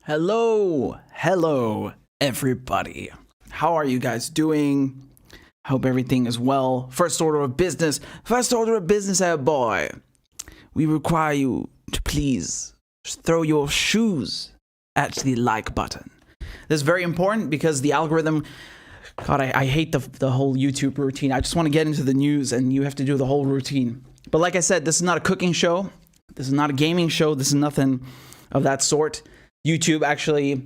Hello everybody. How are you guys doing? Hope everything is well. First order of business, boy. We require you to please throw your shoes at the like button. This is very important because the algorithm, God, I hate the whole YouTube routine. I just want to get into the news and you have to do the whole routine. But like I said, this is not a cooking show. This is not a gaming show. This is nothing of that sort. YouTube actually,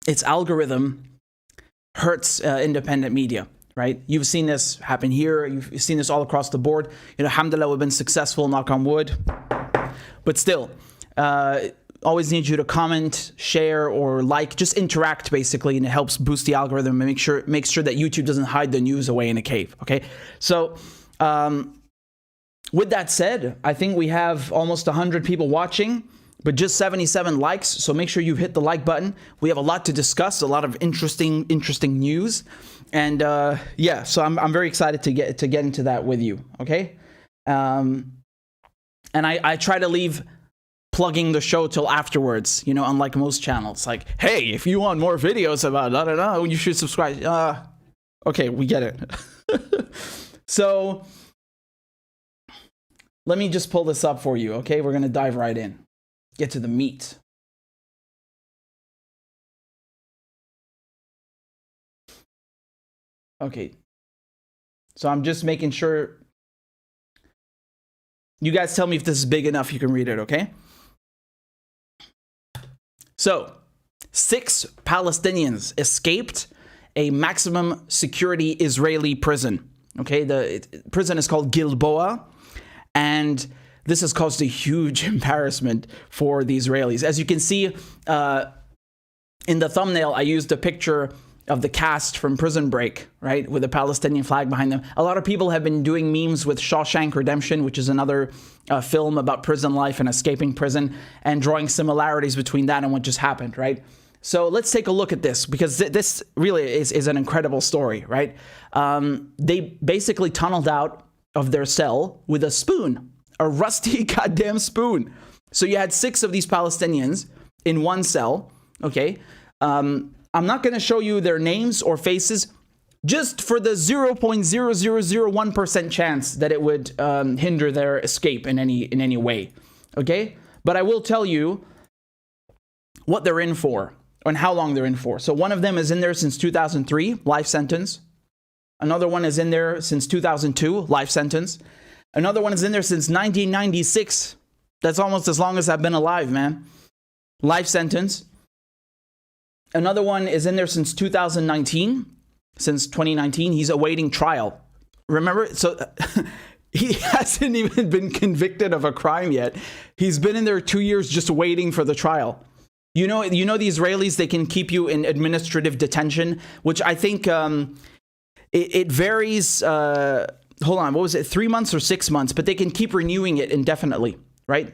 its algorithm hurts independent media, right? You've seen this happen here. You've seen this all across the board. Alhamdulillah, we've been successful, knock on wood. But still, always need you to comment, share, or like. Just interact, basically, and it helps boost the algorithm and make sure that YouTube doesn't hide the news away in a cave, okay? So, with that said, I think we have almost 100 people watching, but just 77 likes. So make sure you hit the like button. We have a lot to discuss, a lot of interesting news, and yeah. So I'm very excited to get into that with you. Okay, and I try to leave plugging the show till afterwards. Unlike most channels, like, hey, if you want more videos about you should subscribe. Okay, we get it. So let me just pull this up for you, okay? We're going to dive right in. Get to the meat. Okay. So I'm just making sure. You guys tell me if this is big enough you can read it, okay? So, 6 Palestinians escaped a maximum security Israeli prison. Okay, the prison is called Gilboa. And this has caused a huge embarrassment for the Israelis. As you can see in the thumbnail, I used a picture of the cast from Prison Break, right, with a Palestinian flag behind them. A lot of people have been doing memes with Shawshank Redemption, which is another film about prison life and escaping prison, and drawing similarities between that and what just happened, right? So let's take a look at this, because this really is an incredible story, right? They basically tunneled out of their cell with a spoon, a rusty goddamn spoon. So you had 6 of these Palestinians in one cell, okay? I'm not going to show you their names or faces, just for the 0.0001% chance that it would hinder their escape in any way, okay? But I will tell you what they're in for and how long they're in for. So one of them is in there since 2003, life sentence. Another one is in there since 2002, life sentence. Another one is in there since 1996. That's almost as long as I've been alive, man. Life sentence. Another one is in there since 2019. Since 2019, he's awaiting trial. Remember? So he hasn't even been convicted of a crime yet. He's been in there 2 years just waiting for the trial. You know the Israelis, they can keep you in administrative detention, which I think... It varies, hold on, what was it, 3 months or 6 months, but they can keep renewing it indefinitely, right?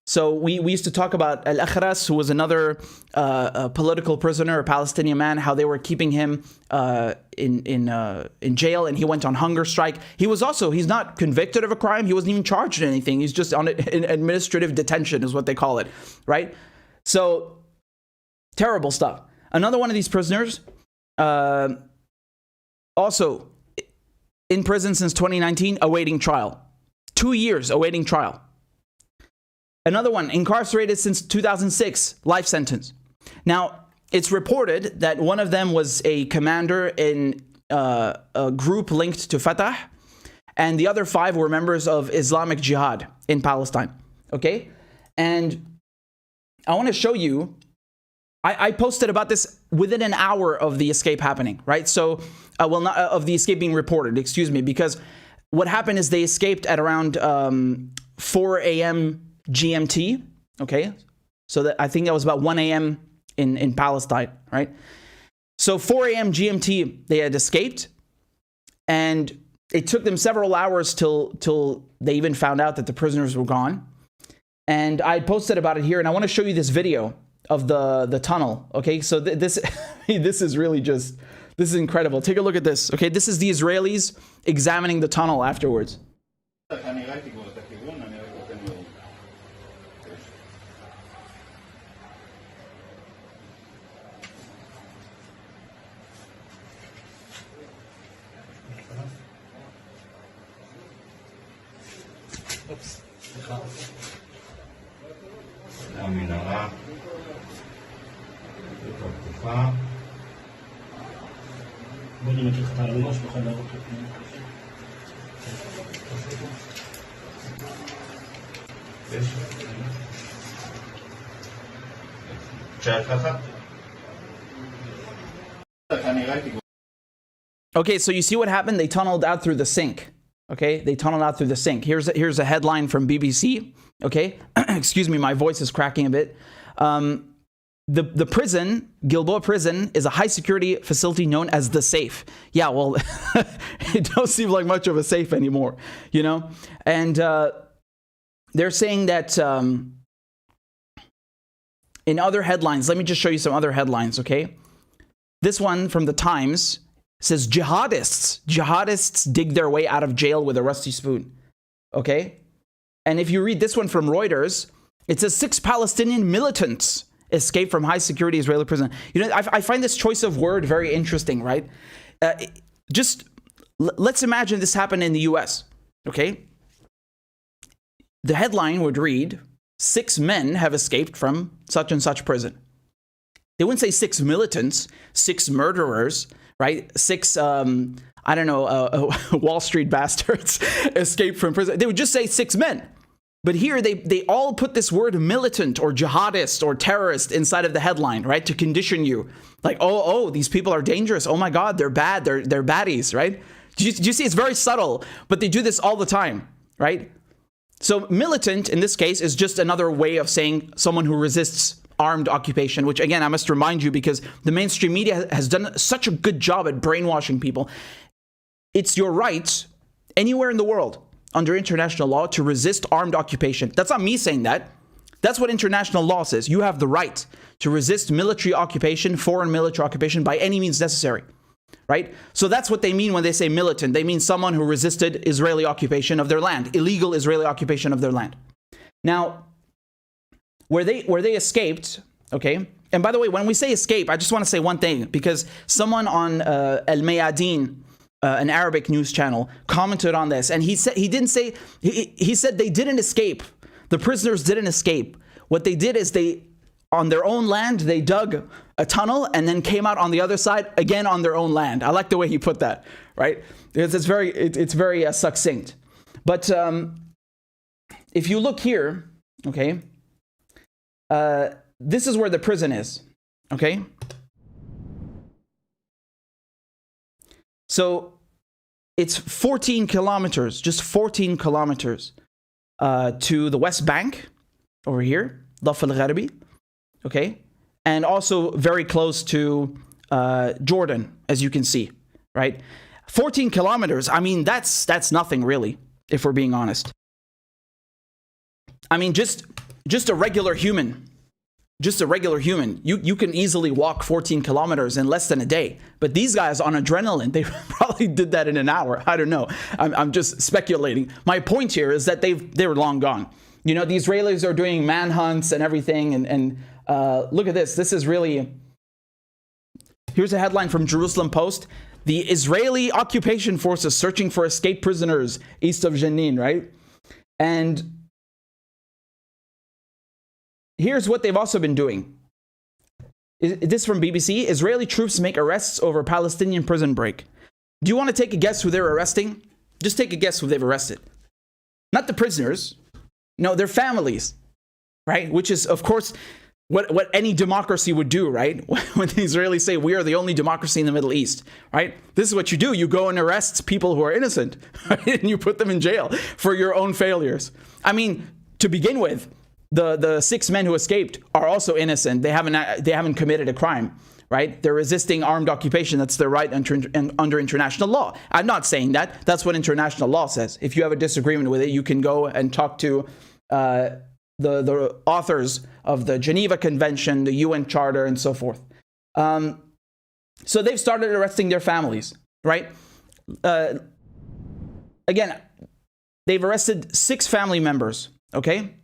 So we used to talk about Al-Akhras, who was another political prisoner, a Palestinian man, how they were keeping him in jail, and he went on hunger strike. He's not convicted of a crime. He wasn't even charged with anything. He's just in administrative detention is what they call it, right? So, terrible stuff. Another one of these prisoners... also, in prison since 2019, awaiting trial. 2 years awaiting trial. Another one, incarcerated since 2006, life sentence. Now, it's reported that one of them was a commander in a group linked to Fatah, and the other 5 were members of Islamic Jihad in Palestine. Okay? And I want to show you... I posted about this within an hour of the escape happening, right? So, of the escape being reported, excuse me, because what happened is they escaped at around 4 a.m. GMT, okay? So I think that was about 1 a.m. in Palestine, right? So 4 a.m. GMT, they had escaped, and it took them several hours till they even found out that the prisoners were gone. And I posted about it here, and I want to show you this video of the tunnel, okay? So this is really just, this is incredible. Take a look at this, okay? This is the Israelis examining the tunnel afterwards. סליחה. המנהרה. התקופה. בוא נמקד לך את הראש, נוכל להראות לפני. Okay, so you see what happened? They tunneled out through the sink. Okay, they tunneled out through the sink. Here's a headline from BBC. Okay, excuse me, my voice is cracking a bit. The prison, Gilboa Prison, is a high security facility known as the Safe. Yeah, well, it don't seem like much of a safe anymore, you know? And they're saying that in other headlines, let me just show you some other headlines, okay? This one from the Times says jihadists dig their way out of jail with a rusty spoon, okay? And if you read this one from Reuters, it says 6 Palestinian militants escaped from high security Israeli prison. You know, I find this choice of word very interesting, right? Let's imagine this happened in the US, okay? The headline would read, 6 men have escaped from such and such prison. They wouldn't say 6 militants, 6 murderers, right? 6, I don't know, Wall Street bastards escaped from prison. They would just say 6 men. But here they all put this word militant or jihadist or terrorist inside of the headline, right? To condition you. Like, oh, these people are dangerous. Oh my God, they're bad. They're baddies, right? Do you see? It's very subtle, but they do this all the time, right? So militant in this case is just another way of saying someone who resists armed occupation, which again, I must remind you because the mainstream media has done such a good job at brainwashing people. It's your right anywhere in the world under international law to resist armed occupation. That's not me saying that. That's what international law says. You have the right to resist military occupation, foreign military occupation by any means necessary, right? So that's what they mean when they say militant. They mean someone who resisted Israeli occupation of their land, illegal Israeli occupation of their land. Now, where they escaped, okay? And by the way, when we say escape, I just want to say one thing because someone on El Mayadeen, an Arabic news channel, commented on this, and he said he said they didn't escape. The prisoners didn't escape. What they did is on their own land, they dug a tunnel and then came out on the other side again on their own land. I like the way he put that, right? It's very succinct. But if you look here, okay, this is where the prison is, okay? So it's 14 kilometers, just 14 kilometers to the West Bank over here, Daf al-Gharbi, okay? And also very close to Jordan, as you can see, right? 14 kilometers, I mean, that's nothing really, if we're being honest. I mean, just a regular human. Just a regular human. You can easily walk 14 kilometers in less than a day. But these guys on adrenaline, they probably did that in an hour. I don't know. I'm just speculating. My point here is that they're long gone. You know, the Israelis are doing manhunts and everything. And look at this. This is really... Here's a headline from Jerusalem Post. The Israeli occupation forces searching for escaped prisoners east of Jenin, right? And... here's what they've also been doing. This from BBC. Israeli troops make arrests over Palestinian prison break. Do you want to take a guess who they're arresting? Just take a guess who they've arrested. Not the prisoners. No, their families. Right? Which is, of course, what any democracy would do, right? When the Israelis say, we are the only democracy in the Middle East, right? This is what you do. You go and arrest people who are innocent, right? And you put them in jail for your own failures. I mean, to begin with, the 6 men who escaped are also innocent. They haven't committed a crime, right? They're resisting armed occupation. That's their right under international law. I'm not saying that. That's what international law says. If you have a disagreement with it, you can go and talk to the authors of the Geneva Convention, the UN Charter, and so forth. So they've started arresting their families, right? Again, they've arrested 6 family members, okay?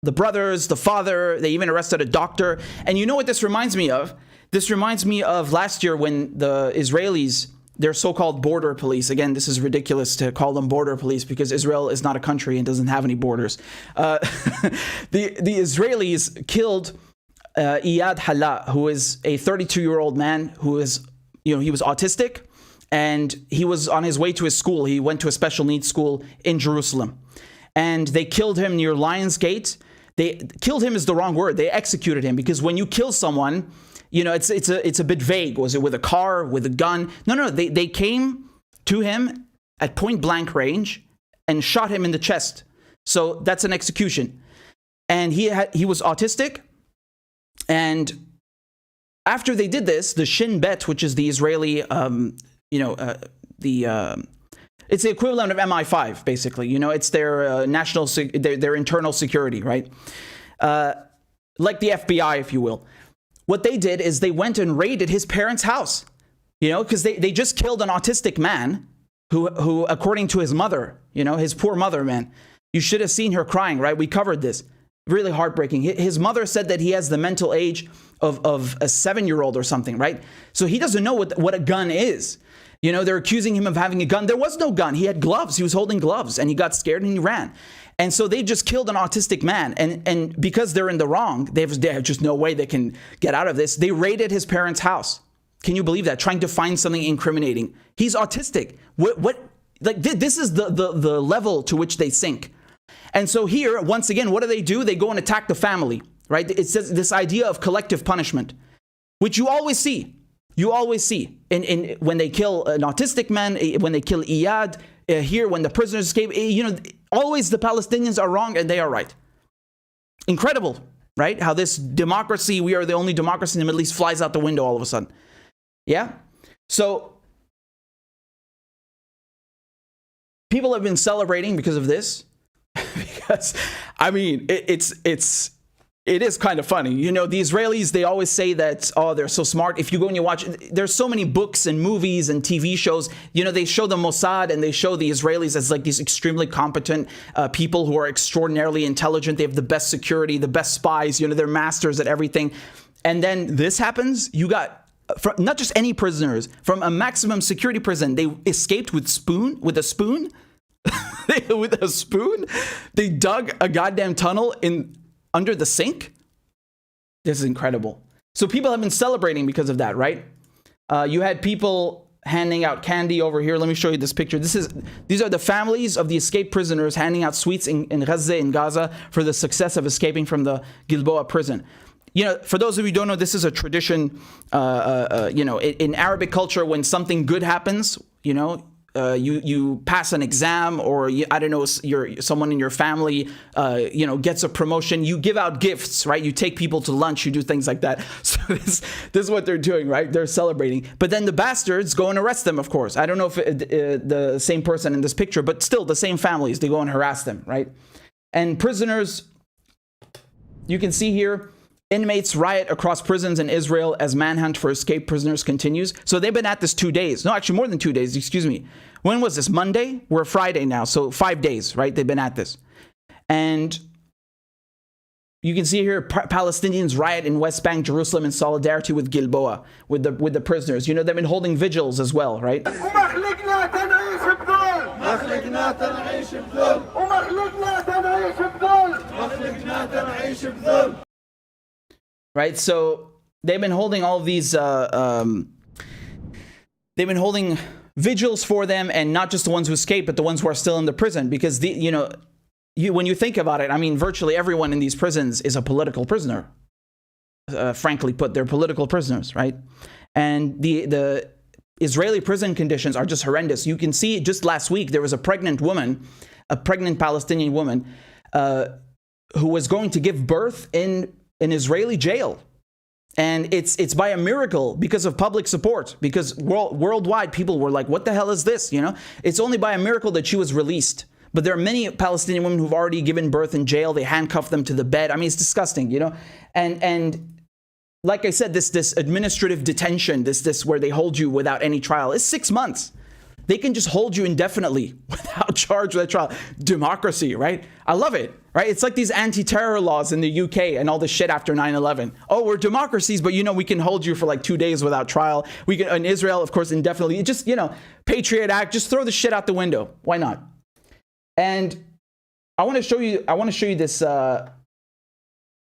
The brothers, the father, they even arrested a doctor. And you know what this reminds me of? This reminds me of last year when the Israelis their so-called border police. Again, this is ridiculous to call them border police because Israel is not a country and doesn't have any borders. The Israelis killed Iyad Hala, who is a 32-year-old man who is, he was autistic, and he was on his way to his school. He went to a special needs school in Jerusalem, and they killed him near Lions Gate. They killed him is the wrong word. They executed him, because when you kill someone, it's a bit vague. Was it with a car, with a gun? No. They came to him at point blank range and shot him in the chest. So that's an execution. And he was autistic. And after they did this, the Shin Bet, which is the Israeli, it's the equivalent of MI5, basically. It's their their internal security, right? Like the FBI, if you will. What they did is they went and raided his parents' house, because they just killed an autistic man who, according to his mother, his poor mother, man, you should have seen her crying, right? We covered this. Really heartbreaking. His mother said that he has the mental age of a 7-year-old or something, right? So he doesn't know what a gun is. They're accusing him of having a gun. There was no gun. He had gloves. He was holding gloves, and he got scared and he ran. And so they just killed an autistic man. And because they're in the wrong, they have just no way they can get out of this. They raided his parents' house. Can you believe that? Trying to find something incriminating. He's autistic. This is the level to which they sink. And so here, once again, what do? They go and attack the family, right? It's this idea of collective punishment, which you always see. You always see in when they kill an autistic man, when they kill Iyad, here when the prisoners escape, always the Palestinians are wrong and they are right. Incredible, right? How this democracy, we are the only democracy in the Middle East, flies out the window all of a sudden. Yeah? So people have been celebrating because of this. Because, it is kind of funny. The Israelis, they always say that, they're so smart. If you go and you watch, there's so many books and movies and TV shows, they show the Mossad and they show the Israelis as like these extremely competent people who are extraordinarily intelligent. They have the best security, the best spies, they're masters at everything. And then this happens. You got not just any prisoners from a maximum security prison. They escaped with a spoon. With a spoon, they dug a goddamn tunnel under the sink. This is incredible. So people have been celebrating because of that, right? You had people handing out candy over here. Let me show you this picture. These are the families of the escaped prisoners handing out sweets in Gaza, for the success of escaping from the Gilboa prison. For those of you who don't know, this is a tradition. In Arabic culture, when something good happens, you pass an exam, or someone in your family gets a promotion, you give out gifts, right? You take people to lunch, you do things like that. So this is what they're doing, right? They're celebrating. But then the bastards go and arrest them, of course. I don't know if the same person in this picture, but still the same families, they go and harass them, right? And prisoners, you can see here, inmates riot across prisons in Israel as manhunt for escaped prisoners continues. So they've been at this 2 days. No, actually more than 2 days, excuse me. When was this? Monday? We're Friday now, so 5 days, right? They've been at this. And you can see here, Palestinians riot in West Bank, Jerusalem, in solidarity with Gilboa, with the prisoners. They've been holding vigils as well, right? Right, so they've been holding all of these, they've been holding vigils for them, and not just the ones who escaped, but the ones who are still in the prison, because when you think about it, virtually everyone in these prisons is a political prisoner. Frankly put, they're political prisoners, right? And the Israeli prison conditions are just horrendous. You can see just last week there was a pregnant Palestinian woman, who was going to give birth in an Israeli jail. And it's by a miracle, because of public support, because worldwide people were like, what the hell is this? It's only by a miracle that she was released. But there are many Palestinian women who've already given birth in jail. They handcuff them to the bed. It's disgusting, And like I said, this administrative detention, this where they hold you without any trial, is 6 months. They can just hold you indefinitely without charge, without trial. Democracy, right? I love it, right? It's like these anti-terror laws in the UK and all this shit after 9/11. Oh, we're democracies, but we can hold you for like 2 days without trial. We can, in Israel, of course, indefinitely. Just, Patriot Act, just throw the shit out the window. Why not? And I want to show you this,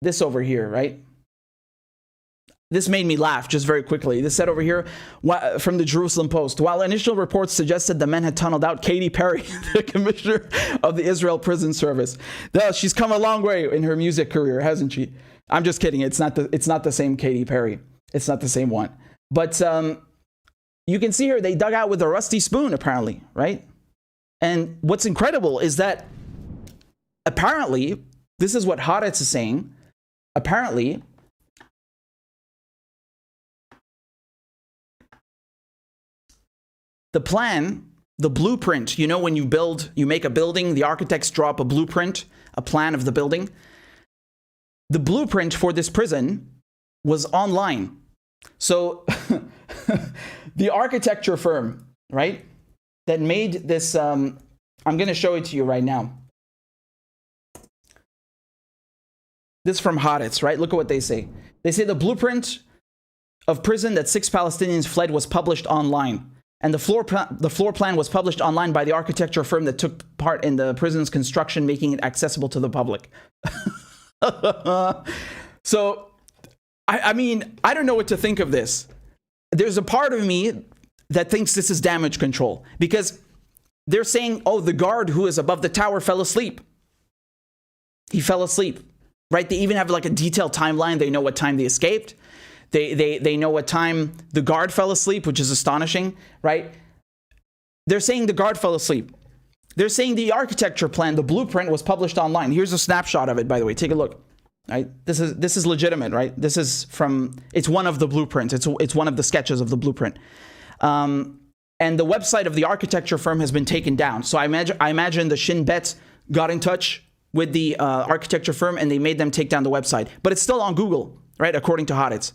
this over here, right? This made me laugh just very quickly. This said over here from the Jerusalem Post, while initial reports suggested the men had tunneled out Katy Perry, the commissioner of the Israel Prison Service. She's come a long way in her music career, hasn't she? I'm just kidding. It's not the same Katy Perry. It's not the same one. But you can see here they dug out with a rusty spoon, apparently, right? And what's incredible is that apparently, this is what Haaretz is saying, apparently, the plan, the blueprint, when you make a building, the architects draw up a blueprint, a plan of the building. The blueprint for this prison was online. So the architecture firm, right, that made this, I'm going to show it to you right now. This is from Haaretz, right? Look at what they say. They say the blueprint of prison that 6 Palestinians fled was published online. And the floor plan was published online by the architecture firm that took part in the prison's construction, making it accessible to the public. So, I mean, I don't know what to think of this. There's a part of me that thinks this is damage control, because they're saying, oh, the guard who is above the tower fell asleep. He fell asleep, right? They even have like a detailed timeline. They know what time they escaped. They know what time the guard fell asleep, which is astonishing, right? They're saying the guard fell asleep. They're saying the architecture plan, the blueprint, was published online. Here's a snapshot of it, by the way. Take a look. Right? This is legitimate, right? This is from, it's one of the blueprints. It's one of the sketches of the blueprint. And the website of the architecture firm has been taken down. So I imagine the Shin Bet got in touch with the architecture firm and they made them take down the website. But it's still on Google, right? According to Haaretz.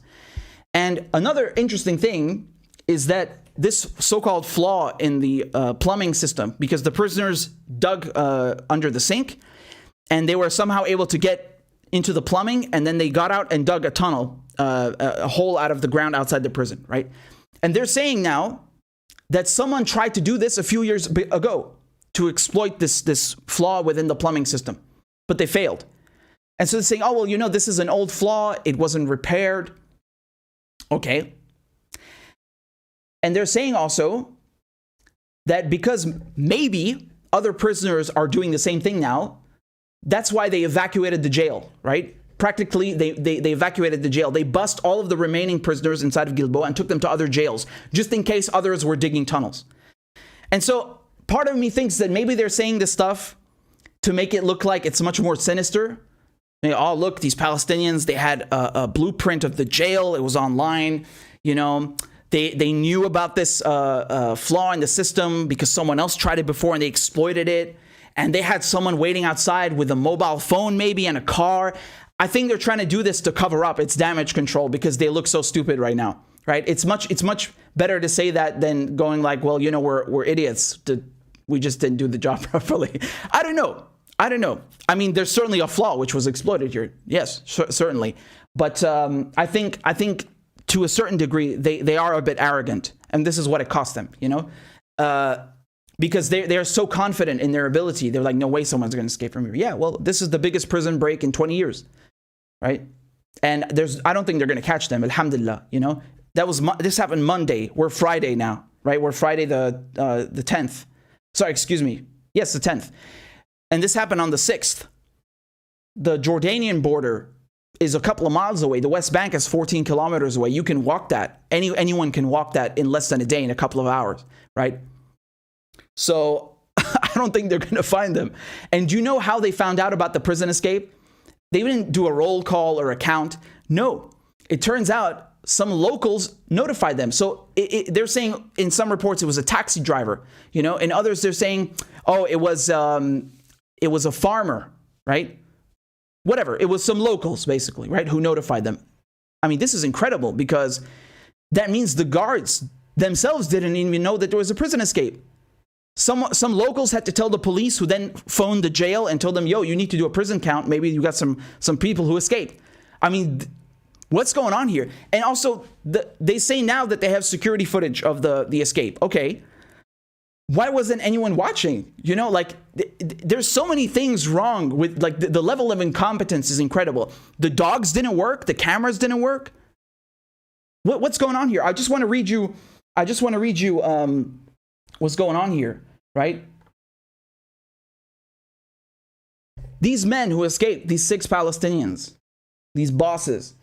And another interesting thing is that this so-called flaw in the plumbing system, because the prisoners dug under the sink and they were somehow able to get into the plumbing, and then they got out and dug a tunnel, a hole out of the ground outside the prison, right? And they're saying now that someone tried to do this a few years ago to exploit this flaw within the plumbing system, but they failed. And so they're saying, oh, well, this is an old flaw. It wasn't repaired. Okay. And they're saying also that because maybe other prisoners are doing the same thing now, that's why they evacuated the jail, right? Practically, they evacuated the jail. They bust all of the remaining prisoners inside of Gilboa and took them to other jails, just in case others were digging tunnels. And so part of me thinks that maybe they're saying this stuff to make it look like it's much more sinister. Oh, look, these Palestinians, they had a blueprint of the jail. It was online. They knew about this flaw in the system because someone else tried it before and they exploited it. And they had someone waiting outside with a mobile phone maybe and a car. I think they're trying to do this to cover up. It's damage control because they look so stupid right now, right? It's much better to say that than going like, well, we're idiots. We just didn't do the job properly. I don't know. I mean, there's certainly a flaw which was exploited here. Yes, certainly. But I think to a certain degree, they are a bit arrogant. And this is what it cost them, because they're so confident in their ability. They're like, no way someone's going to escape from here. Yeah, well, this is the biggest prison break in 20 years, right? And I don't think they're going to catch them, alhamdulillah, This happened Monday. We're Friday now, right? We're Friday the 10th. Sorry, excuse me. Yes, the 10th. And this happened on the 6th. The Jordanian border is a couple of miles away. The West Bank is 14 kilometers away. You can walk that. Anyone can walk that in less than a day, in a couple of hours, right? So I don't think they're going to find them. And do you know how they found out about the prison escape? They didn't do a roll call or a count. No, it turns out some locals notified them. So they're saying in some reports it was a taxi driver, In others they're saying, oh, it was a farmer, right? Whatever. It was some locals basically, right? Who notified them. I mean, this is incredible because that means the guards themselves didn't even know that there was a prison escape. Some locals had to tell the police, who then phoned the jail and told them, yo, you need to do a prison count. Maybe you got some people who escaped. I mean, what's going on here? And also, they say now that they have security footage of the escape. Okay. Why wasn't anyone watching? You know, like, there's so many things wrong with, like, the level of incompetence is incredible. The dogs didn't work. The cameras didn't work. What's going on here? I just want to read you what's going on here, right? These men who escaped, these 6 Palestinians, these bosses,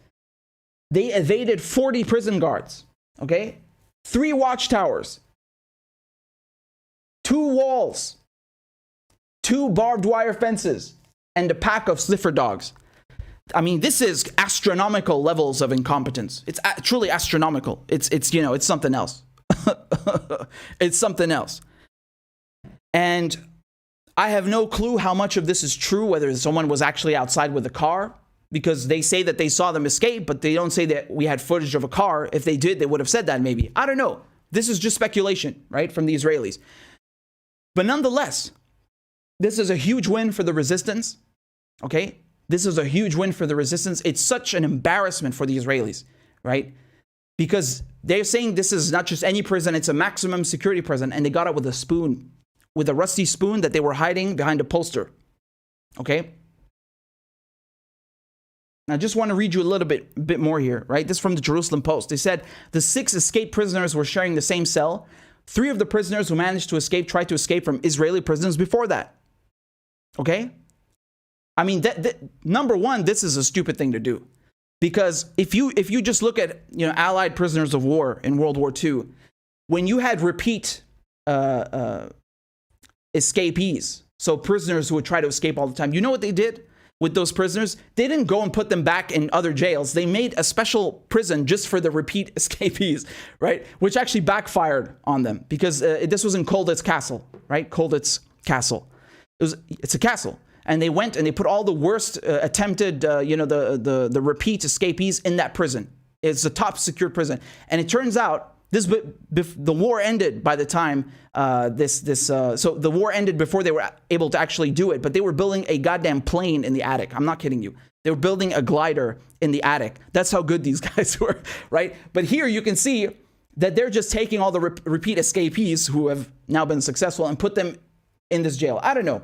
they evaded 40 prison guards, okay? 3 watchtowers, 2 walls, 2 barbed wire fences, and a pack of sniffer dogs. I mean, this is astronomical levels of incompetence. It's truly astronomical. It's you know, it's something else. It's something else. And I have no clue how much of this is true, whether someone was actually outside with a car, because they say that they saw them escape, but they don't say that we had footage of a car. If they did, they would have said that maybe. I don't know. This is just speculation, right, from the Israelis. But nonetheless, this is a huge win for the resistance, okay? This is a huge win for the resistance. It's such an embarrassment for the Israelis, right? Because they're saying this is not just any prison, it's a maximum security prison, and they got it with a spoon, with a rusty spoon that they were hiding behind a poster, okay? I just want to read you a little bit more here, right? This is from the Jerusalem Post. They said the 6 escaped prisoners were sharing the same cell. 3 of the prisoners who managed to escape tried to escape from Israeli prisons before that, okay? I mean, number one, this is a stupid thing to do, because if you just look at, you know, Allied prisoners of war in World War II, when you had repeat escapees, so prisoners who would try to escape all the time, you know what they did with those prisoners? They didn't go and put them back in other jails. They made a special prison just for the repeat escapees, right? Which actually backfired on them, because this was in Colditz Castle, right? Colditz Castle. It's a castle. And they went and they put all the worst attempted, the repeat escapees in that prison. It's the top secure prison. And it turns out the war ended by the time so the war ended before they were able to actually do it. But they were building a goddamn plane in the attic. I'm not kidding you. They were building a glider in the attic. That's how good these guys were, right? But here you can see that they're just taking all the repeat escapees who have now been successful and put them in this jail. I don't know.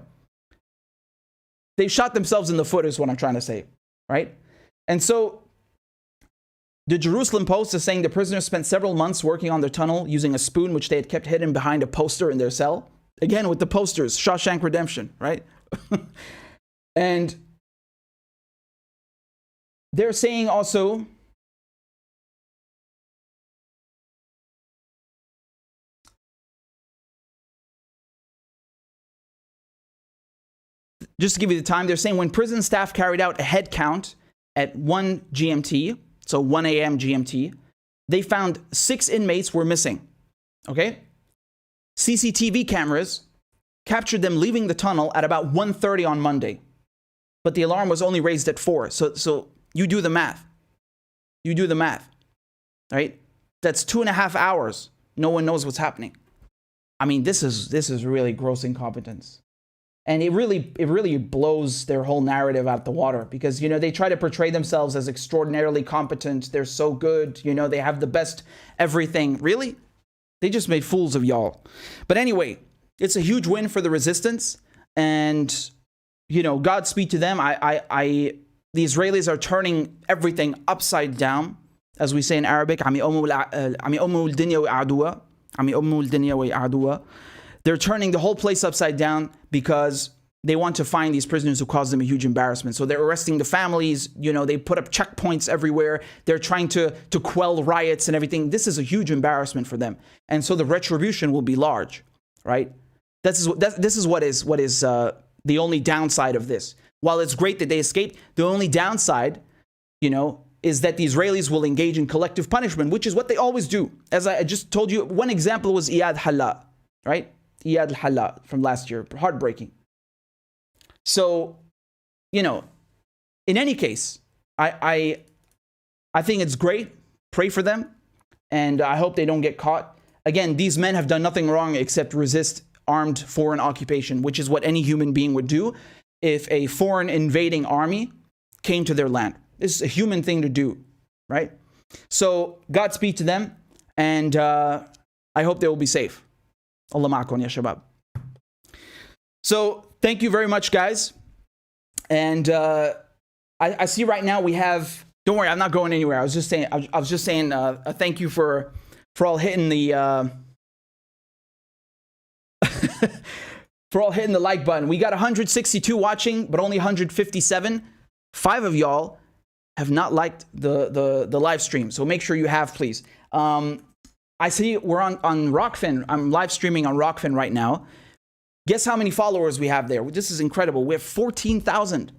They shot themselves in the foot is what I'm trying to say, right? And so the Jerusalem Post is saying the prisoners spent several months working on their tunnel using a spoon, which they had kept hidden behind a poster in their cell. Again, with the posters, Shawshank Redemption, right? And they're saying also, just to give you the time, they're saying when prison staff carried out a head count at 1 GMT, so 1 a.m. GMT, they found 6 inmates were missing, okay? CCTV cameras captured them leaving the tunnel at about 1:30 on Monday, but the alarm was only raised at 4. So you do the math. You do the math, right? That's 2.5 hours. No one knows what's happening. I mean, this is really gross incompetence. And it really blows their whole narrative out the water, because, you know, they try to portray themselves as extraordinarily competent. They're so good. You know, they have the best everything. Really? They just made fools of y'all. But anyway, it's a huge win for the resistance. And, you know, Godspeed to them. The Israelis are turning everything upside down, as we say in Arabic. They're turning the whole place upside down because they want to find these prisoners who caused them a huge embarrassment. So they're arresting the families. You know, they put up checkpoints everywhere. They're trying to quell riots and everything. This is a huge embarrassment for them. And so the retribution will be large, right? This is what is the only downside of this. While it's great that they escaped, the only downside, you know, is that the Israelis will engage in collective punishment, which is what they always do. As I just told you, one example was Iyad Halla, right? Iyad al-Halla from last year. Heartbreaking. So, you know, in any case, I think it's great. Pray for them. And I hope they don't get caught. Again, these men have done nothing wrong except resist armed foreign occupation, which is what any human being would do if a foreign invading army came to their land. This is a human thing to do, right? So Godspeed to them, and I hope they will be safe. Allah ma'akum ya shabab. So thank you very much, guys. And I see right now we have. Don't worry, I'm not going anywhere. I was just saying. I was just saying. Thank you for all hitting the for all hitting the like button. We got 162 watching, but only 157. 5 of y'all have not liked the live stream, so make sure you have, please. I see we're on Rockfin. I'm live streaming on Rockfin right now. Guess how many followers we have there? This is incredible. We have 14,000.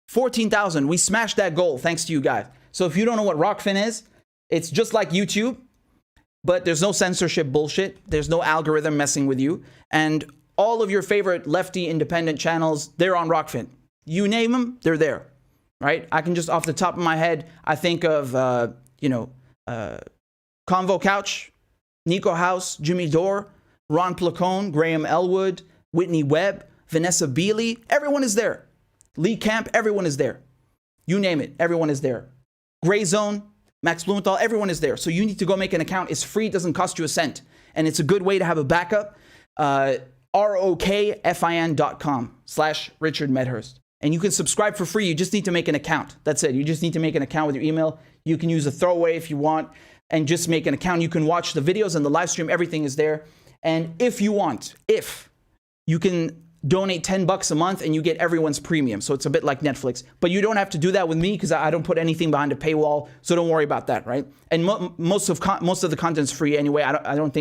14,000. We smashed that goal thanks to you guys. So if you don't know what Rockfin is, it's just like YouTube, but there's no censorship bullshit. There's no algorithm messing with you. And all of your favorite lefty independent channels, they're on Rockfin. You name them, they're there, right? I can just off the top of my head, I think of, Convo Couch, Nico House, Jimmy Dore, Ron Placone, Graham Elwood, Whitney Webb, Vanessa Beeley. Everyone is there. Lee Camp, everyone is there. You name it, everyone is there. Grayzone, Max Blumenthal, everyone is there. So you need to go make an account. It's free, it doesn't cost you a cent. And it's a good way to have a backup. rokfin.com/RichardMedhurst. And you can subscribe for free. You just need to make an account. That's it. You just need to make an account with your email. You can use a throwaway if you want and just make an account. You can watch the videos and the live stream. Everything is there. And if you want, you can donate $10 a month and you get everyone's premium. So it's a bit like Netflix. But you don't have to do that with me because I don't put anything behind a paywall. So don't worry about that, right? And most of the content's free anyway. I don't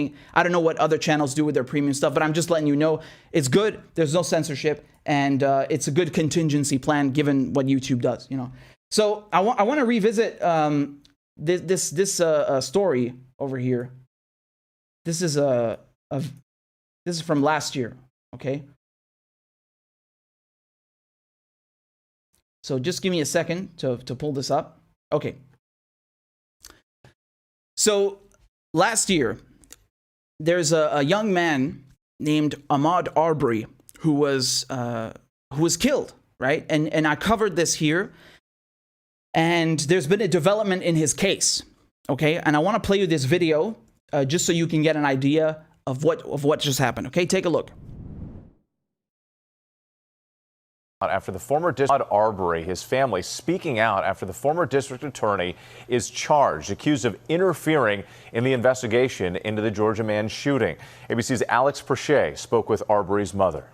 know what other channels do with their premium stuff, but I'm just letting you know it's good. There's no censorship, and it's a good contingency plan given what YouTube does, you know. So I want to revisit this story over here. This is this is from last year, okay? So just give me a second to pull this up. Okay. So last year, there's a young man named Ahmaud Arbery who was killed, right? And I covered this here. And there's been a development in his case, okay? And I want to play you this video just so you can get an idea of what just happened, okay? Take a look. After the former district Arbery, his family speaking out after the former district attorney is charged, accused of interfering in the investigation into the Georgia man shooting. ABC's Alex Perche spoke with Arbery's mother.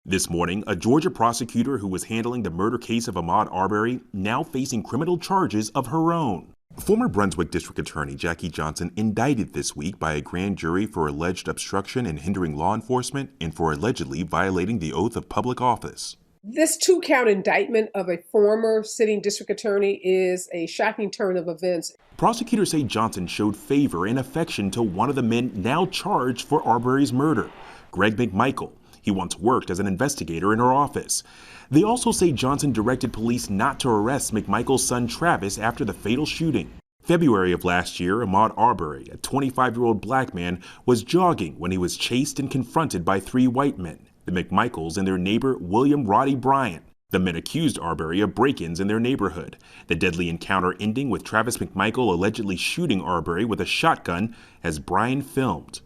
This morning, a Georgia prosecutor who was handling the murder case of Ahmaud Arbery now facing criminal charges of her own. Former Brunswick District Attorney Jackie Johnson indicted this week by a grand jury for alleged obstruction and hindering law enforcement and for allegedly violating the oath of public office. This 2-count indictment of a former sitting district attorney is a shocking turn of events. Prosecutors say Johnson showed favor and affection to one of the men now charged for Arbery's murder, Greg McMichael. He once worked as an investigator in her office. They also say Johnson directed police not to arrest McMichael's son Travis after the fatal shooting. February of last year, Ahmaud Arbery, a 25-year-old black man, was jogging when he was chased and confronted by 3 white men, the McMichaels and their neighbor William Roddy Bryant. The men accused Arbery of break-ins in their neighborhood, the deadly encounter ending with Travis McMichael allegedly shooting Arbery with a shotgun as Bryant filmed.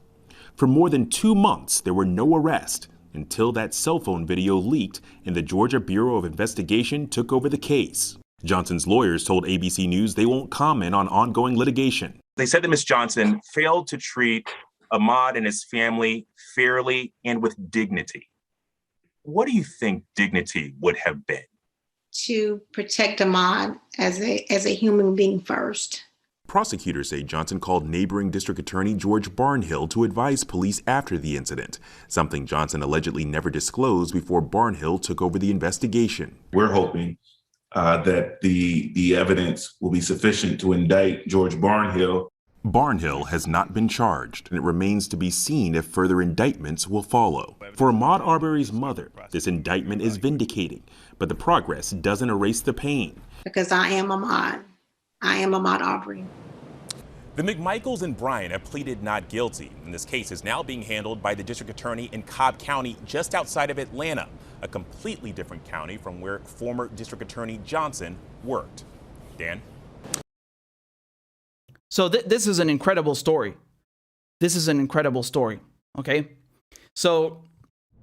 For more than 2 months, there were no arrests, until that cell phone video leaked and the Georgia Bureau of Investigation took over the case. Johnson's lawyers told ABC News they won't comment on ongoing litigation. They said that Ms. Johnson failed to treat Ahmaud and his family fairly and with dignity. What do you think dignity would have been? To protect Ahmaud as a human being first. Prosecutors say Johnson called neighboring District Attorney George Barnhill to advise police after the incident, something Johnson allegedly never disclosed before Barnhill took over the investigation. We're hoping that the evidence will be sufficient to indict George Barnhill. Barnhill has not been charged, and it remains to be seen if further indictments will follow. For Ahmaud Arbery's mother, this indictment is vindicating, but the progress doesn't erase the pain. Because I am Ahmaud. I am Ahmaud Arbery. The McMichaels and Bryan have pleaded not guilty, and this case is now being handled by the district attorney in Cobb County, just outside of Atlanta, a completely different county from where former district attorney Johnson worked. Dan? So this is an incredible story. This is an incredible story, okay? So,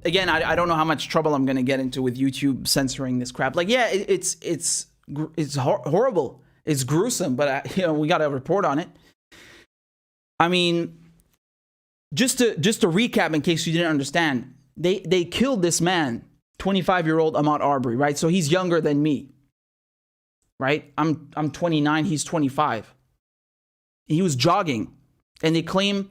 again, I don't know how much trouble I'm going to get into with YouTube censoring this crap. Like, yeah, it's horrible. It's gruesome, but, we got to report on it. I mean, just to recap in case you didn't understand, they killed this man, 25-year-old Ahmaud Arbery, right? So he's younger than me, right? I'm 29, he's 25. He was jogging, and they claim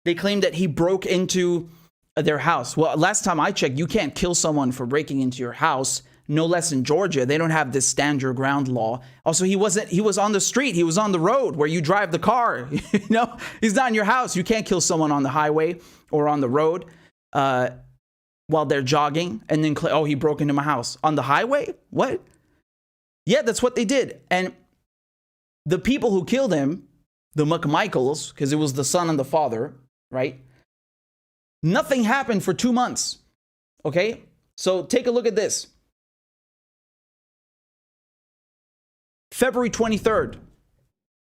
that he broke into their house. Well, last time I checked, you can't kill someone for breaking into your house. No less in Georgia. They don't have this stand your ground law. Also, he was on the street. He was on the road where you drive the car. He's not in your house. You can't kill someone on the highway or on the road while they're jogging and then he broke into my house on the highway. What? Yeah, that's what they did. And the people who killed him, the McMichaels, because it was the son and the father, right? Nothing happened for 2 months. Okay, so take a look at this. February 23rd,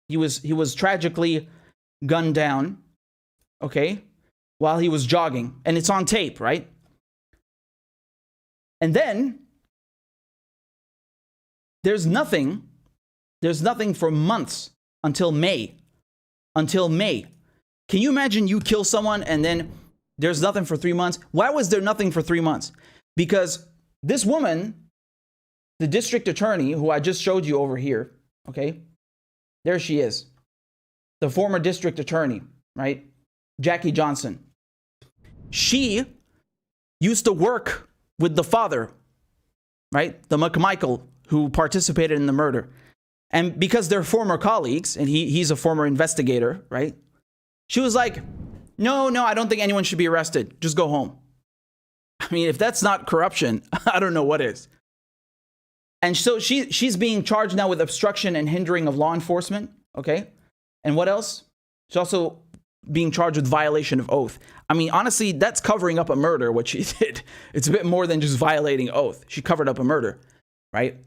he was tragically gunned down, okay, while he was jogging. And it's on tape, right? And then there's nothing for months until May. Until May. Can you imagine you kill someone and then there's nothing for 3 months? Why was there nothing for 3 months? Because this woman, the district attorney, who I just showed you over here, okay? There she is. The former district attorney, right? Jackie Johnson. She used to work with the father, right? The McMichael, who participated in the murder. And because they're former colleagues, and he's a former investigator, right? She was like, no, I don't think anyone should be arrested. Just go home. I mean, if that's not corruption, I don't know what is. And so she's being charged now with obstruction and hindering of law enforcement, okay? And what else? She's also being charged with violation of oath. I mean, honestly, that's covering up a murder, what she did. It's a bit more than just violating oath. She covered up a murder, right?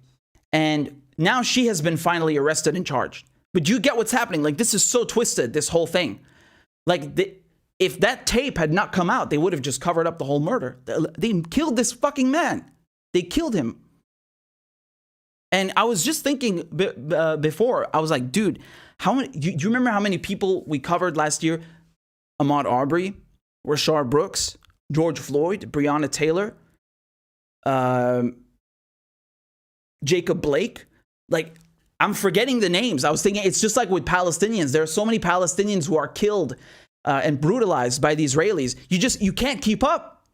And now she has been finally arrested and charged. But you get what's happening. Like, this is so twisted, this whole thing. Like, if that tape had not come out, they would have just covered up the whole murder. They killed this fucking man. They killed him. And I was just thinking before, I was like, dude, how many? Do you remember how many people we covered last year? Ahmaud Arbery, Rashard Brooks, George Floyd, Breonna Taylor, Jacob Blake. Like, I'm forgetting the names. I was thinking it's just like with Palestinians. There are so many Palestinians who are killed and brutalized by the Israelis. You can't keep up.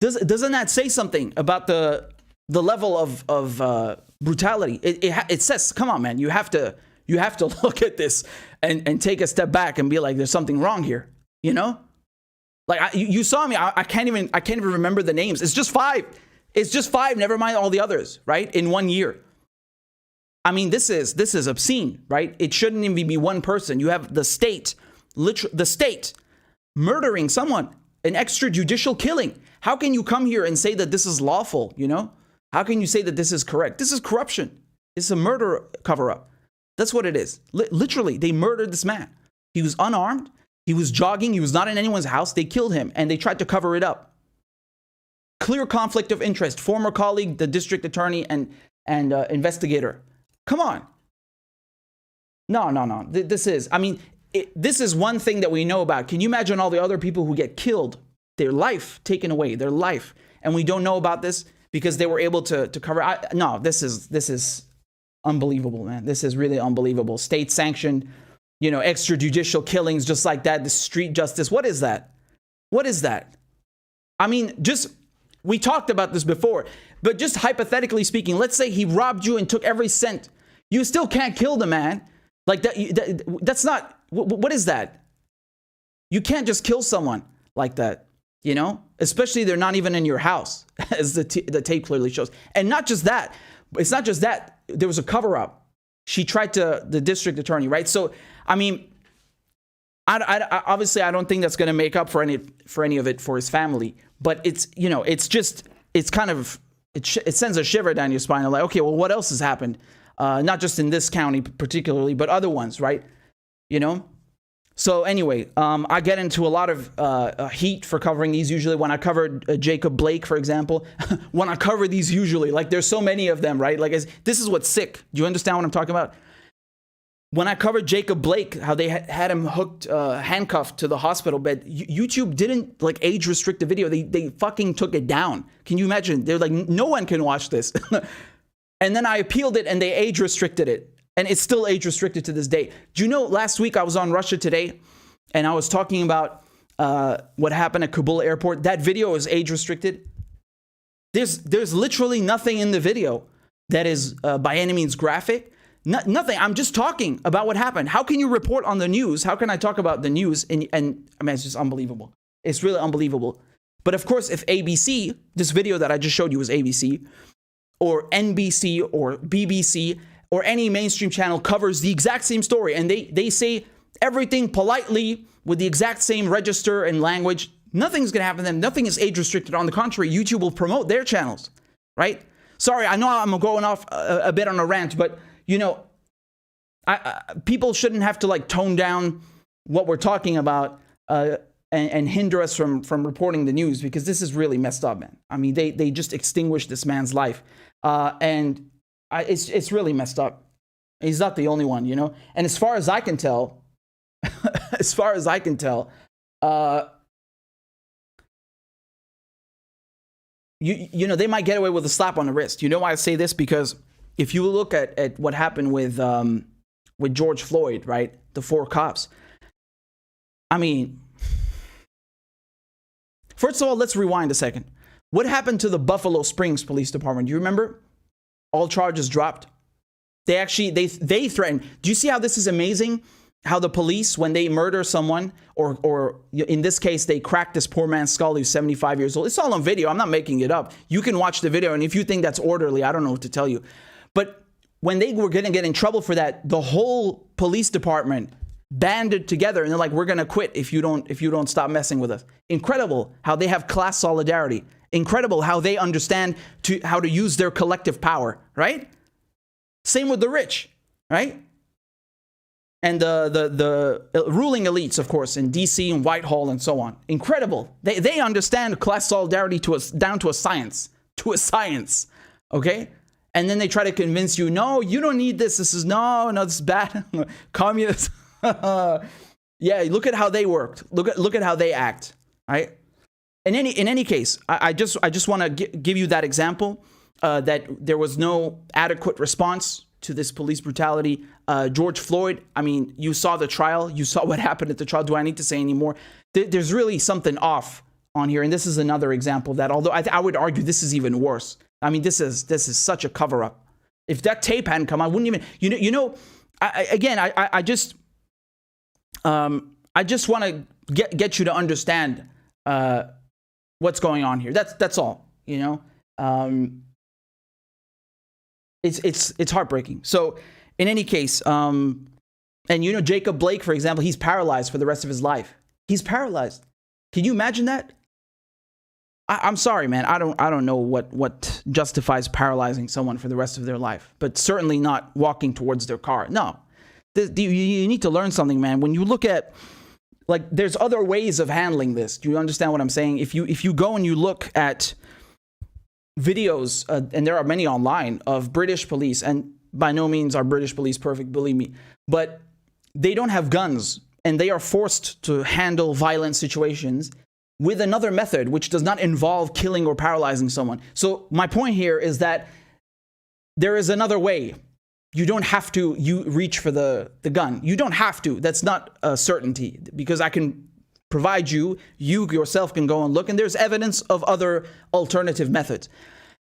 Doesn't that say something about the level of brutality? It says, come on, man, you have to look at this and take a step back and be like, there's something wrong here, you know? Like, you saw me, I can't even remember the names. It's just 5. It's just 5, never mind all the others, right? In 1 year. I mean, this is obscene, right? It shouldn't even be one person. You have the state murdering someone, an extrajudicial killing. How can you come here and say that this is lawful, you know? How can you say that this is correct? This is corruption. It's a murder cover-up. That's what it is. Literally, they murdered this man. He was unarmed. He was jogging. He was not in anyone's house. They killed him, and they tried to cover it up. Clear conflict of interest. Former colleague, the district attorney, and investigator. Come on. No. This is one thing that we know about. Can you imagine all the other people who get killed? Their life taken away. Their life. And we don't know about this because they were able to cover. This is unbelievable, man. This is really unbelievable. State-sanctioned, extrajudicial killings just like that. The street justice. What is that? What is that? I mean, we talked about this before, but just hypothetically speaking, let's say he robbed you and took every cent. You still can't kill the man. Like that's not, what is that? You can't just kill someone like that, especially they're not even in your house, as the tape clearly shows. And not just that, it's not just that, there was a cover up. She tried to, the district attorney, right? So, I mean, I obviously I don't think that's going to make up for any of it for his family, but it's, you know, it's kind of, it sends a shiver down your spine. I'm like, okay, well, what else has happened? Not just in this county particularly, but other ones, right? You know? So anyway, I get into a lot of heat for covering these usually. When I covered Jacob Blake, for example, when I cover these usually, like there's so many of them, right? Like this is what's sick. Do you understand what I'm talking about? When I covered Jacob Blake, how they had him hooked, handcuffed to the hospital bed, YouTube didn't like age restrict the video. They fucking took it down. Can you imagine? They're like, no one can watch this. And then I appealed it and they age restricted it. And it's still age restricted to this day. Do you know, last week I was on Russia Today and I was talking about what happened at Kabul airport. That video is age restricted. There's literally nothing in the video that is by any means graphic. Nothing. I'm just talking about what happened. How can you report on the news? How can I talk about the news? And I mean, it's just unbelievable. It's really unbelievable. But of course, if ABC, this video that I just showed you was ABC, or NBC, or BBC, or any mainstream channel covers the exact same story, and they say everything politely with the exact same register and language, nothing's going to happen to them. Nothing is age restricted. On the contrary, YouTube will promote their channels, right? Sorry, I know I'm going off a bit on a rant, but you know, people shouldn't have to like tone down what we're talking about and hinder us from reporting the news, because this is really messed up, man. I mean, they just extinguished this man's life, and it's really messed up. He's not the only one, you know. And as far as I can tell, you know, they might get away with a slap on the wrist. You know why I say this? Because if you look at what happened with George Floyd, right? The 4 cops. I mean, first of all, let's rewind a second. What happened to the Buffalo Springs Police Department? Do you remember? All charges dropped. They actually, they threatened. Do you see how this is amazing? How the police, when they murder someone, or in this case, they cracked this poor man's skull who's 75 years old. It's all on video. I'm not making it up. You can watch the video. And if you think that's orderly, I don't know what to tell you. But when they were going to get in trouble for that, the whole police department banded together and they're like, we're going to quit if you don't stop messing with us. Incredible how they have class solidarity. Incredible how they understand how to use their collective power, right? Same with the rich, right? And the ruling elites, of course, in DC and Whitehall and so on. Incredible. They understand class solidarity down to a science. Okay? And then they try to convince you, no, you don't need this. This is no, this is bad. Communist. Yeah, look at how they worked. Look at how they act. Right? In any case, I just want to give you that example that there was no adequate response to this police brutality. George Floyd, I mean, you saw the trial. You saw what happened at the trial. Do I need to say any more? There's really something off on here. And this is another example of that, although I would argue this is even worse. I mean, this is such a cover-up. If that tape hadn't come, I wouldn't even, I just want to get you to understand what's going on here. That's all, you know. It's heartbreaking. So in any case, and you know, Jacob Blake, for example, he's paralyzed for the rest of his life. He's paralyzed. Can you imagine that? I'm sorry, man. I don't know what justifies paralyzing someone for the rest of their life, but certainly not walking towards their car. No, you need to learn something, man. When you look at, like, there's other ways of handling this. Do you understand what I'm saying? If you go and you look at videos, and there are many online, of British police, and by no means are British police perfect, believe me, but they don't have guns, and they are forced to handle violent situations with another method, which does not involve killing or paralyzing someone. So my point here is that there is another way. You don't have to reach for the gun. You don't have to. That's not a certainty, because I can provide you yourself can go and look, and there's evidence of other alternative methods.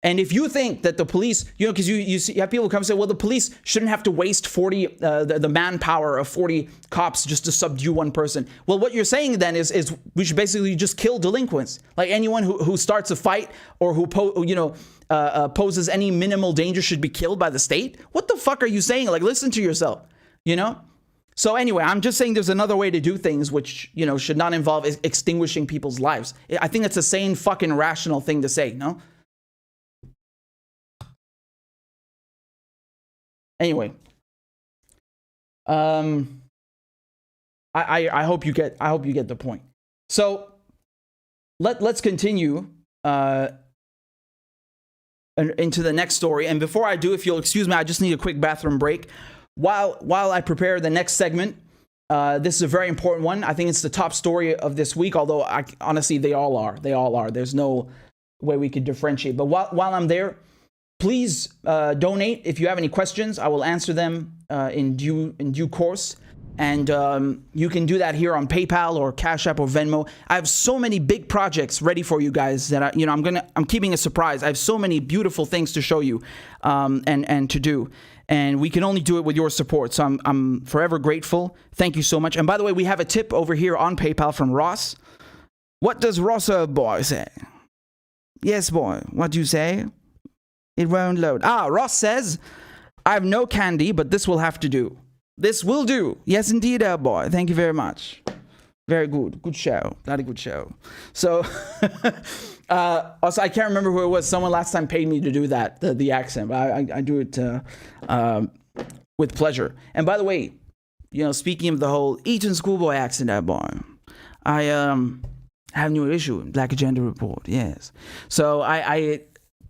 And if you think that the police, you know, because you have people come and say, well, the police shouldn't have to waste the manpower of 40 cops just to subdue one person. Well, what you're saying then is we should basically just kill delinquents. Like anyone who starts a fight or who poses any minimal danger should be killed by the state. What the fuck are you saying? Like, listen to yourself, you know? So anyway, I'm just saying there's another way to do things which, you know, should not involve extinguishing people's lives. I think that's a sane fucking rational thing to say, no? Anyway. I hope you get the point. So let's continue into the next story. And before I do, if you'll excuse me, I just need a quick bathroom break. While I prepare the next segment, this is a very important one. I think it's the top story of this week, although honestly, they all are. They all are. There's no way we could differentiate. But while I'm there, please donate. If you have any questions, I will answer them in due course. And you can do that here on PayPal or CashApp or Venmo. I have so many big projects ready for you guys that I'm keeping a surprise. I have so many beautiful things to show you and to do. And we can only do it with your support. So I'm forever grateful. Thank you so much. And by the way, we have a tip over here on PayPal from Ross. What does Rossa boy say? Yes, boy. What do you say? It won't load. Ross says, I have no candy, but this will have to do. This will do. Yes, indeed, boy. Thank you very much. Very good. Good show. Bloody good show. So, also, I can't remember who it was. Someone last time paid me to do that, the accent. But I do it with pleasure. And by the way, you know, speaking of the whole Eton schoolboy accent, boy, I have a new issue in Black Agenda Report. Yes. So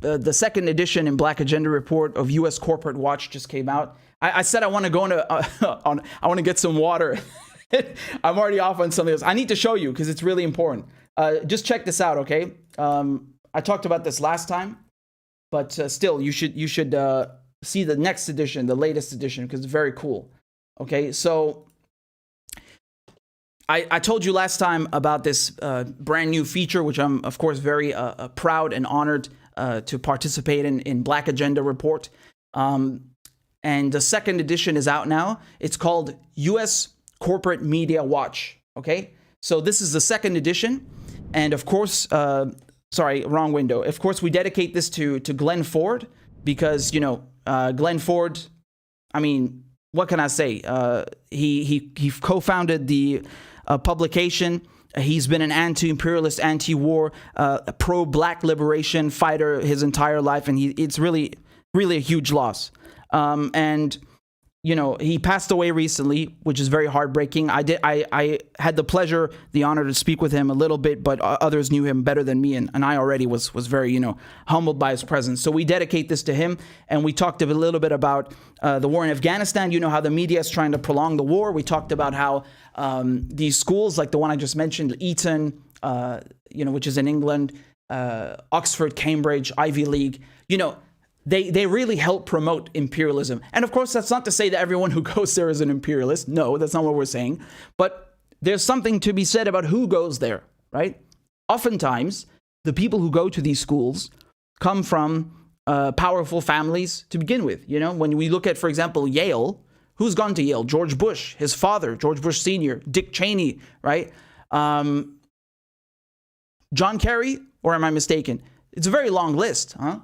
the second edition in Black Agenda Report of U.S. Corporate Watch just came out. I said I want to go into I want to get some water. I'm already off on something else. I need to show you because it's really important. Just check this out, okay? I talked about this last time, but still, you should see the next edition, the latest edition, because it's very cool. Okay, so I told you last time about this brand new feature, which I'm of course very proud and honored to participate in Black Agenda Report. And the second edition is out now. It's called U.S. Corporate Media Watch. Okay, so this is the second edition, and of course, sorry, wrong window. Of course, we dedicate this to Glenn Ford because Glenn Ford. I mean, what can I say? He co-founded the publication. He's been an anti-imperialist, anti-war, pro-black liberation fighter his entire life, and it's really a huge loss. And he passed away recently, which is very heartbreaking. I had the pleasure, the honor to speak with him a little bit, but others knew him better than me, and I already was very, humbled by his presence. So we dedicate this to him, and we talked a little bit about the war in Afghanistan. You know how the media is trying to prolong the war. We talked about how these schools, like the one I just mentioned, Eton, which is in England, Oxford, Cambridge, Ivy League, They really help promote imperialism. And of course, that's not to say that everyone who goes there is an imperialist. No, that's not what we're saying. But there's something to be said about who goes there, right? Oftentimes, the people who go to these schools come from powerful families to begin with. When we look at, for example, Yale, who's gone to Yale? George Bush, his father, George Bush Sr., Dick Cheney, right? John Kerry, or am I mistaken? It's a very long list, huh?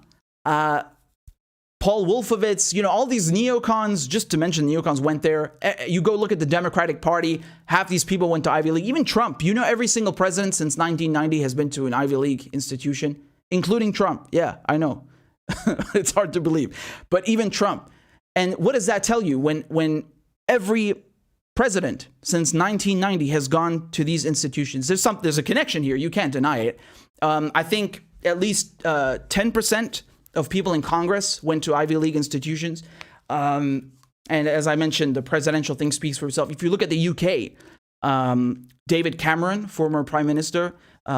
Paul Wolfowitz, all these neocons, just to mention neocons went there. You go look at the Democratic Party, half these people went to Ivy League. Even Trump, every single president since 1990 has been to an Ivy League institution, including Trump. Yeah, I know. It's hard to believe. But even Trump. And what does that tell you? When every president since 1990 has gone to these institutions, there's a connection here. You can't deny it. I think at least 10% of people in Congress went to Ivy League institutions. And as I mentioned, the presidential thing speaks for itself. If you look at the UK, David Cameron, former prime minister,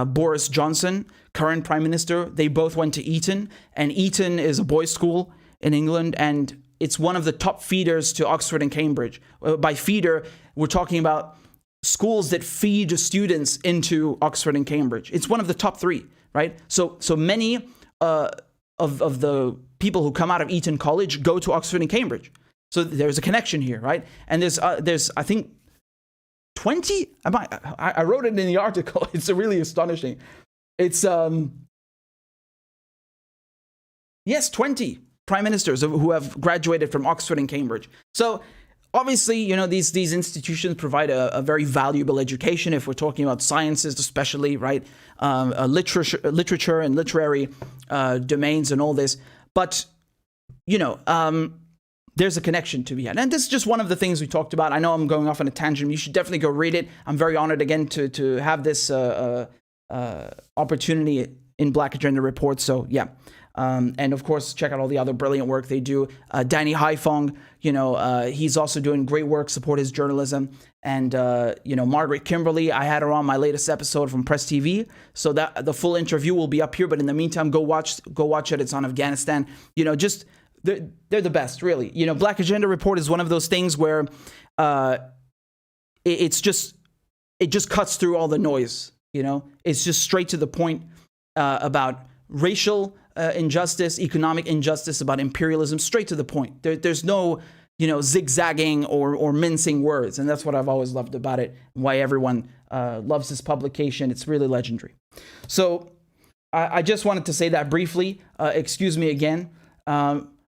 Boris Johnson, current prime minister, they both went to Eton. And Eton is a boys' school in England, and it's one of the top feeders to Oxford and Cambridge. By feeder, we're talking about schools that feed students into Oxford and Cambridge. It's one of the top three, right? So many of the people who come out of Eton College go to Oxford and Cambridge. So there's a connection here, right? And there's I think 20. I wrote it in the article. It's really astonishing. It's Yes, 20 prime ministers who have graduated from Oxford and Cambridge. So obviously, you know, these institutions provide a very valuable education if we're talking about sciences, especially, right? Literature and literary domains and all this. But, you know, there's a connection to be had. And this is just one of the things we talked about. I know I'm going off on a tangent. You should definitely go read it. I'm very honored again to have this opportunity in Black Agenda Report. So, yeah. And of course, check out all the other brilliant work they do. Danny Haifong, you know, he's also doing great work, support his journalism. And, you know, Margaret Kimberly, I had her on my latest episode from Press TV. So that the full interview will be up here. But in the meantime, go watch it. It's on Afghanistan. You know, just they're the best, really. You know, Black Agenda Report is one of those things where it just cuts through all the noise. You know, it's just straight to the point about racial injustice, economic injustice, about imperialism, straight to the point. There's no, you know, zigzagging or mincing words. And that's what I've always loved about it, why everyone loves this publication. It's really legendary. So I just wanted to say that briefly. Excuse me again.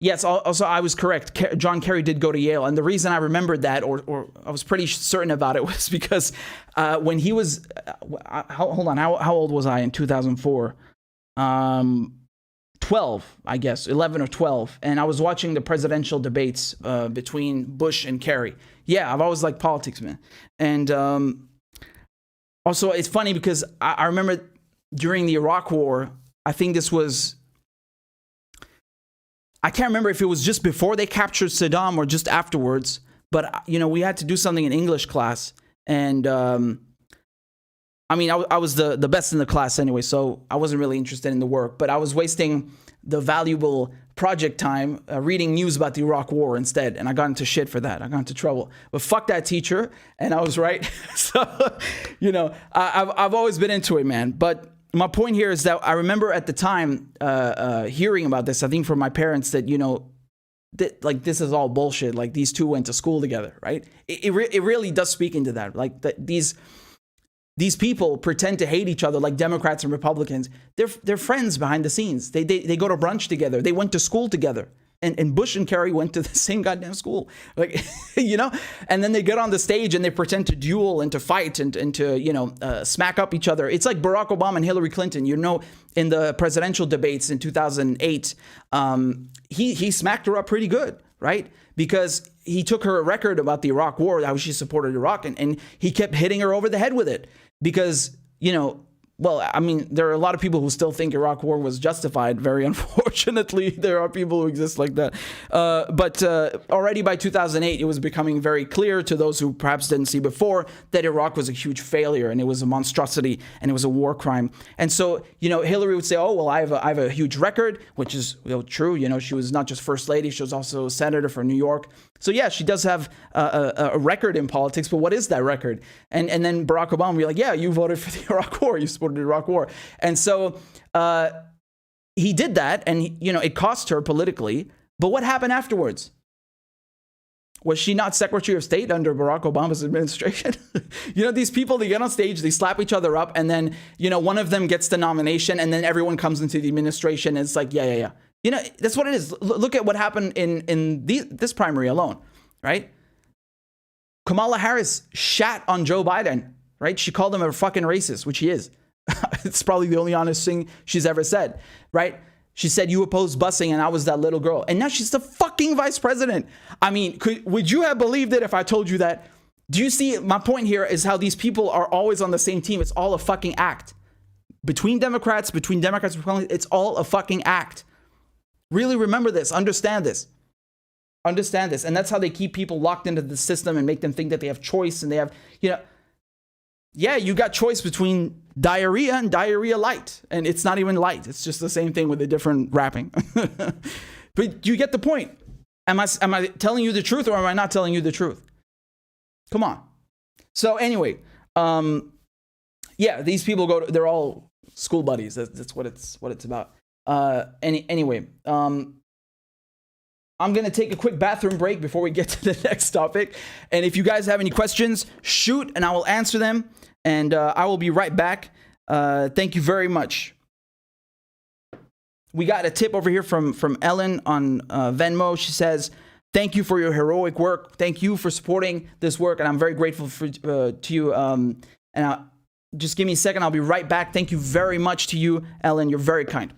Yes, also I was correct. John Kerry did go to Yale. And the reason I remembered that, or I was pretty certain about it, was because when he was, hold on, how old was I in 2004? 12, I guess, 11 or 12. And I was watching the presidential debates between Bush and Kerry. Yeah, I've always liked politics, man. And also, it's funny because I remember during the Iraq War, I think this was, I can't remember if it was just before they captured Saddam or just afterwards. But, you know, we had to do something in English class. And I mean, I was the best in the class anyway, so I wasn't really interested in the work. But I was wasting the valuable project time reading news about the Iraq War instead. And I got into shit for that. I got into trouble. But fuck that teacher. And I was right. So, you know, I've always been into it, man. But my point here is that I remember at the time hearing about this, I think from my parents, that, you know, like, this is all bullshit. Like, these two went to school together, right? It really does speak into that. Like, these people pretend to hate each other like Democrats and Republicans. They're friends behind the scenes. They go to brunch together. They went to school together. And Bush and Kerry went to the same goddamn school. Like, you know? And then they get on the stage and they pretend to duel and to fight and to, you know, smack up each other. It's like Barack Obama and Hillary Clinton. You know, in the presidential debates in 2008, he smacked her up pretty good, right? Because he took her record about the Iraq War, how she supported Iraq, and he kept hitting her over the head with it. Because, you know, well, I mean, there are a lot of people who still think Iraq War was justified. Very unfortunately, there are people who exist like that. But already by 2008, it was becoming very clear to those who perhaps didn't see before that Iraq was a huge failure and it was a monstrosity and it was a war crime. And so, you know, Hillary would say, oh, well, I have a huge record, which is, you know, true. You know, she was not just first lady, she was also a senator for New York. So, yeah, she does have a record in politics, but what is that record? And then Barack Obama would be like, yeah, you voted for the Iraq War, you supported the Iraq War. And so he did that, and, you know, it cost her politically. But what happened afterwards? Was she not Secretary of State under Barack Obama's administration? You know, these people, they get on stage, they slap each other up, and then, you know, one of them gets the nomination, and then everyone comes into the administration, and it's like, yeah. You know, that's what it is. Look at what happened in this primary alone, right? Kamala Harris shat on Joe Biden, right? She called him a fucking racist, which he is. It's probably the only honest thing she's ever said, right? She said, you opposed busing, and I was that little girl. And now she's the fucking vice president. I mean, would you have believed it if I told you that? Do you see? My point here is how these people are always on the same team. It's all a fucking act. Between Democrats, Republicans, it's all a fucking act. Really remember this. Understand this. Understand this. And that's how they keep people locked into the system and make them think that they have choice and they have, you know, yeah, you got choice between diarrhea and diarrhea light. And it's not even light. It's just the same thing with a different wrapping. But you get the point. Am I telling you the truth or am I not telling you the truth? Come on. So anyway, yeah, these people they're all school buddies. That's what it's about. Anyway, I'm going to take a quick bathroom break before we get to the next topic. And if you guys have any questions, shoot and I will answer them. And I will be right back. Thank you very much. We got a tip over here from Ellen on Venmo. She says, "Thank you for your heroic work. Thank you for supporting this work, and I'm very grateful to you." Just give me a second. I'll be right back. Thank you very much to you, Ellen. You're very kind.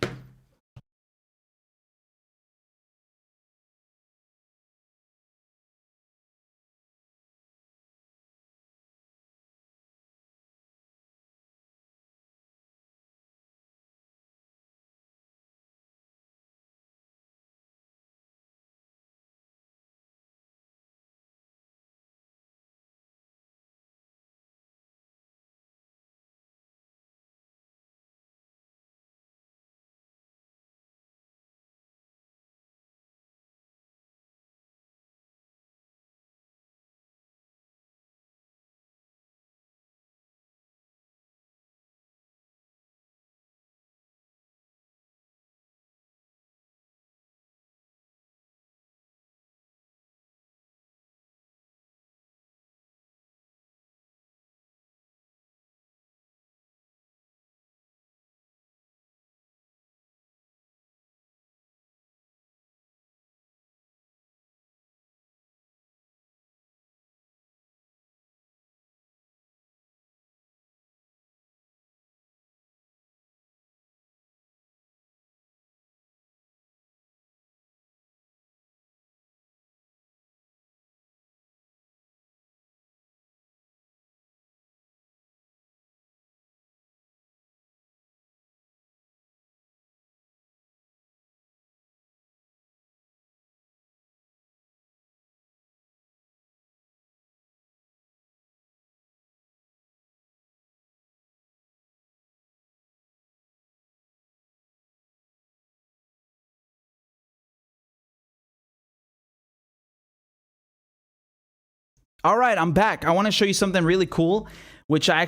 All right, I'm back. I want to show you something really cool, which I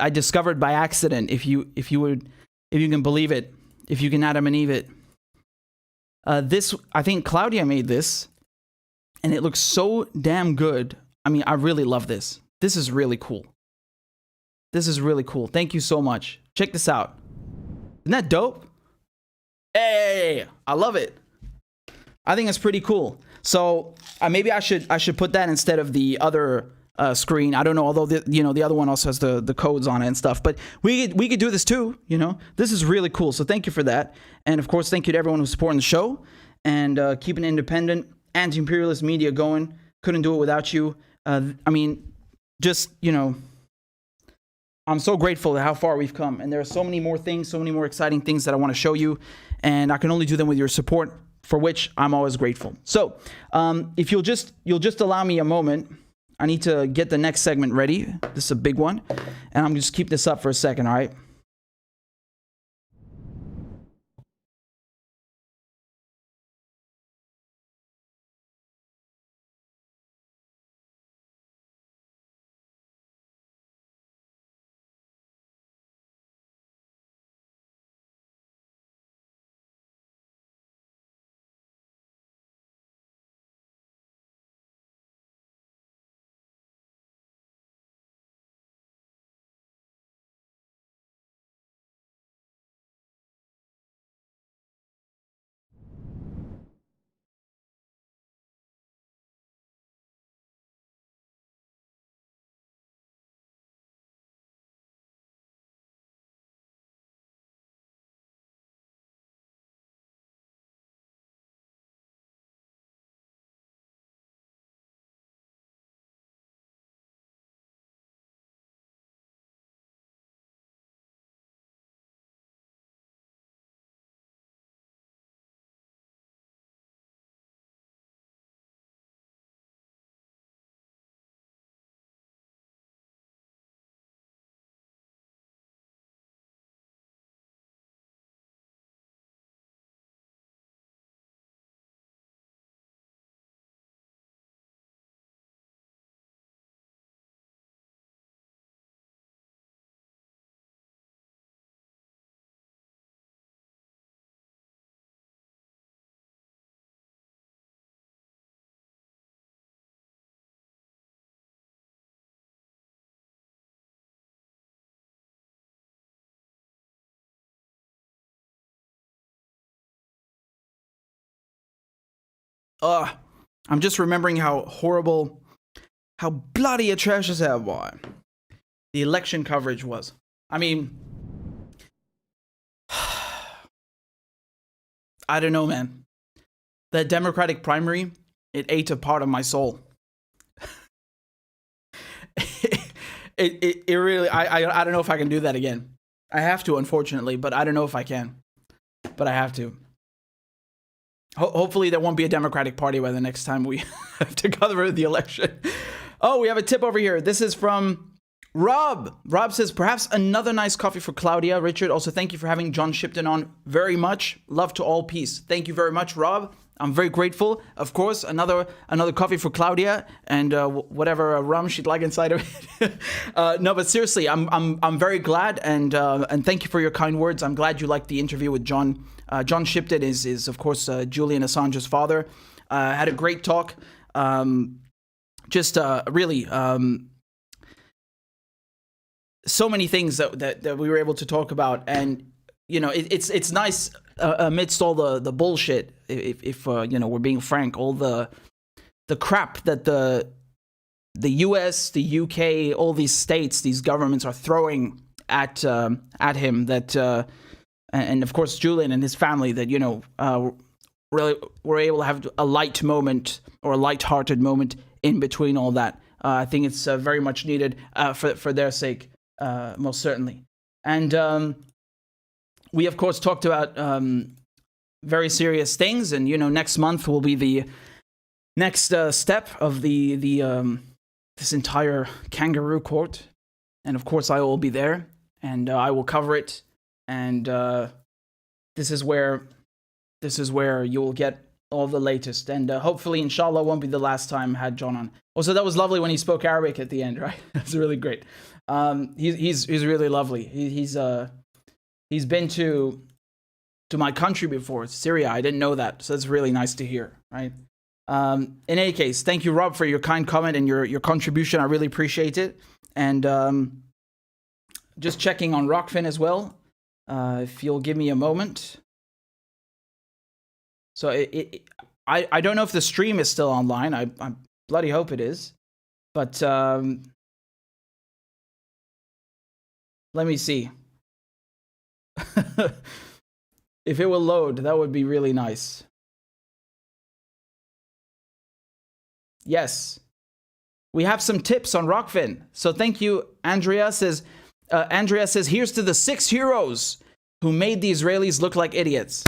discovered by accident. If you can believe it, if you can Adam and Eve it. This, I think Claudia made this, and it looks so damn good. I mean, I really love this. This is really cool. This is really cool. Thank you so much. Check this out. Isn't that dope? Hey, I love it. I think it's pretty cool. So maybe I should put that instead of the other screen. I don't know, although the other one also has the codes on it and stuff. But we could do this too. This is really cool. So thank you for that, and of course thank you to everyone who's supporting the show and keeping independent anti-imperialist media going. Couldn't do it without you. I mean, just I'm so grateful to how far we've come, and there are so many more things, so many more exciting things that I want to show you, and I can only do them with your support, for which I'm always grateful. So, if you'll just allow me a moment, I need to get the next segment ready. This is a big one, and I'm just keep this up for a second, all right? I'm just remembering how horrible, how bloody atrocious that was. The election coverage was. I mean, I don't know, man. That Democratic primary, it ate a part of my soul. It really, I don't know if I can do that again. I have to, unfortunately, but I don't know if I can. But I have to. Hopefully there won't be a Democratic Party by the next time we have to cover the election. Oh, we have a tip over here. This is from Rob. Rob says, perhaps another nice coffee for Claudia. Richard, also thank you for having John Shipton on very much. Love to all, peace. Thank you very much, Rob. I'm very grateful. Of course, another coffee for Claudia and whatever rum she'd like inside of it. No, but seriously, I'm very glad and thank you for your kind words. I'm glad you liked the interview with John. John Shipton is of course Julian Assange's father. Had a great talk. Really so many things that we were able to talk about, and you know it's nice amidst all the bullshit. If you know, we're being frank, all the crap that the US, the UK, all these states, these governments are throwing at him. That and of course Julian and his family. That, you know, really were able to have a light moment or a light-hearted moment in between all that. I think it's very much needed for their sake, most certainly. And we of course talked about very serious things, and you know, next month will be the next step of the this entire kangaroo court, and of course I will be there, and I will cover it, and this is where you will get all the latest, and hopefully, inshallah, won't be the last time I had John on. Also, that was lovely when he spoke Arabic at the end, right? That's really great. He's really lovely. He's been to my country before, Syria. I didn't know that, so it's really nice to hear, right? In any case, thank you, Rob, for your kind comment and your contribution. I really appreciate it. And just checking on Rockfin as well, if you'll give me a moment. So I don't know if the stream is still online. I bloody hope it is. But let me see. If it will load, that would be really nice. Yes. We have some tips on Rockfin. So thank you. Andrea says, here's to the 6 heroes who made the Israelis look like idiots.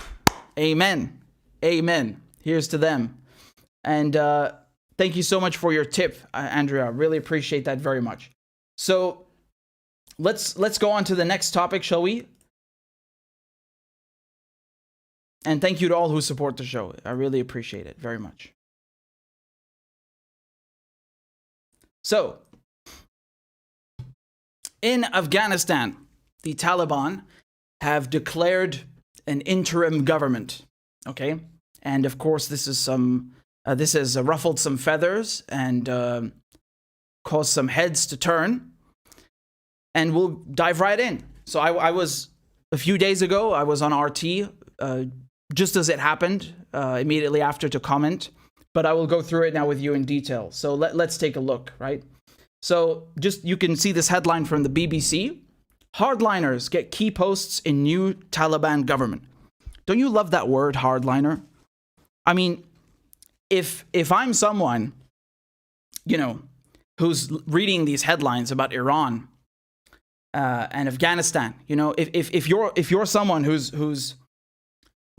Amen. Amen. Here's to them. And thank you so much for your tip, Andrea. Really appreciate that very much. So let's go on to the next topic, shall we? And thank you to all who support the show. I really appreciate it very much. So, in Afghanistan, the Taliban have declared an interim government. Okay, and of course, this has ruffled some feathers and caused some heads to turn. And we'll dive right in. So, I was a few days ago. I was on RT. Just as it happened, immediately after to comment, but I will go through it now with you in detail. So let's take a look, right? So just, you can see this headline from the BBC. Hardliners get key posts in new Taliban government. Don't you love that word, hardliner? I mean, if I'm someone, you know, who's reading these headlines about Iran and Afghanistan, you know, if you're someone who's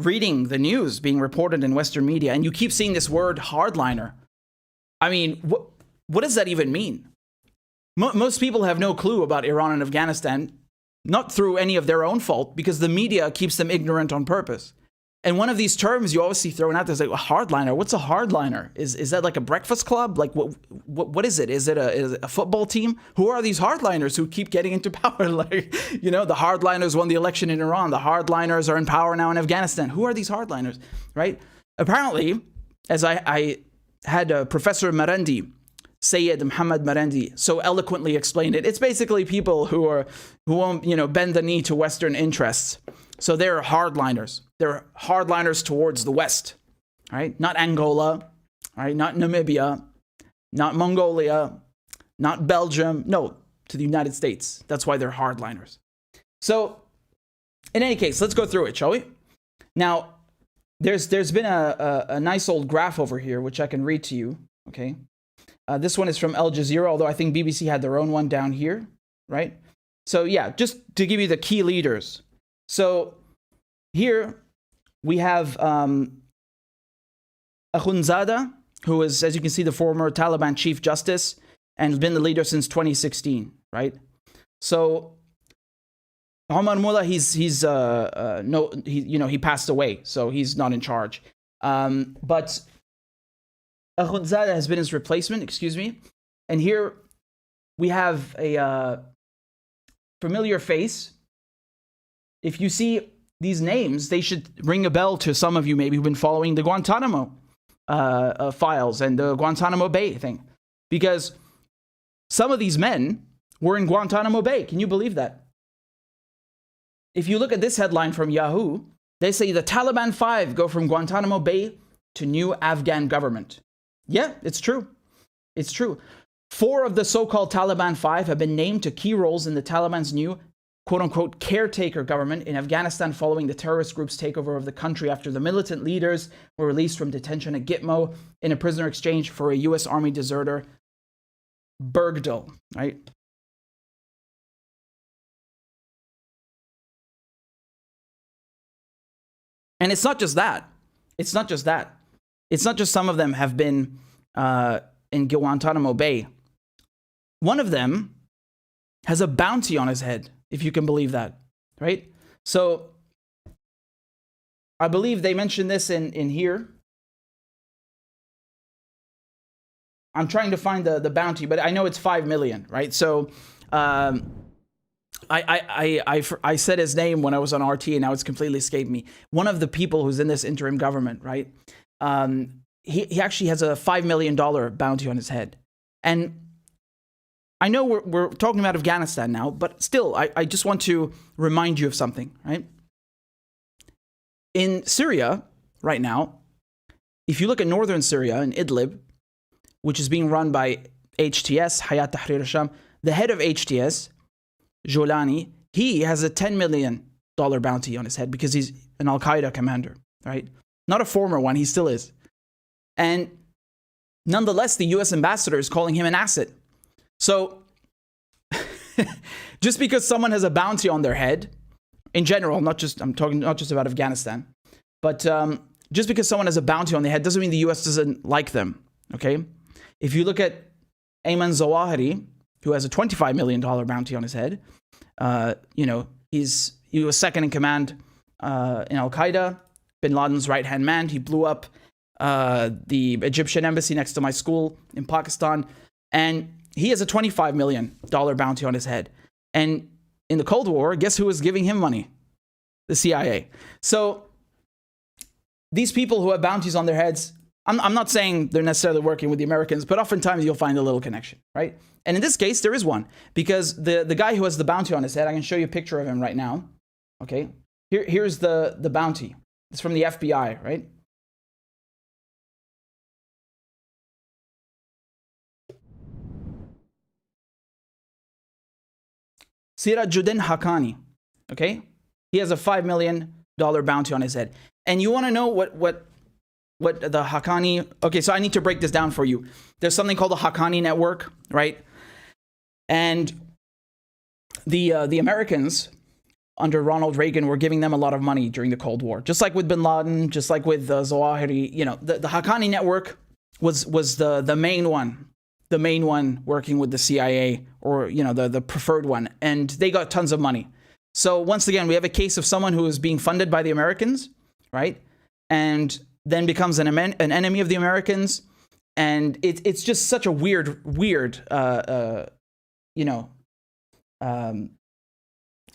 reading the news being reported in Western media, and you keep seeing this word hardliner, I mean, what does that even mean? Most people have no clue about Iran and Afghanistan, not through any of their own fault, because the media keeps them ignorant on purpose. And one of these terms you always see thrown out there is like, a hardliner. What's a hardliner? Is that like a breakfast club? Like what is it? Is it a football team? Who are these hardliners who keep getting into power? Like, you know, the hardliners won the election in Iran. The hardliners are in power now in Afghanistan. Who are these hardliners, right? Apparently, as I had Professor Marandi, Sayyid Muhammad Marandi, so eloquently explained it. It's basically people who won't, you know, bend the knee to Western interests. So they're hardliners. They're hardliners towards the West, right? Not Angola, right? Not Namibia, not Mongolia, not Belgium. No, to the United States. That's why they're hardliners. So, in any case, let's go through it, shall we? Now, there's been a nice old graph over here, which I can read to you, okay? This one is from Al Jazeera, although I think BBC had their own one down here, right? So yeah, just to give you the key leaders. So here we have Akhundzada, who is, as you can see, the former Taliban chief justice and has been the leader since 2016, right? So Omar Mullah, he passed away, so he's not in charge. But Akhundzada has been his replacement, excuse me. And here we have a familiar face. If you see these names, they should ring a bell to some of you maybe who've been following the Guantanamo files and the Guantanamo Bay thing. Because some of these men were in Guantanamo Bay. Can you believe that? If you look at this headline from Yahoo, they say the Taliban 5 go from Guantanamo Bay to new Afghan government. Yeah, it's true. It's true. 4 of the so-called Taliban 5 have been named to key roles in the Taliban's new, quote-unquote, caretaker government in Afghanistan following the terrorist group's takeover of the country after the militant leaders were released from detention at Gitmo in a prisoner exchange for a U.S. Army deserter, Bergdahl, right? And it's not just that. It's not just that. It's not just some of them have been in Guantanamo Bay. One of them has a bounty on his head, if you can believe that, right? So I believe they mentioned this in here. I'm trying to find the bounty, but I know it's 5 million, right? So I said his name when I was on RT, and now it's completely escaped me. One of the people who's in this interim government, right? He actually has a $5 million bounty on his head. And I know we're talking about Afghanistan now, but still, I just want to remind you of something, right? In Syria right now, if you look at northern Syria in Idlib, which is being run by HTS, Hayat Tahrir al-Sham, the head of HTS, Jolani, he has a $10 million bounty on his head because he's an Al-Qaeda commander, right? Not a former one, he still is. And nonetheless, the US ambassador is calling him an asset. So just because someone has a bounty on their head, in general, I'm talking not just about Afghanistan, but just because someone has a bounty on their head doesn't mean the US doesn't like them, okay? If you look at Ayman Zawahiri, who has a $25 million bounty on his head, he was second in command in Al-Qaeda, bin Laden's right-hand man. He blew up the Egyptian embassy next to my school in Pakistan, and he has a $25 million bounty on his head. And in the Cold War, guess who was giving him money? The CIA. So these people who have bounties on their heads, I'm not saying they're necessarily working with the Americans, but oftentimes you'll find a little connection, right? And in this case, there is one, because the guy who has the bounty on his head, I can show you a picture of him right now, okay? Here's the bounty. It's from the FBI, right? Sirajuddin Haqqani, okay? He has a $5 million bounty on his head. And you want to know what the Haqqani... Okay, so I need to break this down for you. There's something called the Haqqani network, right? And the Americans under Ronald Reagan were giving them a lot of money during the Cold War. Just like with bin Laden, just like with Zawahiri, the Haqqani network was the main one. The main one working with the CIA, or, the preferred one. And they got tons of money. So once again, we have a case of someone who is being funded by the Americans, right? And then becomes an enemy of the Americans. And it's just such a weird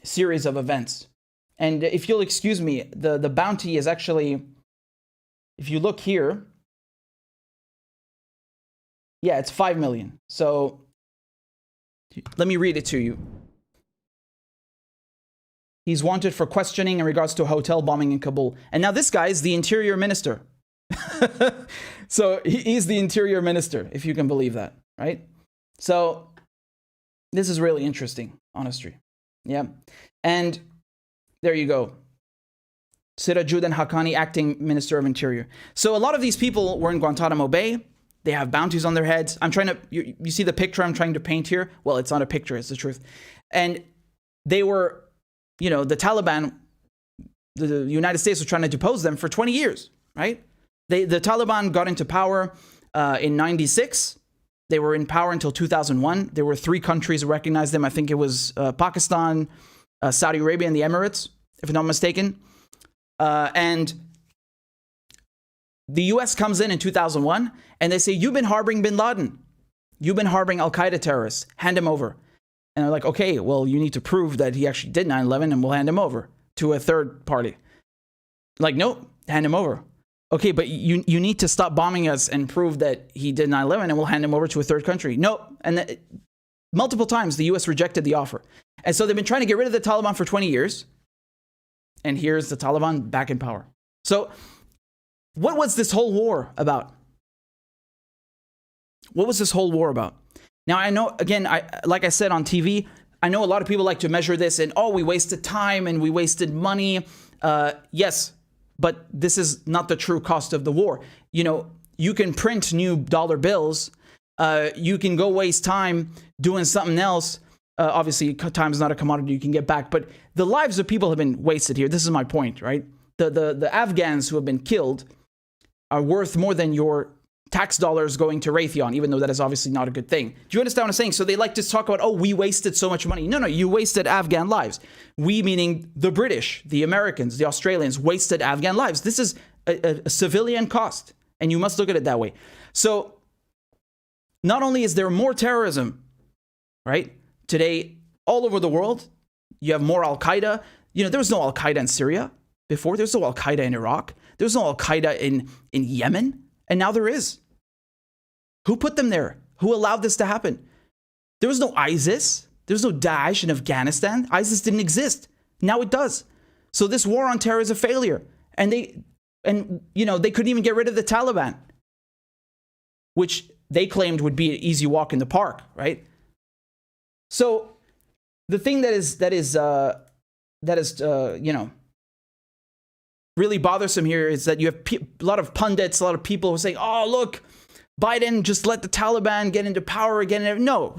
series of events. And if you'll excuse me, the bounty is actually, if you look here, yeah, it's 5 million. So let me read it to you. He's wanted for questioning in regards to a hotel bombing in Kabul. And now this guy is the interior minister. So he's the interior minister, if you can believe that, right? So this is really interesting, honestly. Yeah. And there you go. Sirajuddin Haqqani, acting Minister of Interior. So a lot of these people were in Guantanamo Bay. They have bounties on their heads. I'm trying to, you see the picture I'm trying to paint here? Well, it's not a picture, it's the truth. And they were, you know, the Taliban, the United States was trying to depose them for 20 years, right? The Taliban got into power in 96. They were in power until 2001. There were 3 countries who recognized them. I think it was Pakistan, Saudi Arabia, and the Emirates, if I'm not mistaken. And the US comes in 2001, and they say, you've been harboring bin Laden. You've been harboring Al-Qaeda terrorists. Hand him over. And they're like, okay, well, you need to prove that he actually did 9/11, and we'll hand him over to a third party. Like, nope, hand him over. Okay, but you need to stop bombing us and prove that he did 9/11, and we'll hand him over to a third country. Nope. And multiple times, the US rejected the offer. And so they've been trying to get rid of the Taliban for 20 years. And here's the Taliban back in power. So what was this whole war about? What was this whole war about? Now, I know, again, like I said on TV, I know a lot of people like to measure this and, oh, we wasted time and we wasted money. Yes, but this is not the true cost of the war. You know, you can print new dollar bills. You can go waste time doing something else. Obviously, time is not a commodity you can get back, but the lives of people have been wasted here. This is my point, right? The Afghans who have been killed are worth more than your tax dollars going to Raytheon, even though that is obviously not a good thing. Do you understand what I'm saying? So they like to talk about, oh, we wasted so much money. No, you wasted Afghan lives. We, meaning the British, the Americans, the Australians, wasted Afghan lives. This is a civilian cost, and you must look at it that way. So not only is there more terrorism, right? Today, all over the world, you have more Al-Qaeda. You know, there was no Al-Qaeda in Syria before. There's no Al-Qaeda in Iraq. There's no Al-Qaeda in Yemen. And now there is. Who put them there? Who allowed this to happen? There was no ISIS. There was no Daesh in Afghanistan. ISIS didn't exist. Now it does. So this war on terror is a failure. And they couldn't even get rid of the Taliban, which they claimed would be an easy walk in the park, right? So the thing that is really bothersome here is that you have a lot of pundits, a lot of people who say, oh, look, Biden just let the Taliban get into power again. No.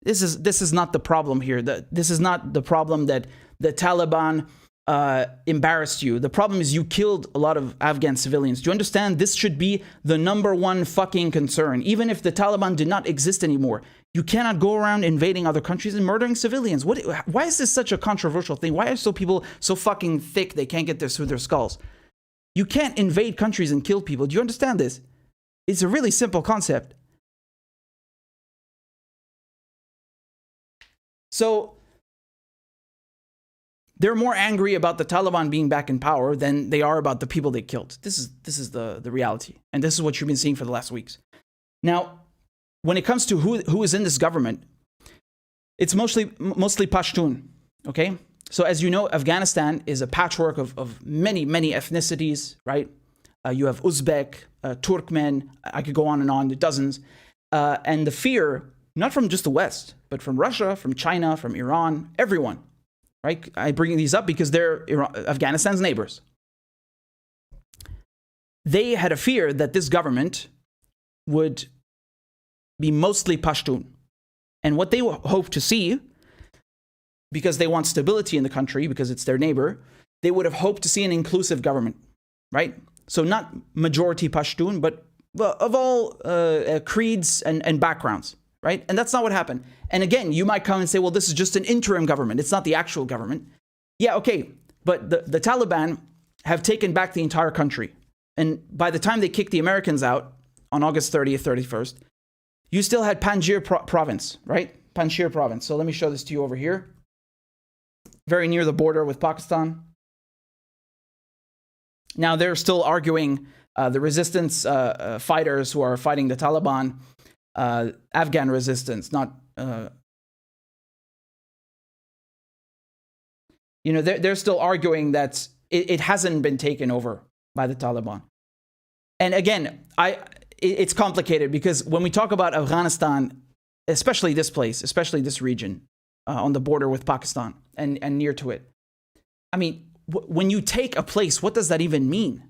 This is not the problem here. This is not the problem that the Taliban embarrassed you. The problem is you killed a lot of Afghan civilians. Do you understand? This should be the #1 fucking concern. Even if the Taliban did not exist anymore, you cannot go around invading other countries and murdering civilians. Why is this such a controversial thing? Why are people so fucking thick they can't get this through their skulls? You can't invade countries and kill people. Do you understand this? It's a really simple concept. So they're more angry about the Taliban being back in power than they are about the people they killed. This is the reality. And this is what you've been seeing for the last weeks. Now, when it comes to who is in this government, it's mostly Pashtun, okay? So as you know, Afghanistan is a patchwork of many ethnicities, right? You have Uzbek, Turkmen, I could go on and on, dozens. And the fear, not from just the West, but from Russia, from China, from Iran, everyone, right? I bring these up because they're Afghanistan's neighbors. They had a fear that this government would be mostly Pashtun. And what they hope to see, because they want stability in the country, because it's their neighbor, they would have hoped to see an inclusive government, right? So not majority Pashtun, but of all creeds and backgrounds, right? And that's not what happened. And again, you might come and say, well, this is just an interim government. It's not the actual government. Yeah, okay. But the Taliban have taken back the entire country. And by the time they kicked the Americans out on August 30th, 31st, you still had Panjshir province, right? Panjshir province. So let me show this to you over here. Very near the border with Pakistan. Now they're still arguing, the resistance fighters who are fighting the Taliban, Afghan resistance, not, they're still arguing that it hasn't been taken over by the Taliban. And again, it's complicated because when we talk about Afghanistan, especially this place, especially this region on the border with Pakistan and near to it, I mean, when you take a place, what does that even mean?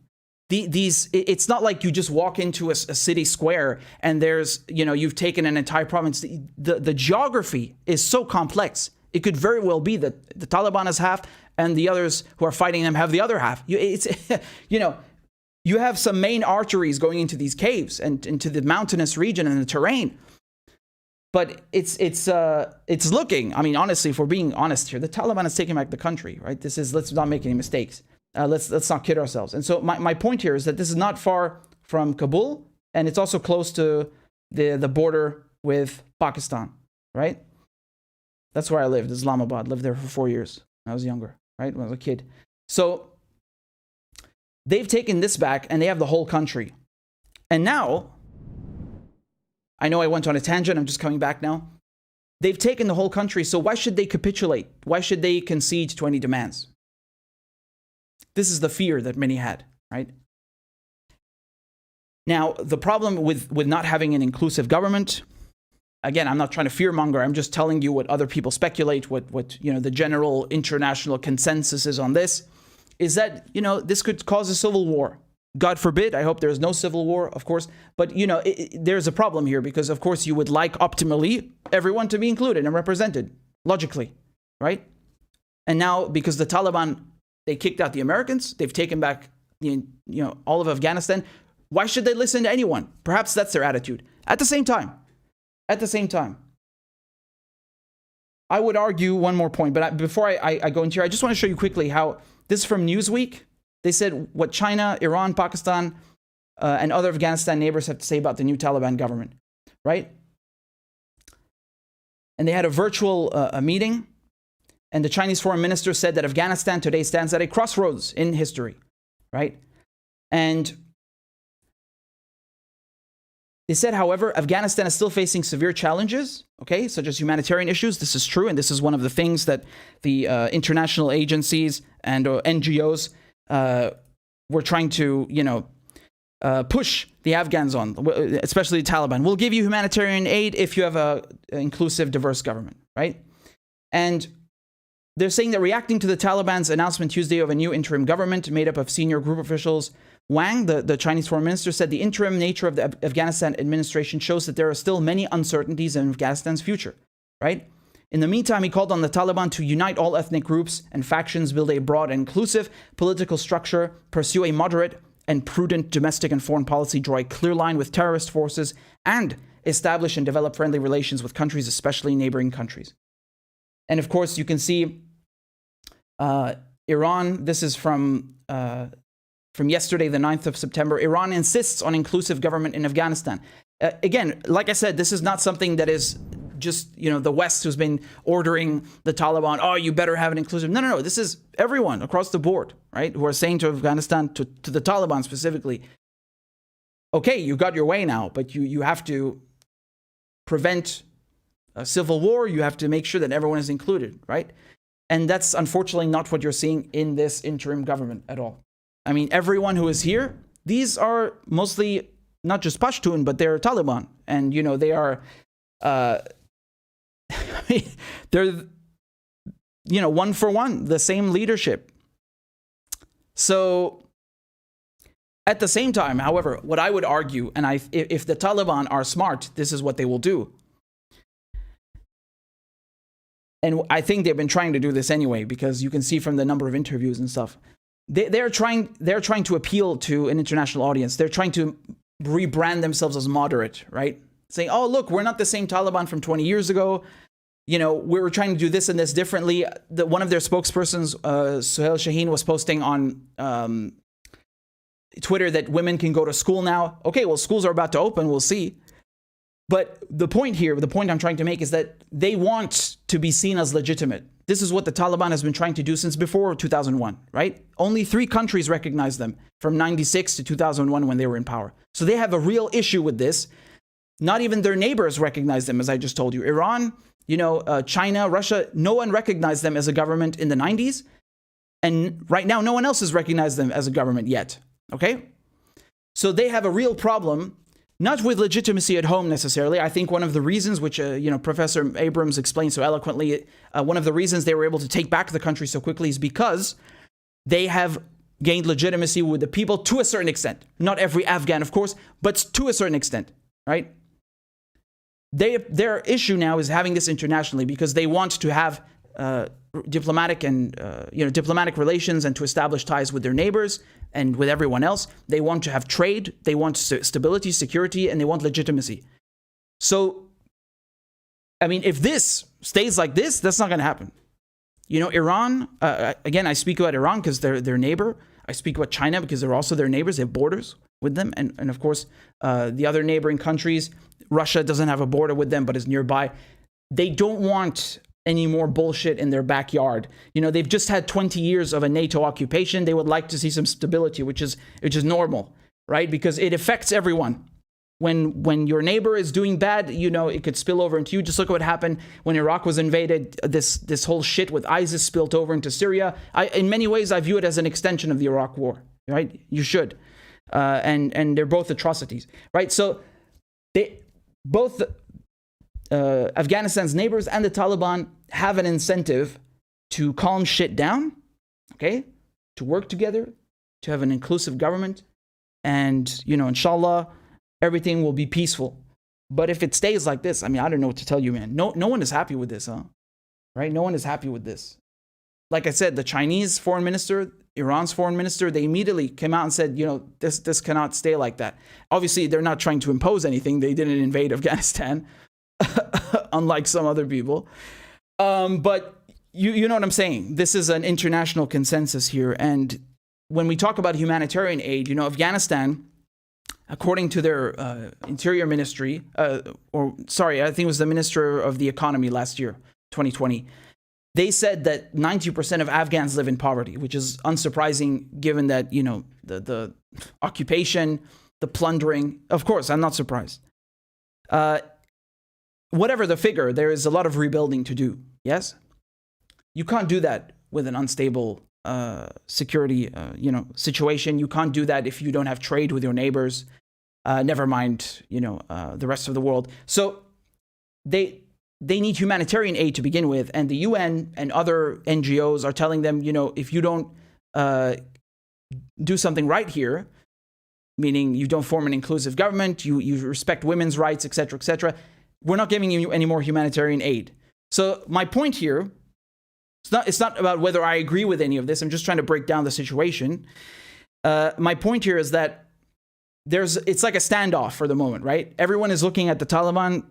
It's not like you just walk into a city square and there's, you've taken an entire province. The geography is so complex. It could very well be that the Taliban has half and the others who are fighting them have the other half. You have some main arteries going into these caves and into the mountainous region and the terrain. But it's looking, I mean, honestly, if we're being honest here, the Taliban is taking back the country, right? Let's not make any mistakes. Let's not kid ourselves. And so my point here is that this is not far from Kabul, and it's also close to the border with Pakistan, right? That's where I lived, Islamabad. Lived there for 4 years when I was younger, right? When I was a kid. So they've taken this back, and they have the whole country. And now, I know I went on a tangent. I'm just coming back now. They've taken the whole country, so why should they capitulate? Why should they concede to any demands? This is the fear that many had, right? Now, the problem with not having an inclusive government, again, I'm not trying to fearmonger. I'm just telling you what other people speculate, what the general international consensus is on this, is that, this could cause a civil war. God forbid. I hope there's no civil war, of course. But, there's a problem here because, of course, you would like optimally everyone to be included and represented, logically, right? And now, because the Taliban, they kicked out the Americans, they've taken back all of Afghanistan. Why should they listen to anyone? Perhaps that's their attitude. At the same time, I would argue one more point. But before I go into here, I just want to show you quickly how this is from Newsweek. They said what China, Iran, Pakistan, and other Afghanistan neighbors have to say about the new Taliban government, right? And they had a virtual meeting. And the Chinese foreign minister said that Afghanistan today stands at a crossroads in history, right? And they said, however, Afghanistan is still facing severe challenges, okay, such as humanitarian issues. This is true, and this is one of the things that the international agencies and NGOs were trying to, push the Afghans on, especially the Taliban. We'll give you humanitarian aid if you have an inclusive, diverse government, right? And they're saying that reacting to the Taliban's announcement Tuesday of a new interim government made up of senior group officials, Wang, the Chinese foreign minister, said the interim nature of the Afghanistan administration shows that there are still many uncertainties in Afghanistan's future, right? In the meantime, he called on the Taliban to unite all ethnic groups and factions, build a broad and inclusive political structure, pursue a moderate and prudent domestic and foreign policy, draw a clear line with terrorist forces, and establish and develop friendly relations with countries, especially neighboring countries. And of course, you can see Iran, this is from yesterday, the 9th of September. Iran insists on inclusive government in Afghanistan. Again, like I said, this is not something that is just, the West who's been ordering the Taliban, oh, you better have an inclusive. No. This is everyone across the board, right, who are saying to Afghanistan, to the Taliban specifically, okay, you got your way now, but you have to prevent a civil war. You have to make sure that everyone is included, right? And that's unfortunately not what you're seeing in this interim government at all. I mean, everyone who is here, these are mostly not just Pashtun, but they're Taliban. And, they are, they're, one for one, the same leadership. So at the same time, however, what I would argue, and if the Taliban are smart, this is what they will do. And I think they've been trying to do this anyway, because you can see from the number of interviews and stuff. They're trying to appeal to an international audience. They're trying to rebrand themselves as moderate, right? Saying, oh, look, we're not the same Taliban from 20 years ago. We were trying to do this and this differently. One of their spokespersons, Suhail Shaheen, was posting on Twitter that women can go to school now. Okay, well, schools are about to open. We'll see. But the point I'm trying to make is that they want to be seen as legitimate. This is what the Taliban has been trying to do since before 2001, right? Only 3 countries recognized them from 96 to 2001 when they were in power. So they have a real issue with this. Not even their neighbors recognize them, as I just told you. Iran, China, Russia, no one recognized them as a government in the 90s. And right now, no one else has recognized them as a government yet, okay? So they have a real problem, not with legitimacy at home necessarily. I think one of the reasons, which Professor Abrams explained so eloquently, one of the reasons they were able to take back the country so quickly is because they have gained legitimacy with the people to a certain extent. Not every Afghan, of course, but to a certain extent, right? Their issue now is having this internationally because they want to have diplomatic relations and to establish ties with their neighbors and with everyone else. They want to have trade, they want stability, security, and they want legitimacy. So, I mean, if this stays like this, that's not going to happen. You know, Iran, again, I speak about Iran because they're their neighbor. I speak about China because they're also their neighbors. They have borders with them. And of course, the other neighboring countries, Russia doesn't have a border with them, but is nearby. They don't want any more bullshit in their backyard. You know, they've just had 20 years of a NATO occupation. They would like to see some stability, which is normal, right? Because it affects everyone. When your neighbor is doing bad, you know, it could spill over into you. Just look at what happened when Iraq was invaded. This whole shit with ISIS spilled over into Syria. In many ways, I view it as an extension of the Iraq war, right? You should. And they're both atrocities, right? So both Afghanistan's neighbors and the Taliban have an incentive to calm shit down, okay? To work together, to have an inclusive government, and, you know, inshallah, everything will be peaceful. But if it stays like this, I mean, I don't know what to tell you, man. No one is happy with this, huh? Right? No one is happy with this. Like I said, the Chinese foreign minister, Iran's foreign minister, they immediately came out and said, you know, this cannot stay like that. Obviously, they're not trying to impose anything. They didn't invade Afghanistan, unlike some other people. But you know what I'm saying? This is an international consensus here. And when we talk about humanitarian aid, you know, Afghanistan, according to their interior ministry, I think it was the Minister of the Economy last year, 2020, they said that 90% of Afghans live in poverty, which is unsurprising given that, you know, the occupation, the plundering. Of course, I'm not surprised. Whatever the figure, there is a lot of rebuilding to do, yes? You can't do that with an unstable security situation. You can't do that if you don't have trade with your neighbors. Never mind, you know, the rest of the world. So they need humanitarian aid to begin with, and the UN and other NGOs are telling them, you know, if you don't do something right here, meaning you don't form an inclusive government, you respect women's rights, etc., we're not giving you any more humanitarian aid. So my point here, it's not about whether I agree with any of this. I'm just trying to break down the situation. My point here is that it's like a standoff for the moment, right? Everyone is looking at the Taliban.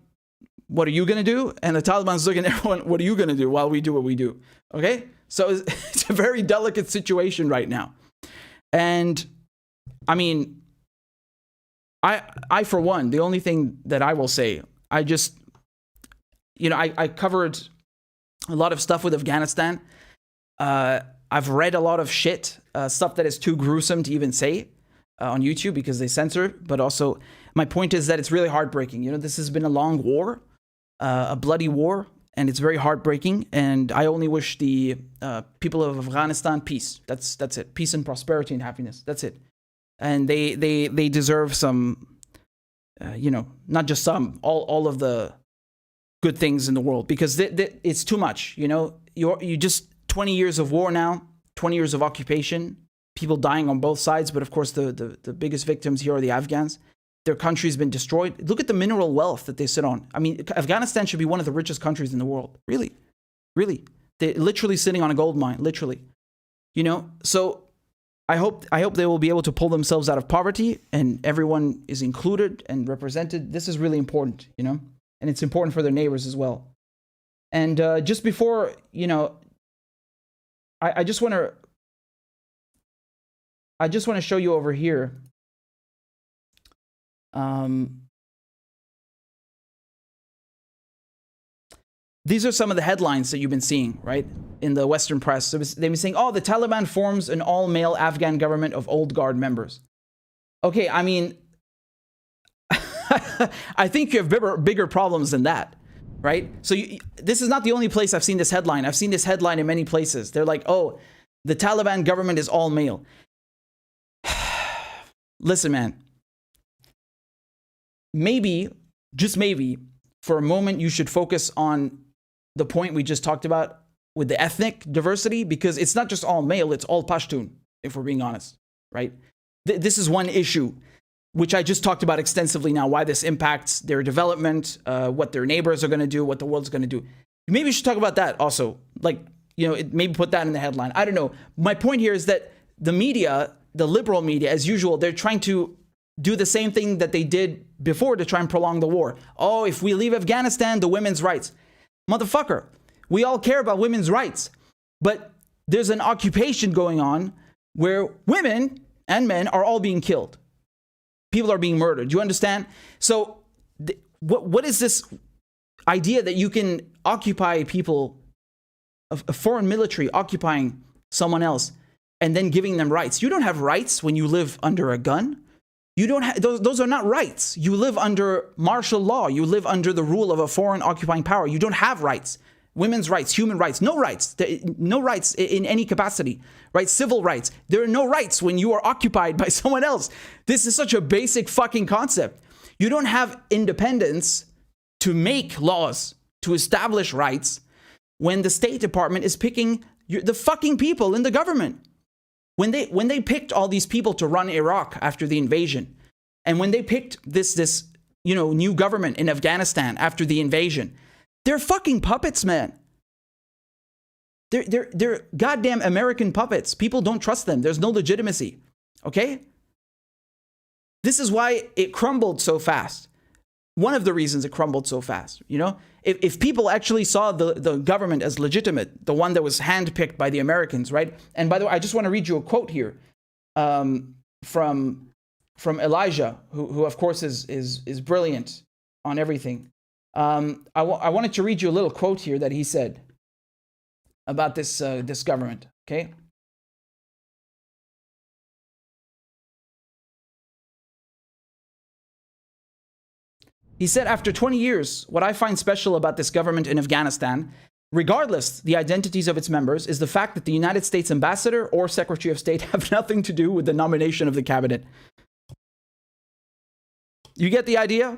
What are you going to do? And the Taliban's looking at everyone. What are you going to do while we do what we do? Okay. So it's a very delicate situation right now. And I mean, I for one, the only thing that I will say, I just, you know, I covered a lot of stuff with Afghanistan. I've read a lot of shit, stuff that is too gruesome to even say on YouTube because they censor. But also, my point is that it's really heartbreaking. You know, this has been a long war, a bloody war, and it's very heartbreaking. And I only wish the people of Afghanistan peace. That's it. Peace and prosperity and happiness. That's it. And they deserve some, you know, not just some, all of the good things in the world, because it's too much. You know, you just 20 years of war now, 20 years of occupation, people dying on both sides. But of course, the biggest victims here are the Afghans. Their country's been destroyed. Look at the mineral wealth that they sit on. I mean, Afghanistan should be one of the richest countries in the world. Really, really. They're literally sitting on a gold mine, literally. You know, so I hope they will be able to pull themselves out of poverty and everyone is included and represented. This is really important, you know, and it's important for their neighbors as well. And just before, you know, I just want to show you over here. These are some of the headlines that you've been seeing, right, in the Western press. So they've been saying, oh, the Taliban forms an all-male Afghan government of old guard members. Okay, I mean, I think you have bigger problems than that, right? So this is not the only place I've seen this headline. I've seen this headline in many places. They're like, oh, the Taliban government is all-male. Listen, man, maybe, just maybe, for a moment, you should focus on the point we just talked about with the ethnic diversity, because it's not just all male, it's all Pashtun, if we're being honest, right? This is one issue, which I just talked about extensively now, why this impacts their development, what their neighbors are going to do, what the world's going to do. Maybe we should talk about that also. Like, maybe put that in the headline. I don't know. My point here is that the media, the liberal media, as usual, they're trying to do the same thing that they did before to try and prolong the war. Oh, if we leave Afghanistan, the women's rights. Motherfucker, we all care about women's rights. But there's an occupation going on where women and men are all being killed. People are being murdered. Do you understand? So what is this idea that you can occupy people, a foreign military occupying someone else and then giving them rights? You don't have rights when you live under a gun. You don't have, those are not rights. You live under martial law. You live under the rule of a foreign occupying power. You don't have rights. Women's rights, human rights, no rights. No rights in any capacity, right? Civil rights. There are no rights when you are occupied by someone else. This is such a basic fucking concept. You don't have independence to make laws, to establish rights, when the State Department is picking the fucking people in the government. When they picked all these people to run Iraq after the invasion, and when they picked this new government in Afghanistan after the invasion, they're fucking puppets, man. They're goddamn American puppets. People don't trust them. There's no legitimacy. Okay? This is why it crumbled so fast. One of the reasons it crumbled so fast, if people actually saw the government as legitimate, the one that was handpicked by the Americans, right? And by the way, I just want to read you a quote here from Elijah, who of course is brilliant on everything. I wanted to read you a little quote here that he said about this government. Okay. He said, after 20 years, what I find special about this government in Afghanistan, regardless the identities of its members, is the fact that the United States ambassador or secretary of state have nothing to do with the nomination of the cabinet. You get the idea?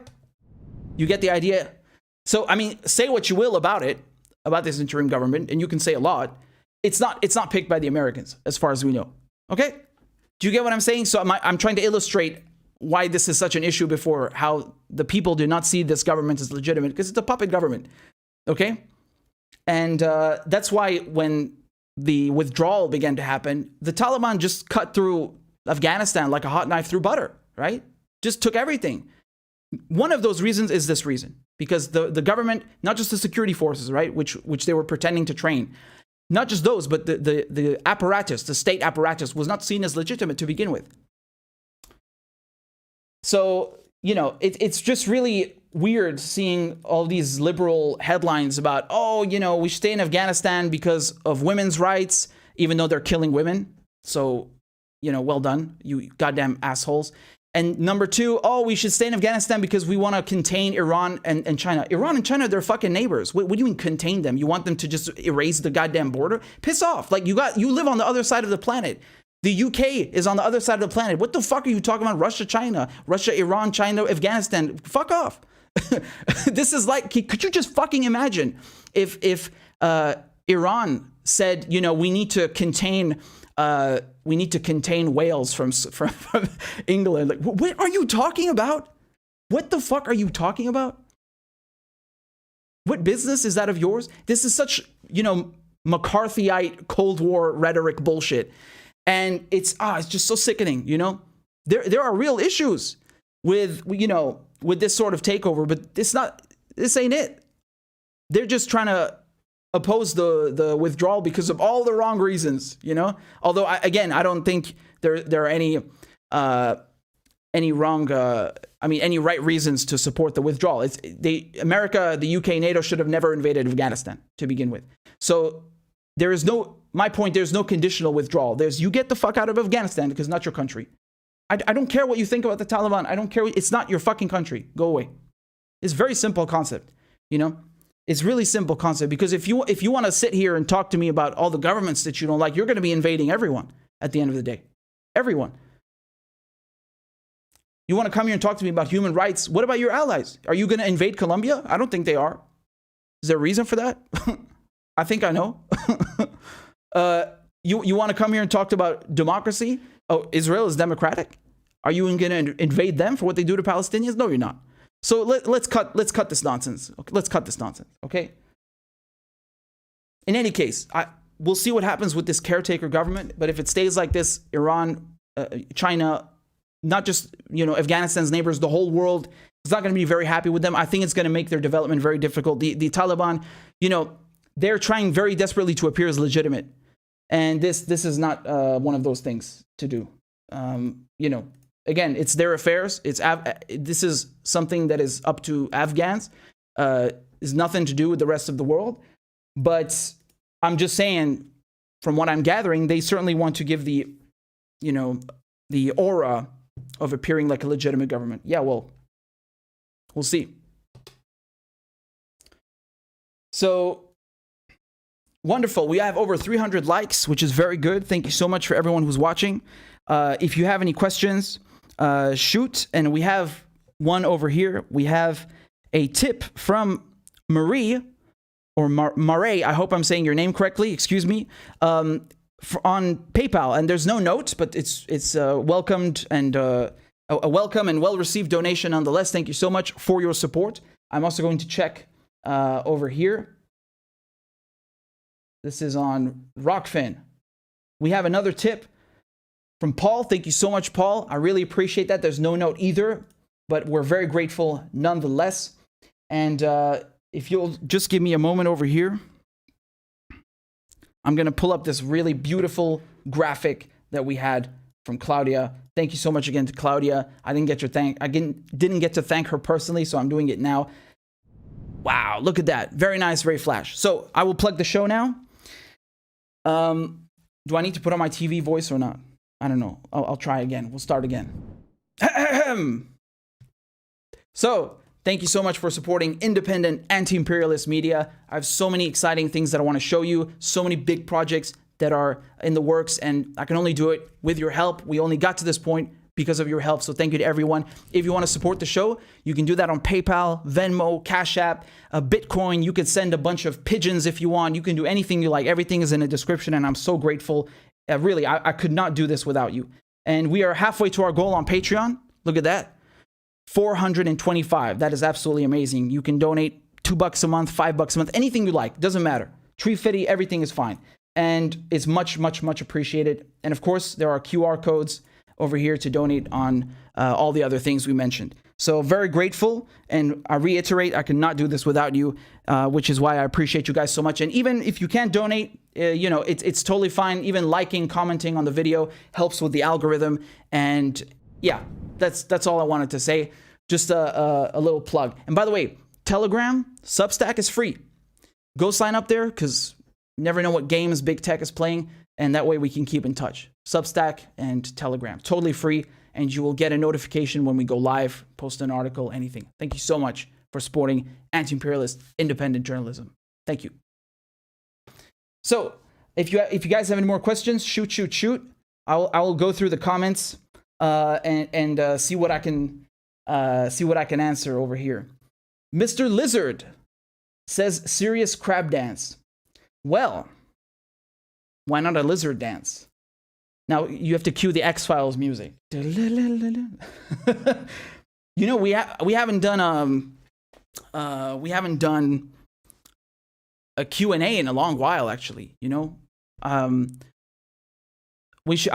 You get the idea? So, I mean, say what you will about it, about this interim government, and you can say a lot. It's not picked by the Americans, as far as we know. Okay? Do you get what I'm saying? So I'm trying to illustrate why this is such an issue before, how the people do not see this government as legitimate, because it's a puppet government, okay? And that's why when the withdrawal began to happen, the Taliban just cut through Afghanistan like a hot knife through butter, right? Just took everything. One of those reasons is this reason, because the government, not just the security forces, right, which they were pretending to train, not just those, but the apparatus, the state apparatus was not seen as legitimate to begin with. So, it's just really weird seeing all these liberal headlines about, we should stay in Afghanistan because of women's rights, even though they're killing women. So, well done, you goddamn assholes. And number two, we should stay in Afghanistan because we want to contain Iran and China. Iran and China, they're fucking neighbors. What do you mean contain them? You want them to just erase the goddamn border? Piss off. Like, you live on the other side of the planet. The UK is on the other side of the planet. What the fuck are you talking about? Russia, China, Iran, China, Afghanistan. Fuck off. This is like, could you just fucking imagine if Iran said, we need to contain whales from England. Like, what are you talking about? What the fuck are you talking about? What business is that of yours? This is such, McCarthyite Cold War rhetoric bullshit. And it's just so sickening, There are real issues with this sort of takeover, but this ain't it. They're just trying to oppose the withdrawal because of all the wrong reasons, Although I don't think there are any right reasons to support the withdrawal. America, the UK, NATO should have never invaded Afghanistan to begin with. So there's no conditional withdrawal. You get the fuck out of Afghanistan because it's not your country. I don't care what you think about the Taliban. I don't care. It's not your fucking country. Go away. It's a very simple concept, It's really simple concept, because if you want to sit here and talk to me about all the governments that you don't like, you're going to be invading everyone at the end of the day. Everyone. You want to come here and talk to me about human rights? What about your allies? Are you going to invade Colombia? I don't think they are. Is there a reason for that? I think I know. You want to come here and talk about democracy? Oh, Israel is democratic. Are you going to invade them for what they do to Palestinians? No, you're not. So let's cut this nonsense. Let's cut this nonsense. Okay. In any case, we'll see what happens with this caretaker government. But if it stays like this, Iran, China, not just Afghanistan's neighbors, the whole world is not going to be very happy with them. I think it's going to make their development very difficult. The Taliban, they're trying very desperately to appear as legitimate, and this is not one of those things to do. Again, it's their affairs. This is something that is up to Afghans. Is nothing to do with the rest of the world. But I'm just saying, from what I'm gathering, they certainly want to give the aura of appearing like a legitimate government. Yeah, well, we'll see. So, wonderful. We have over 300 likes, which is very good. Thank you so much for everyone who's watching. If you have any questions, shoot. And we have one over here. We have a tip from Marie, or Marie, I hope I'm saying your name correctly, excuse me, on PayPal. And there's no note, but it's welcomed and a welcome and well-received donation nonetheless. Thank you so much for your support. I'm also going to check over here. This is on Rockfin. We have another tip from Paul. Thank you so much, Paul. I really appreciate that. There's no note either, but we're very grateful nonetheless. And if you'll just give me a moment over here, I'm going to pull up this really beautiful graphic that we had from Claudia. Thank you so much again to Claudia. I didn't get to thank her personally, so I'm doing it now. Wow, look at that. Very nice, very flash. So I will plug the show now. Do I need to put on my TV voice or not? I don't know. I'll try again. We'll start again. So, thank you so much for supporting independent anti-imperialist media. I have so many exciting things that I want to show you. So many big projects that are in the works, and I can only do it with your help. We only got to this point because of your help. So thank you to everyone. If you want to support the show, you can do that on PayPal, Venmo, CashApp, Bitcoin. You can send a bunch of pigeons if you want. You can do anything you like. Everything is in the description, and I'm so grateful. Really, I could not do this without you. And we are halfway to our goal on Patreon. Look at that. 425. That is absolutely amazing. You can donate $2 a month, $5 a month, anything you like. Doesn't matter. Tree fitty, everything is fine. And it's much, much, much appreciated. And of course, there are QR codes over here to donate on all the other things we mentioned. So very grateful. And I reiterate, I cannot do this without you, which is why I appreciate you guys so much. And even if you can't donate, it's totally fine. Even liking, commenting on the video helps with the algorithm. And yeah, that's all I wanted to say. Just a little plug. And by the way, Telegram, Substack is free. Go sign up there, because you never know what games big tech is playing. And that way we can keep in touch. Substack and Telegram, totally free. And you will get a notification when we go live, post an article, anything. Thank you so much for supporting anti-imperialist independent journalism. Thank you. So if you guys have any more questions, shoot. I will go through the comments and see what I can answer over here. Mr. Lizard says serious crab dance. Well, why not a lizard dance? Now you have to cue the X-Files music. We haven't done a Q&A in a long while, actually. I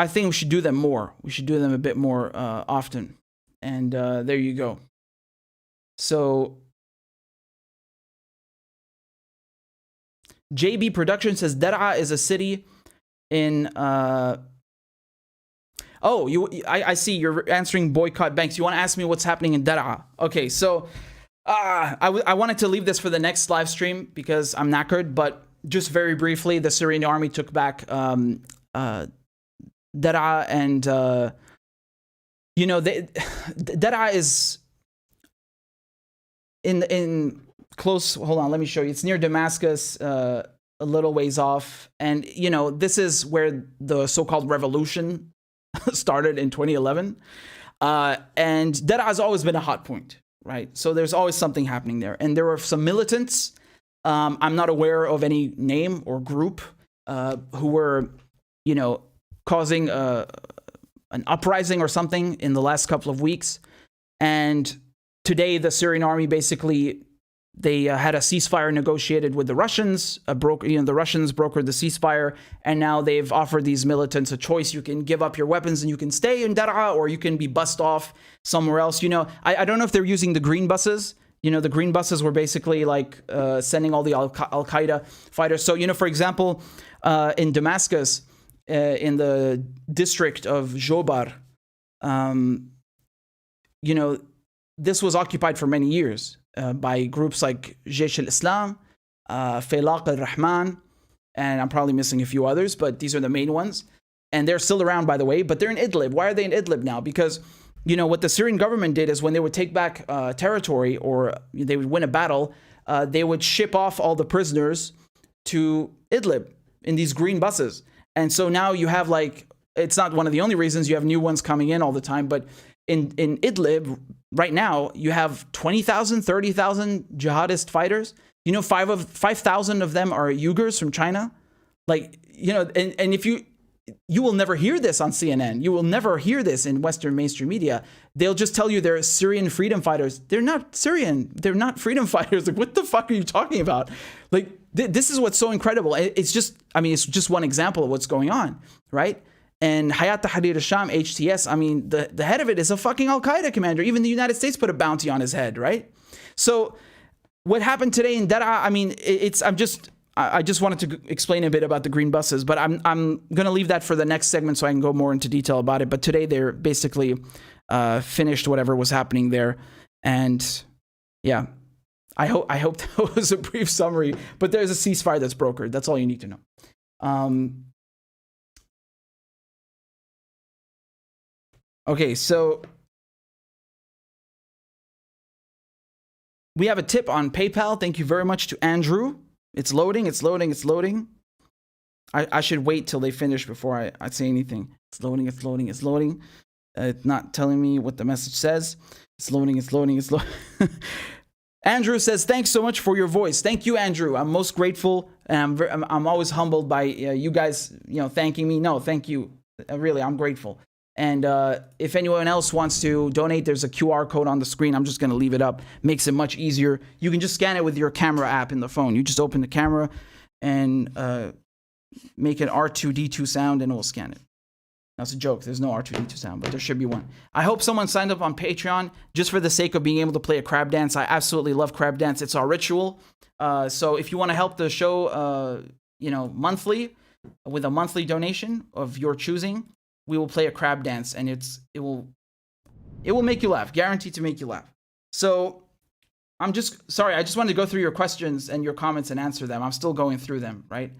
think we should do them more. We should do them a bit more often. And there you go. So JB Production says Dore is a city in I see you're answering boycott banks. You want to ask me what's happening in Dore. Okay, so I wanted to leave this for the next live stream because I'm knackered, but just very briefly, the Syrian army took back Dore, and Dore is in close. Hold on, let me show you. It's near Damascus, a little ways off, and this is where the so-called revolution started in 2011. And Daraa has always been a hot point, right? So there's always something happening there. And there were some militants, I'm not aware of any name or group, who were, causing an uprising or something in the last couple of weeks. And today, the Syrian army basically, they had a ceasefire negotiated with the Russians. The Russians brokered the ceasefire, and now they've offered these militants a choice. You can give up your weapons and you can stay in Daraa, or you can be bussed off somewhere else. I don't know if they're using the green buses. The green buses were basically like sending all the Al-Qaeda fighters. So, for example, in Damascus, in the district of Jobar, this was occupied for many years by groups like Jaish al-Islam, Faylaq al-Rahman, and I'm probably missing a few others, but these are the main ones. And they're still around, by the way, but they're in Idlib. Why are they in Idlib now? Because, what the Syrian government did is when they would take back territory or they would win a battle, they would ship off all the prisoners to Idlib in these green buses. And so now you have it's not one of the only reasons, you have new ones coming in all the time, but in Idlib right now, you have 20,000, 30,000 jihadist fighters. 5,000 of them are Uyghurs from China. And if you will never hear this on CNN. You will never hear this in Western mainstream media. They'll just tell you they're Syrian freedom fighters. They're not Syrian. They're not freedom fighters. What the fuck are you talking about? This is what's so incredible. It's just one example of what's going on, right? And Hayat Tahrir al-Sham, HTS, the head of it is a fucking Al-Qaeda commander. Even the United States put a bounty on his head, right? So what happened today in Daraa, I just wanted to explain a bit about the green buses, but I'm going to leave that for the next segment so I can go more into detail about it. But today they're basically finished whatever was happening there. And yeah, I hope that was a brief summary, but there's a ceasefire that's brokered. That's all you need to know. Okay, so we have a tip on PayPal. Thank you very much to Andrew. It's loading, it's loading, it's loading. I should wait till they finish before I say anything. It's loading, it's loading, it's loading. It's not telling me what the message says. It's loading, it's loading, it's loading. Andrew says, thanks so much for your voice. Thank you, Andrew. I'm most grateful. And I'm always humbled by you guys, thanking me. No, thank you. Really, I'm grateful. And if anyone else wants to donate, there's a QR code on the screen. I'm just going to leave it up. Makes it much easier. You can just scan it with your camera app in the phone. You just open the camera and make an R2D2 sound and it will scan it. That's a joke. There's no R2D2 sound, but there should be one. I hope someone signed up on Patreon just for the sake of being able to play a crab dance. I absolutely love crab dance. It's our ritual. So if you want to help the show, monthly with a monthly donation of your choosing, we will play a crab dance, and it will make you laugh, guaranteed to make you laugh. So I'm just sorry. I just wanted to go through your questions and your comments and answer them. I'm still going through them, right?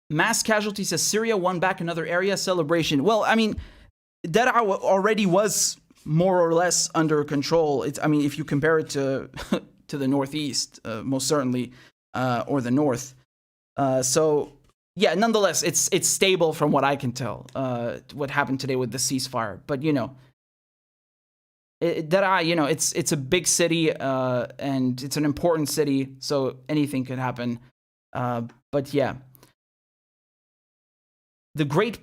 Mass casualty says Syria won back another area. Celebration. Well, Daraa already was more or less under control. If you compare it to to the northeast, most certainly. Or the north. So yeah, nonetheless, it's stable from what I can tell. What happened today with the ceasefire, but Daraa, it's a big city and it's an important city, so anything could happen. But yeah, the great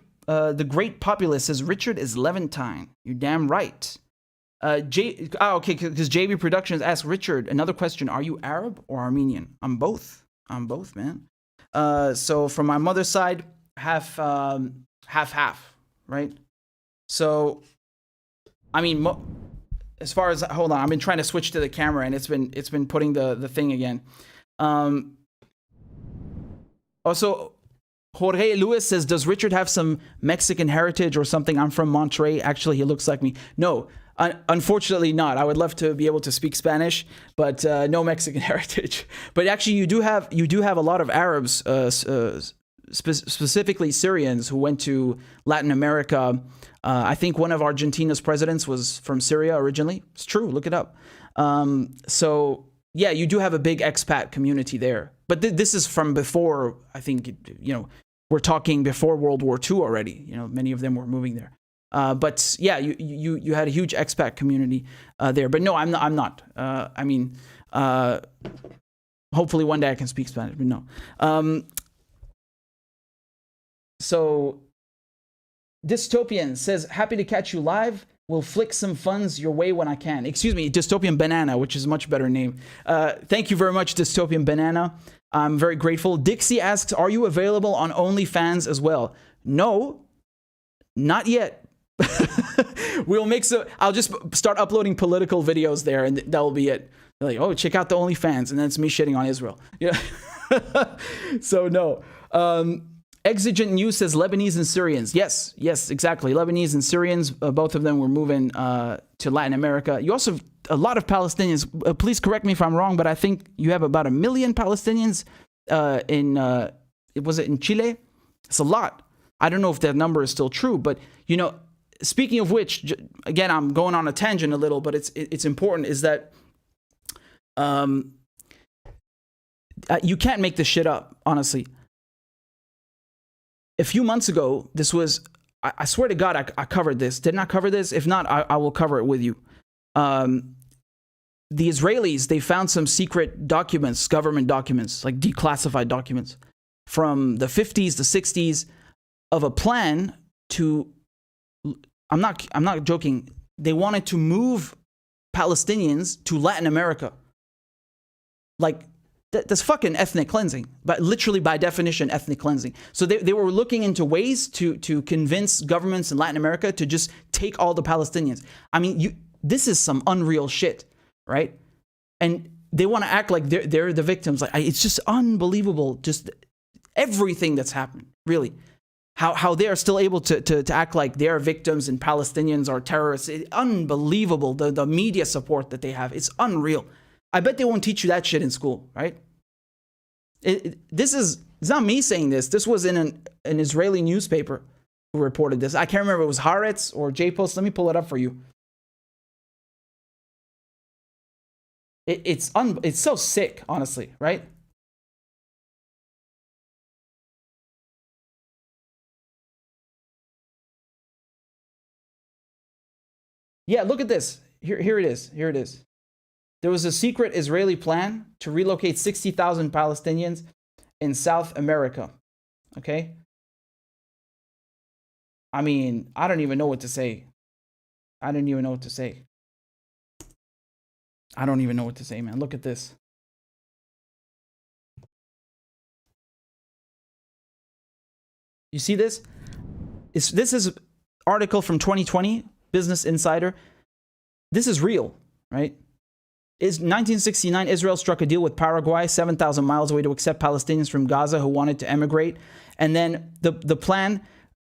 populace says Richard is Levantine. You're damn right. Okay, because JB Productions asked Richard another question: are you Arab or Armenian? I'm both. Man. So from my mother's side, half, right? So, as far as hold on, I've been trying to switch to the camera, and it's been putting the thing again. Also, Jorge Luis says, does Richard have some Mexican heritage or something? I'm from Monterrey. Actually, he looks like me. No. Unfortunately not. I would love to be able to speak Spanish, but no Mexican heritage. But actually, you do have a lot of Arabs, specifically Syrians, who went to Latin America. I think one of Argentina's presidents was from Syria originally. It's true. Look it up. So yeah, you do have a big expat community there. But this is from before, I think, we're talking before World War II already. You know, many of them were moving there. But yeah, you had a huge expat community there. But no, I'm not. I mean, hopefully one day I can speak Spanish, but no. So Dystopian says, happy to catch you live. Will flick some funds your way when I can. Excuse me, Dystopian Banana, which is a much better name. Thank you very much, Dystopian Banana. I'm very grateful. Dixie asks, are you available on OnlyFans as well? No, not yet. We'll make so. I'll just start uploading political videos there, and that will be it. They're like, oh, check out the OnlyFans, and then it's me shitting on Israel. Yeah. So no. Exigent News says Lebanese and Syrians. Yes, exactly. Lebanese and Syrians, both of them were moving to Latin America. You also have a lot of Palestinians. Please correct me if I'm wrong, but I think you have about 1 million Palestinians was it in Chile? It's a lot. I don't know if that number is still true, but you know, speaking of which, again, I'm going on a tangent a little, but it's important, is that you can't make this shit up, honestly. A few months ago, this was, I swear to God, I covered this. Didn't I cover this? If not, I will cover it with you. The Israelis, they found some secret documents, government documents, like declassified documents from the 50s, the 60s, of a plan to, I'm not joking, they wanted to move Palestinians to Latin America. Like, that's fucking ethnic cleansing, but literally by definition, ethnic cleansing. So they were looking into ways to convince governments in Latin America to just take all the Palestinians. I mean, this is some unreal shit, right? And they want to act like they're the victims. Like, it's just unbelievable, just everything that's happened, really. How they are still able to act like they are victims and Palestinians are terrorists. It's unbelievable, the media support that they have. It's unreal. I bet they won't teach you that shit in school, right? It's not me saying this. This was in an Israeli newspaper who reported this. I can't remember if it was Haaretz or J-Post. Let me pull it up for you. It's so sick, honestly, right? Yeah, look at this. Here it is. Here it is. There was a secret Israeli plan to relocate 60,000 Palestinians in South America. Okay? I mean, I don't even know what to say. I don't even know what to say. I don't even know what to say, man. Look at this. You see this? This is an article from 2020, Business Insider. This is real, right? In 1969, Israel struck a deal with Paraguay, 7,000 miles away, to accept Palestinians from Gaza who wanted to emigrate. And then the plan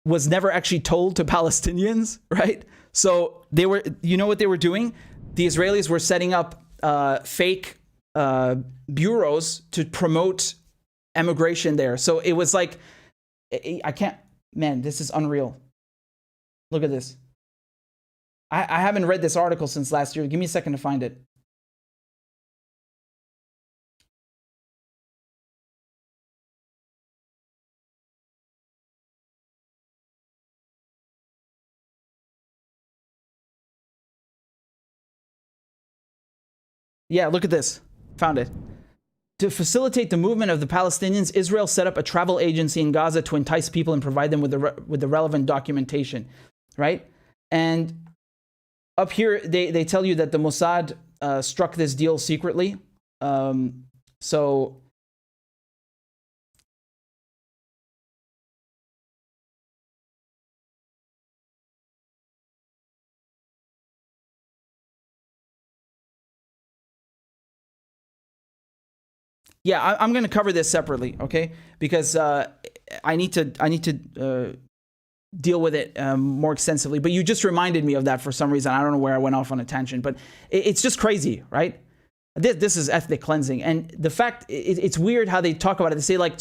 was never actually told to Palestinians, right? So they were, you know what they were doing? The Israelis were setting up fake bureaus to promote emigration there. So it was like, I can't, man, this is unreal. Look at this. I haven't read this article since last year. Give me a second to find it. Yeah, look at this. Found it. To facilitate the movement of the Palestinians, Israel set up a travel agency in Gaza to entice people and provide them with the relevant documentation, right? And up here, they tell you that the Mossad struck this deal secretly. So yeah, I'm going to cover this separately, okay? Because I need to deal with it more extensively. But you just reminded me of that for some reason. I don't know where I went off on a tangent, but it's just crazy, right? This is ethnic cleansing, and the fact it's weird how they talk about it. They say like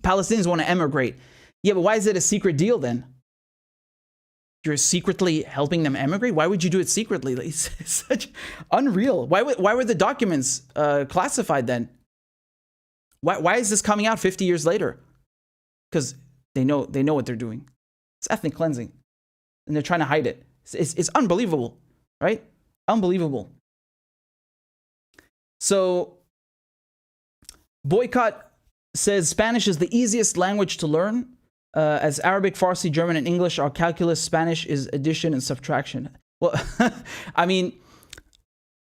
Palestinians want to emigrate. Yeah, but why is it a secret deal then? You're secretly helping them emigrate? Why would you do it secretly? It's such unreal. Why were the documents classified then? Why is this coming out 50 years later? Because They know what they're doing. It's ethnic cleansing, and they're trying to hide it. It's unbelievable, right? Unbelievable. So, Boycott says Spanish is the easiest language to learn, as Arabic, Farsi, German, and English are calculus. Spanish is addition and subtraction. Well, I mean,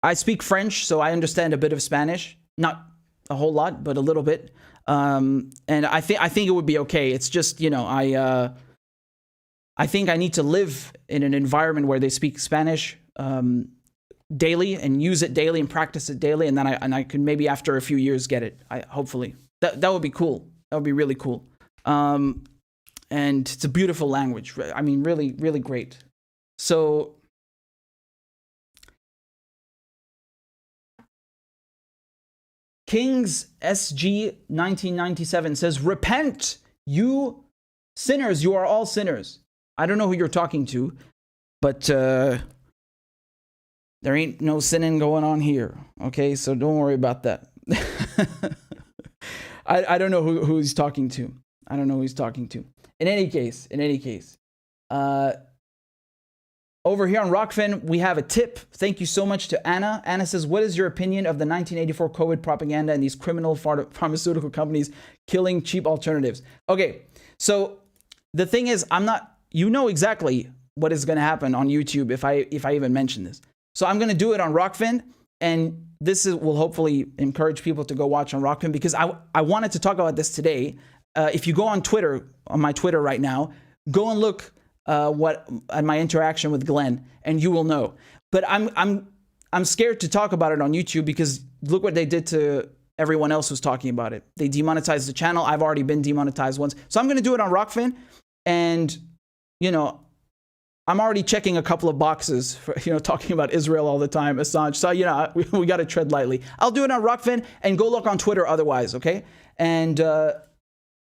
I speak French, so I understand a bit of Spanish. Not a whole lot, but a little bit. And I think it would be okay. It's just, you know, I think I need to live in an environment where they speak Spanish daily and use it daily and practice it daily, and then I could maybe after a few years get it. Hopefully that would be cool. That would be really cool. And it's a beautiful language. I mean, really, really great. So. Kings SG 1997 says, repent, you sinners, you are all sinners. I don't know who you're talking to, but there ain't no sinning going on here. Okay, so don't worry about that. I don't know who he's talking to. I don't know who he's talking to. In any case, over here on Rockfin, we have a tip. Thank you so much to Anna. Anna says, what is your opinion of the 1984 COVID propaganda and these criminal pharmaceutical companies killing cheap alternatives? Okay, so the thing is, you know exactly what is going to happen on YouTube if I even mention this. So I'm going to do it on Rockfin, and will hopefully encourage people to go watch on Rockfin, because I wanted to talk about this today. If you go on Twitter, on my Twitter right now, go and look at my interaction with Glenn, and you will know. But I'm scared to talk about it on YouTube, because look what they did to everyone else who's talking about it. They demonetized the channel. I've already been demonetized once. So I'm going to do it on Rockfin, and, you know, I'm already checking a couple of boxes for, you know, talking about Israel all the time, Assange. So, you know, we got to tread lightly. I'll do it on Rockfin, and go look on Twitter otherwise, okay? And,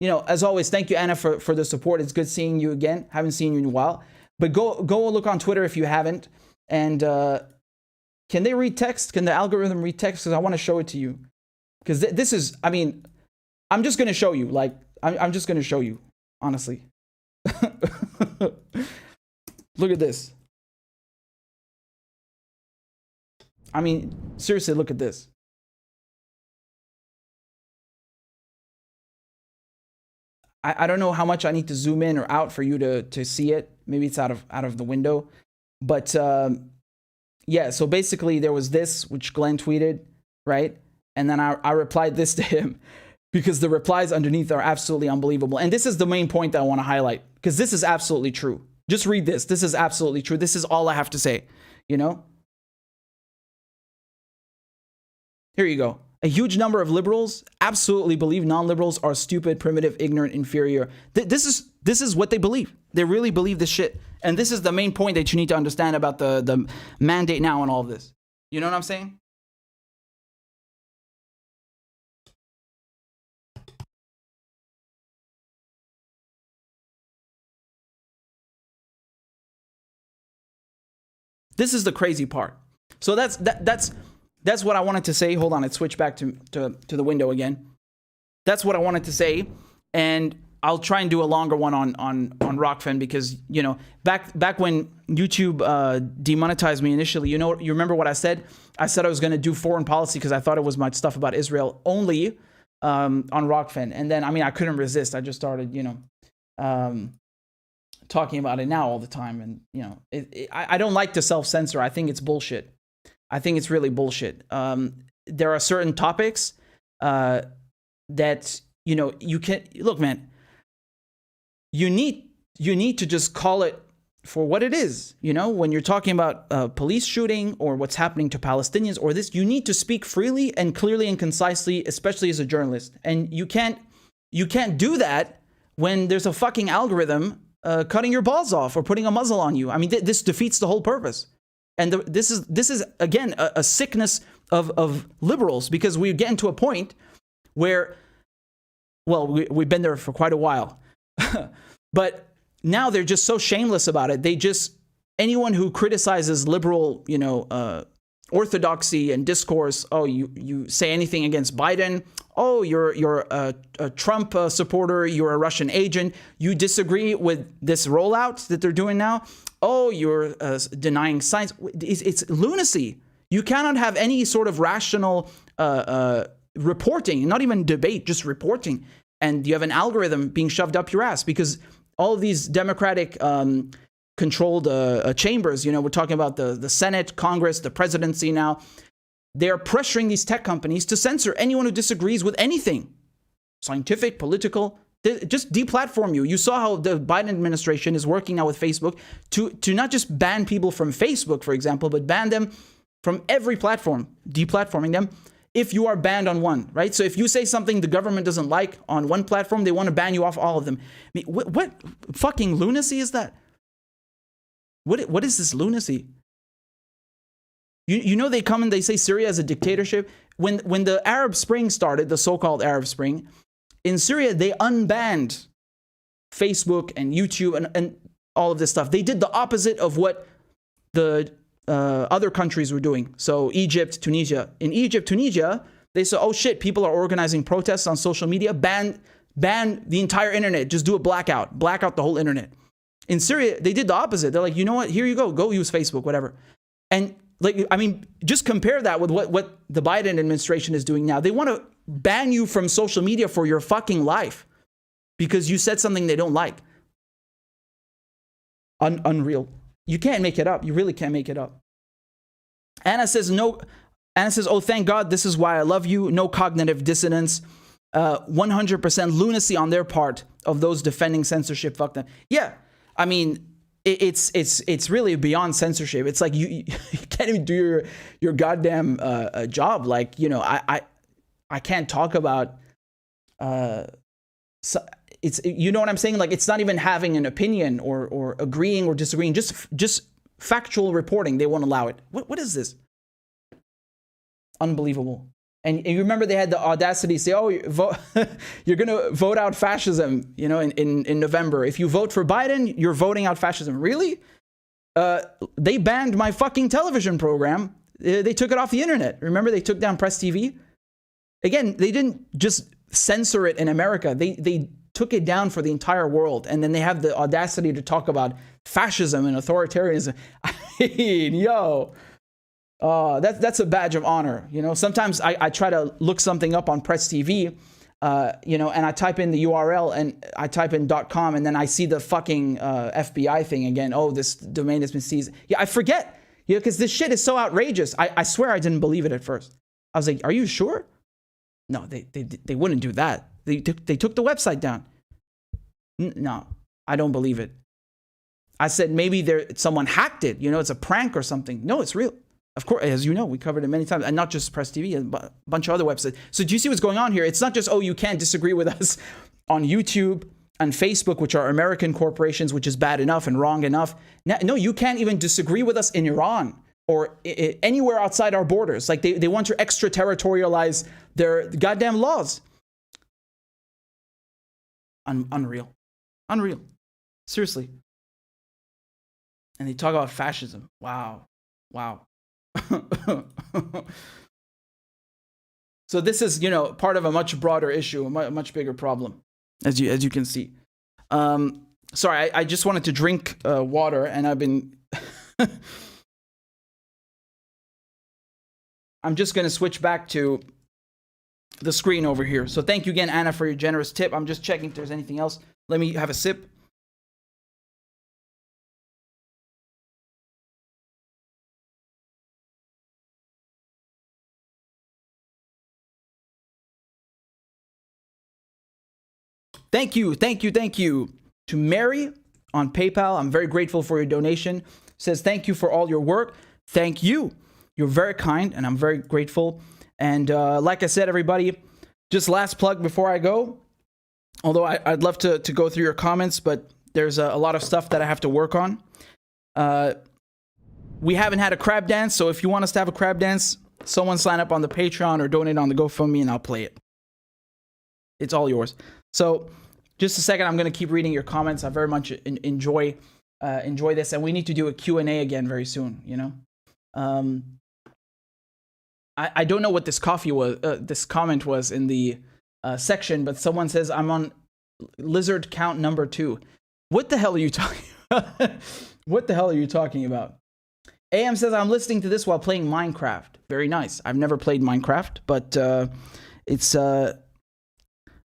you know, as always, thank you, Anna, for the support. It's good seeing you again. Haven't seen you in a while. But go look on Twitter if you haven't. And can they read text? Can the algorithm read text? Because I want to show it to you. Because this is, I mean, I'm just going to show you. Like, I'm just going to show you, honestly. Look at this. I mean, seriously, look at this. I don't know how much I need to zoom in or out for you to see it. Maybe it's out of the window. But yeah, so basically there was this, which Glenn tweeted, right? And then I replied this to him, because the replies underneath are absolutely unbelievable. And this is the main point that I want to highlight, because this is absolutely true. Just read this. This is absolutely true. This is all I have to say, you know? Here you go. A huge number of liberals absolutely believe non-liberals are stupid, primitive, ignorant, inferior. This is what they believe. They really believe this shit. And this is the main point that you need to understand about the mandate now and all of this. You know what I'm saying? This is the crazy part. So that's what I wanted to say. Hold on, it switched back to the window again. That's what I wanted to say, and I'll try and do a longer one on Rockfin, because, you know, back when YouTube demonetized me initially, you remember what I said? I said I was going to do foreign policy because I thought it was my stuff about Israel only on Rockfin, and then, I mean, I couldn't resist. I just started, you know, talking about it now all the time, and, you know, I don't like to self-censor. I think it's bullshit. I think it's really bullshit. There are certain topics that, you know, you can look, man. You need to just call it for what it is. You know, when you're talking about police shooting or what's happening to Palestinians or this, you need to speak freely and clearly and concisely, especially as a journalist. And you can't do that when there's a fucking algorithm cutting your balls off or putting a muzzle on you. I mean, this defeats the whole purpose. And this is again a sickness of liberals, because we get into a point where, well, we've been there for quite a while, but now they're just so shameless about it. They just, anyone who criticizes liberal, you know, orthodoxy and discourse, oh, you say anything against Biden, Oh, you're a Trump supporter. You're a Russian agent. You disagree with this rollout that they're doing now. Oh, you're denying science. It's lunacy. You cannot have any sort of rational reporting, not even debate, just reporting. And you have an algorithm being shoved up your ass because all of these democratic controlled chambers, you know, we're talking about the Senate, Congress, the presidency now. They're pressuring these tech companies to censor anyone who disagrees with anything, scientific, political. They just deplatform you. You saw how the Biden administration is working now with Facebook to not just ban people from Facebook, for example, but ban them from every platform, deplatforming them if you are banned on one, right? So if you say something the government doesn't like on one platform, they want to ban you off all of them. I mean, what fucking lunacy is that? What is this lunacy? You know, they come and they say Syria is a dictatorship. When the Arab Spring started, the so-called Arab Spring, in Syria, they unbanned Facebook and YouTube and all of this stuff. They did the opposite of what the other countries were doing. So Egypt, Tunisia. In Egypt, Tunisia, they said, oh shit, people are organizing protests on social media. Ban the entire internet. Just do a blackout. Black out the whole internet. In Syria, they did the opposite. They're like, you know what? Here you go. Go use Facebook, whatever. And like, I mean, just compare that with what the Biden administration is doing now. They want to ban you from social media for your fucking life because you said something they don't like. Unreal. You can't make it up. You really can't make it up. Anna says, no. Anna says, oh, thank God. This is why I love you. No cognitive dissonance. 100% lunacy on their part of those defending censorship. Fuck them. Yeah. I mean, it's really beyond censorship. It's like you can't even do your goddamn job. Like, you know, I can't talk about it's, you know what I'm saying? Like, it's not even having an opinion or agreeing or disagreeing. Just factual reporting. They won't allow it. What is this? Unbelievable. And you remember they had the audacity to say, oh, you're going to vote out fascism, you know, in November. If you vote for Biden, you're voting out fascism. Really? They banned my fucking television program. They took it off the internet. Remember, they took down Press TV? Again, they didn't just censor it in America. They took it down for the entire world. And then they have the audacity to talk about fascism and authoritarianism. I mean, yo. That's a badge of honor. You know, sometimes I try to look something up on Press TV, you know, and I type in the URL and I type in .com and then I see the fucking FBI thing again. Oh, this domain has been seized. Yeah, I forget. Yeah, because this shit is so outrageous. I swear I didn't believe it at first. I was like, are you sure? No, they wouldn't do that. They took the website down. No, I don't believe it. I said maybe someone hacked it. You know, it's a prank or something. No, it's real. Of course, as you know, we covered it many times, and not just Press TV, a bunch of other websites. So do you see what's going on here? It's not just, oh, you can't disagree with us on YouTube and Facebook, which are American corporations, which is bad enough and wrong enough. No, you can't even disagree with us in Iran or anywhere outside our borders. Like they want to extraterritorialize their goddamn laws. Unreal. Unreal. Seriously. And they talk about fascism. Wow. So this is, you know, part of a much broader issue, a much bigger problem, as you can see. Sorry, I just wanted to drink water, and I've been. I'm just going to switch back to the screen over here. So thank you again, Anna, for your generous tip. I'm just checking if there's anything else. Let me have a sip. Thank you to Mary on PayPal. I'm very grateful for your donation. Says thank you for all your work. Thank you. You're very kind, and I'm very grateful. And like I said, everybody, just last plug before I go. Although I'd love to go through your comments, but there's a lot of stuff that I have to work on. We haven't had a crab dance, so if you want us to have a crab dance, someone sign up on the Patreon or donate on the GoFundMe, and I'll play it. It's all yours. So just a second, I'm going to keep reading your comments. I very much enjoy this, and we need to do a Q&A again very soon, you know. I don't know what this comment was in the section, but someone says I'm on lizard count number 2. What the hell are you talking about? What the hell are you talking about? AM says I'm listening to this while playing Minecraft. Very nice. I've never played Minecraft, but it's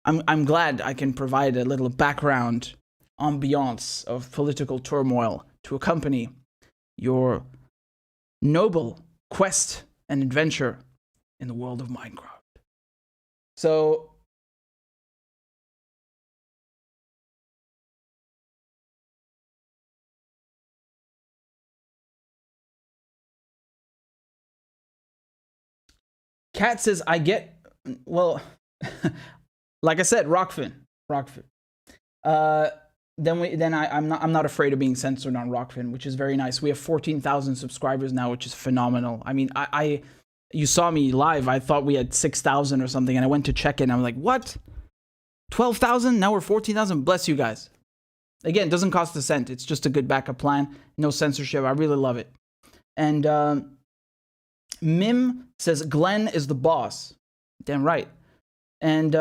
I'm glad I can provide a little background ambiance of political turmoil to accompany your noble quest and adventure in the world of Minecraft. So Kat says, I get, well, like I said, Rockfin. I'm not afraid of being censored on Rockfin, which is very nice. We have 14,000 subscribers now, which is phenomenal. I mean, you saw me live. I thought we had 6,000 or something, and I went to check it, and I'm like, what? 12,000? Now we're 14,000? Bless you guys. Again, it doesn't cost a cent. It's just a good backup plan. No censorship. I really love it. And Mim says, Glenn is the boss. Damn right. And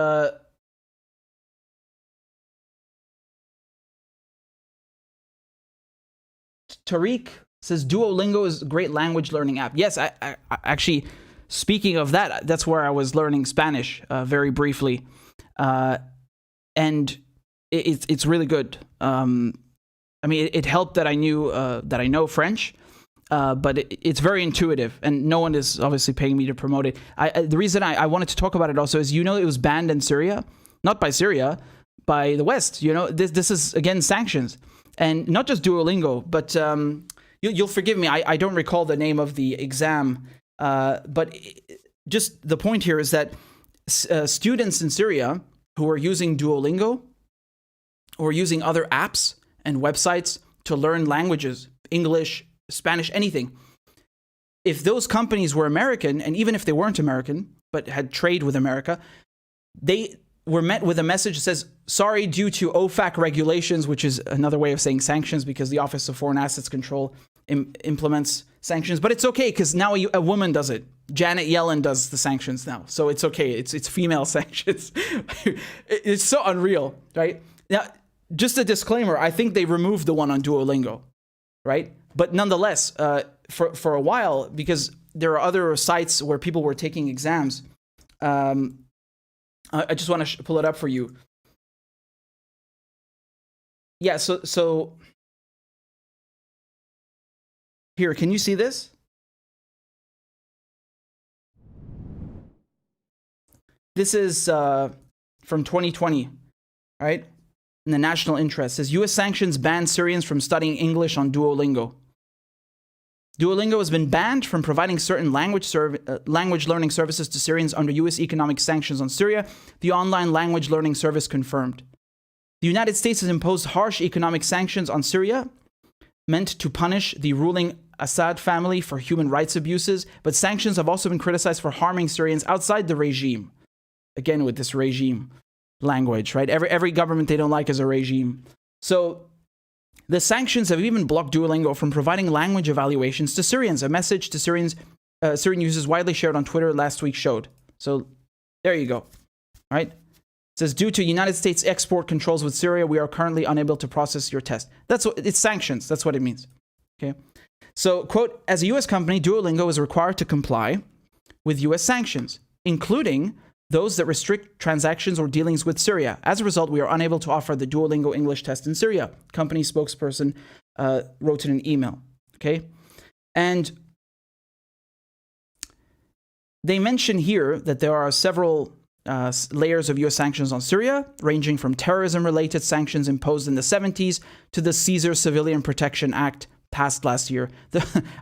Tariq says, Duolingo is a great language learning app. Yes, I actually, speaking of that, that's where I was learning Spanish very briefly. And it's really good. I mean, it helped that I know French. But it's very intuitive, and no one is obviously paying me to promote it. The reason I wanted to talk about it also is, it was banned in Syria, not by Syria, by the West. This is, again, sanctions. And not just Duolingo, but you'll forgive me, I don't recall the name of the exam, but just the point here is that students in Syria who are using Duolingo or using other apps and websites to learn languages, English, Spanish, anything. If those companies were American, and even if they weren't American, but had trade with America, they were met with a message that says, sorry, due to OFAC regulations, which is another way of saying sanctions, because the Office of Foreign Assets Control implements sanctions. But it's okay, because now a woman does it. Janet Yellen does the sanctions now. So it's okay. It's female sanctions. It's so unreal, right? Now, just a disclaimer, I think they removed the one on Duolingo, right? But nonetheless, for a while, because there are other sites where people were taking exams, I just want to pull it up for you. Yeah, so here, can you see this? This is from 2020, right? In the national interest, it says U.S. sanctions ban Syrians from studying English on Duolingo. Duolingo has been banned from providing certain language learning services to Syrians under U.S. economic sanctions on Syria, the online language learning service confirmed. The United States has imposed harsh economic sanctions on Syria, meant to punish the ruling Assad family for human rights abuses, but sanctions have also been criticized for harming Syrians outside the regime. Again, with this regime language, right? Every government they don't like is a regime. So the sanctions have even blocked Duolingo from providing language evaluations to Syrians. A message to Syrian users widely shared on Twitter last week showed. So there you go. All right. It says, due to United States export controls with Syria, we are currently unable to process your test. It's sanctions. That's what it means. Okay. So, quote, as a U.S. company, Duolingo is required to comply with U.S. sanctions, including those that restrict transactions or dealings with Syria. As a result, we are unable to offer the Duolingo English test in Syria. Company spokesperson wrote in an email. Okay. And they mention here that there are several layers of U.S. sanctions on Syria, ranging from terrorism-related sanctions imposed in the 70s to the Caesar Civilian Protection Act passed last year.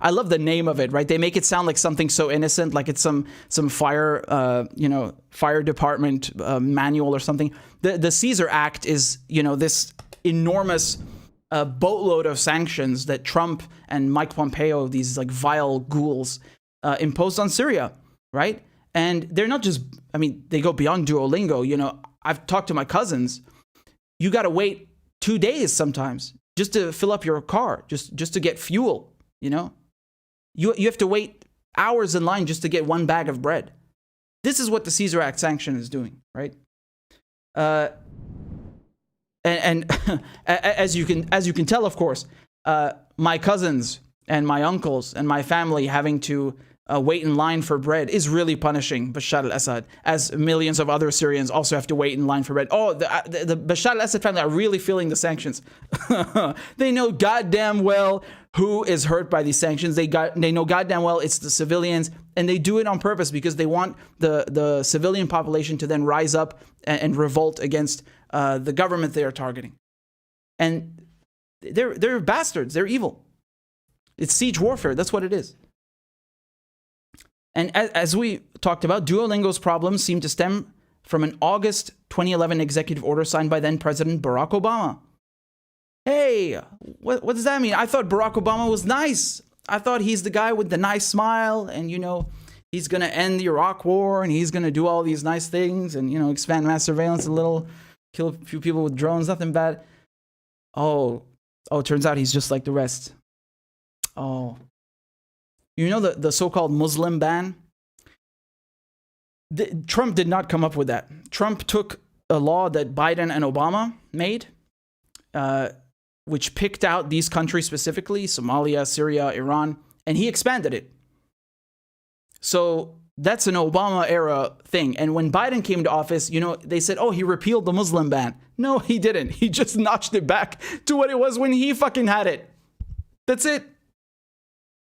I love the name of it, right? They make it sound like something so innocent, like it's some fire, fire department manual or something. The Caesar Act is, this enormous boatload of sanctions that Trump and Mike Pompeo, these like vile ghouls, imposed on Syria, right? And they're not just, they go beyond Duolingo. I've talked to my cousins. You got to wait 2 days sometimes just to fill up your car, just to get fuel, You have to wait hours in line just to get one bag of bread. This is what the Caesar Act sanction is doing, right? And as you can tell, of course, my cousins and my uncles and my family having to wait in line for bread is really punishing Bashar al-Assad, as millions of other Syrians also have to wait in line for bread. Oh, the Bashar al-Assad family are really feeling the sanctions. They know goddamn well who is hurt by these sanctions. They know goddamn well it's the civilians, and they do it on purpose because they want the civilian population to then rise up and revolt against the government they are targeting. And they're bastards. They're evil. It's siege warfare. That's what it is. And as we talked about, Duolingo's problems seem to stem from an August 2011 executive order signed by then President Barack Obama. Hey, what does that mean? I thought Barack Obama was nice. I thought he's the guy with the nice smile, and, he's going to end the Iraq war, and he's going to do all these nice things, and, expand mass surveillance a little, kill a few people with drones, nothing bad. Oh, it turns out he's just like the rest. Oh. The so-called Muslim ban? Trump did not come up with that. Trump took a law that Biden and Obama made, which picked out these countries specifically, Somalia, Syria, Iran, and he expanded it. So that's an Obama-era thing. And when Biden came to office, they said, oh, he repealed the Muslim ban. No, he didn't. He just notched it back to what it was when he fucking had it. That's it.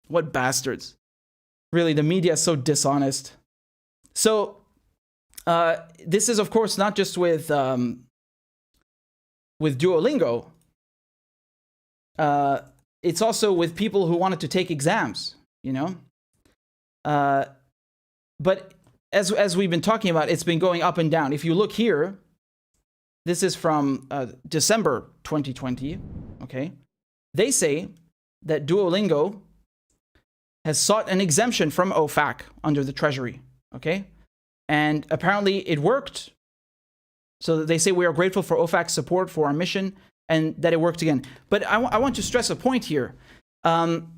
What bastards. Really, the media is so dishonest. So, this is, of course, not just with Duolingo. It's also with people who wanted to take exams, But as we've been talking about, it's been going up and down. If you look here, this is from December 2020, okay? They say that Duolingo has sought an exemption from OFAC under the Treasury, okay? And apparently it worked. So they say we are grateful for OFAC's support for our mission, and that it worked again. But I want to stress a point here. Duolingo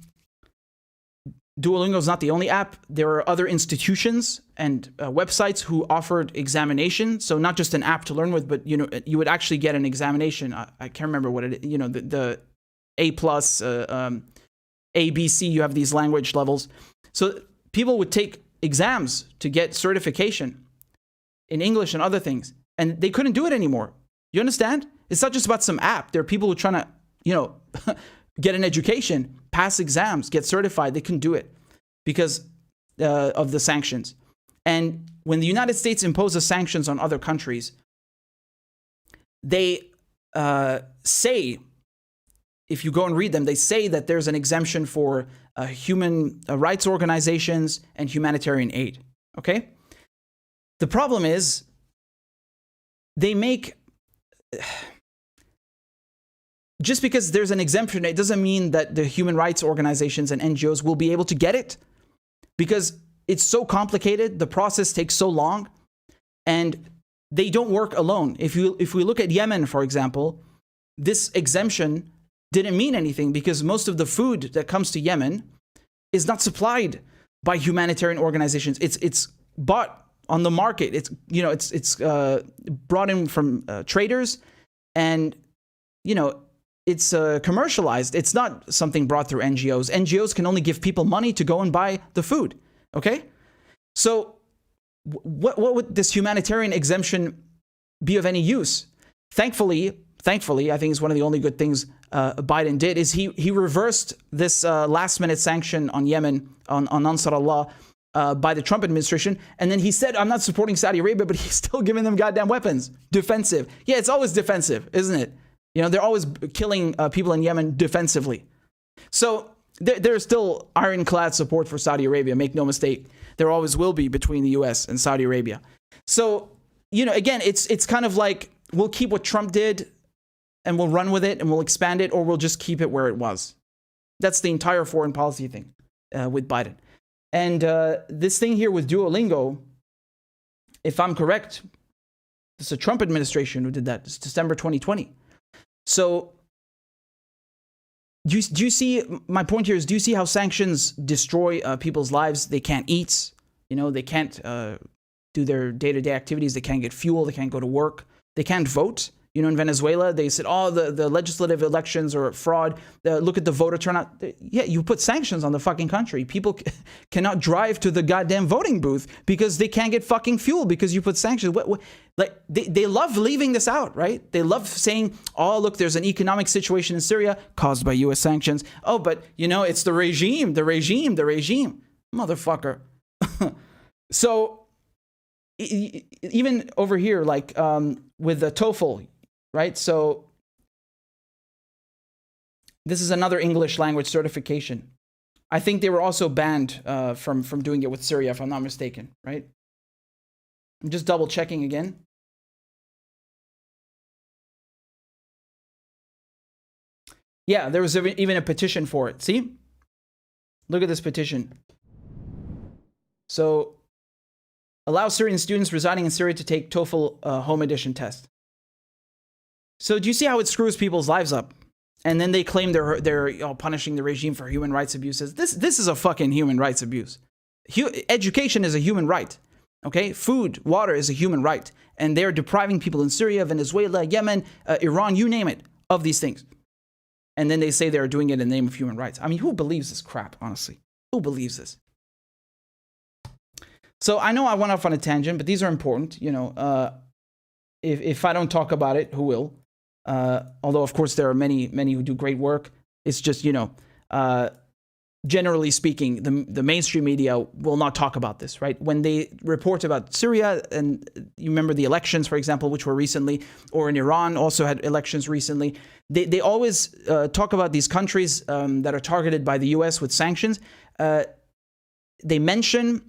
is not the only app. There are other institutions and websites who offered examination. So not just an app to learn with, but you would actually get an examination. I can't remember what it is. The A+, A, B, C, you have these language levels. So people would take exams to get certification in English and other things, and they couldn't do it anymore. You understand? It's not just about some app. There are people who are trying to, get an education, pass exams, get certified. They couldn't do it because of the sanctions. And when the United States imposes sanctions on other countries, they say, if you go and read them, they say that there's an exemption for human rights organizations and humanitarian aid, okay? The problem is they make... Just because there's an exemption, it doesn't mean that the human rights organizations and NGOs will be able to get it, because it's so complicated, the process takes so long, and they don't work alone. If we look at Yemen, for example, this exemption didn't mean anything because most of the food that comes to Yemen is not supplied by humanitarian organizations. It's bought on the market. It's brought in from traders, and it's commercialized. It's not something brought through NGOs. NGOs can only give people money to go and buy the food. Okay, so what would this humanitarian exemption be of any use? Thankfully, I think it's one of the only good things Biden did is he reversed this last-minute sanction on Yemen, on Ansar Allah, by the Trump administration. And then he said, I'm not supporting Saudi Arabia, but he's still giving them goddamn weapons. Defensive. Yeah, it's always defensive, isn't it? They're always killing people in Yemen defensively. So there's still ironclad support for Saudi Arabia, make no mistake. There always will be between the US and Saudi Arabia. So, again, it's kind of like we'll keep what Trump did and we'll run with it and we'll expand it, or we'll just keep it where it was. That's the entire foreign policy thing with Biden. And this thing here with Duolingo, if I'm correct, it's the Trump administration who did that. It's December 2020. So do you see, my point here is, do you see how sanctions destroy people's lives? They can't eat, they can't do their day-to-day activities. They can't get fuel. They can't go to work. They can't vote. You know, in Venezuela, they said, oh, the legislative elections are fraud. Look at the voter turnout. Yeah, you put sanctions on the fucking country. People cannot drive to the goddamn voting booth because they can't get fucking fuel because you put sanctions. Like, they love leaving this out, right? They love saying, oh, look, there's an economic situation in Syria caused by U.S. sanctions. Oh, but, you know, it's the regime. Motherfucker. So, even over here, like with the TOEFL, right? So this is another English language certification. I think they were also banned from doing it with Syria, if I'm not mistaken, right? I'm just double checking again. Yeah, there was even a petition for it. See? Look at this petition. So, allow Syrian students residing in Syria to take TOEFL home edition test. So do you see how it screws people's lives up? And then they claim they're punishing the regime for human rights abuses. This is a fucking human rights abuse. Education is a human right. Okay? Food, water is a human right. And they're depriving people in Syria, Venezuela, Yemen, Iran, you name it, of these things. And then they say they're doing it in the name of human rights. I mean, who believes this crap, honestly? Who believes this? So I know I went off on a tangent, but these are important. You know, if I don't talk about it, who will? Although, of course, there are many who do great work. It's just, you know, generally speaking, the mainstream media will not talk about this, right? When they report about Syria, and you remember the elections, for example, which were recently, or in Iran also had elections recently, they always talk about these countries that are targeted by the U.S. with sanctions. They mention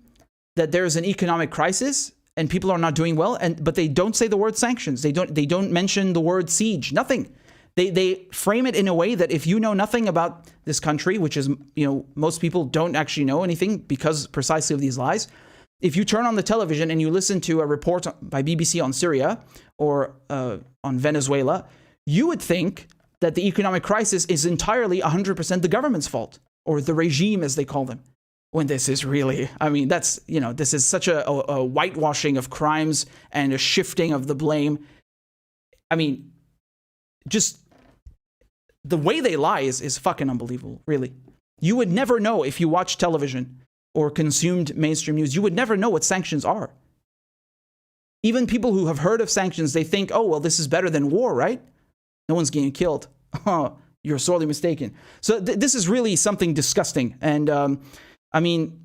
that there is an economic crisis and people are not doing well, but they don't say the word sanctions. They don't mention the word siege. Nothing. They frame it in a way that if you know nothing about this country, which is, you know, most people don't actually know anything because precisely of these lies. If you turn on the television and you listen to a report by BBC on Syria or on Venezuela, you would think that the economic crisis is entirely 100% the government's fault, or the regime as they call them. When this is really, I mean, that's, you know, this is such a whitewashing of crimes and a shifting of the blame. I mean, just the way they lie is fucking unbelievable, really. You would never know if you watch television or consumed mainstream news. You would never know what sanctions are. Even people who have heard of sanctions, they think, oh, well, this is better than war, right? No one's getting killed. Oh, you're sorely mistaken. So this is really something disgusting. And I mean,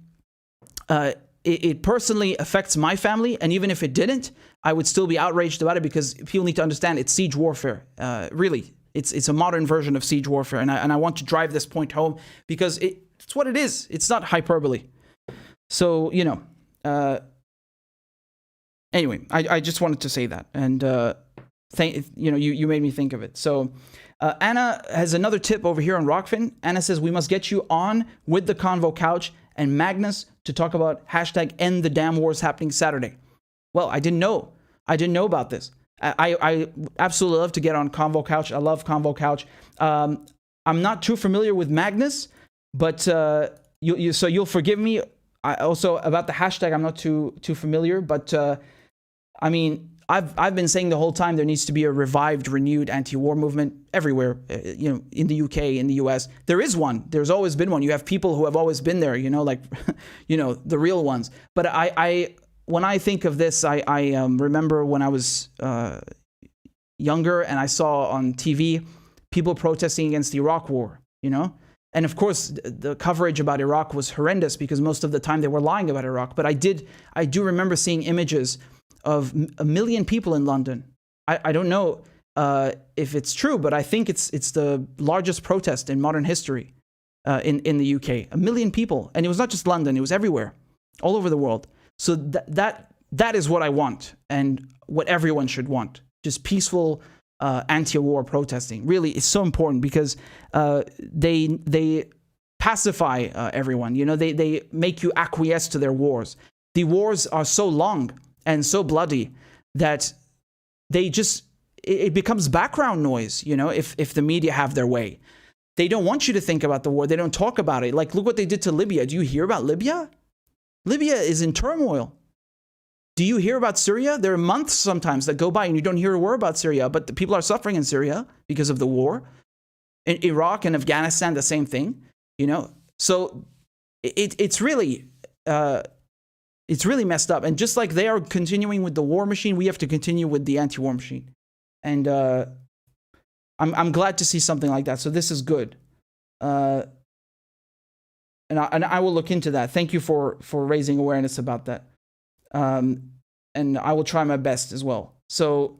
it personally affects my family, and even if it didn't, I would still be outraged about it because people need to understand it's siege warfare. Really, it's a modern version of siege warfare, and I want to drive this point home because it's what it is. It's not hyperbole. So, you know, anyway, I just wanted to say that, and you made me think of it. So. Anna has another tip over here on Rockfin. Anna says, we must get you on with the Convo Couch and Magnus to talk about hashtag end the damn wars happening Saturday. Well, I didn't know about this. I absolutely love to get on Convo Couch. I love Convo Couch. I'm not too familiar with Magnus, but so you'll forgive me. Also about the hashtag, I'm not too familiar, but I mean, I've been saying the whole time there needs to be a revived, renewed anti-war movement everywhere, you know, in the UK, in the US. There is one. There's always been one. You have people who have always been there, you know, like, you know, the real ones. But when I think of this, I remember when I was younger and I saw on TV people protesting against the Iraq war, you know? And of course, the coverage about Iraq was horrendous because most of the time they were lying about Iraq. But I do remember seeing images of 1 million people in London. I don't know if it's true, but I think it's the largest protest in modern history in the UK. 1 million people. And it was not just London, it was everywhere, all over the world. So that is what I want and what everyone should want. Just peaceful anti-war protesting. Really, it's so important because they pacify everyone. You know, they make you acquiesce to their wars. The wars are so long and so bloody that it becomes background noise, you know, if the media have their way. They don't want you to think about the war. They don't talk about it. Like, look what they did to Libya. Do you hear about Libya? Libya is in turmoil. Do you hear about Syria? There are months sometimes that go by and you don't hear a word about Syria, but the people are suffering in Syria because of the war. In Iraq and Afghanistan, the same thing, you know? So it's really messed up. And just like they are continuing with the war machine, we have to continue with the anti-war machine. And I'm glad to see something like that. So this is good. And I will look into that. Thank you for raising awareness about that. And I will try my best as well. So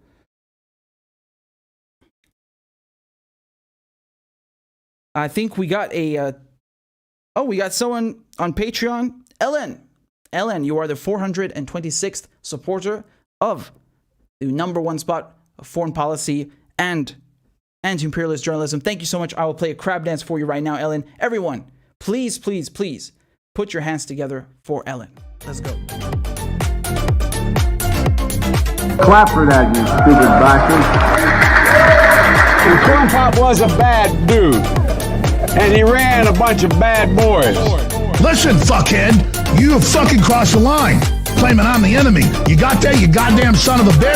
I think we got we got someone on Patreon. Ellen, you are the 426th supporter of the #1 spot of foreign policy and anti-imperialist journalism. Thank you so much. I will play a crab dance for you right now, Ellen. Everyone, please, please, please put your hands together for Ellen. Let's go. Clap for that, you stupid bastard. Corn Pop was a bad dude, and he ran a bunch of bad boys. Listen, fuckhead, you have fucking crossed the line, claiming I'm the enemy. You got that, you goddamn son of a bitch?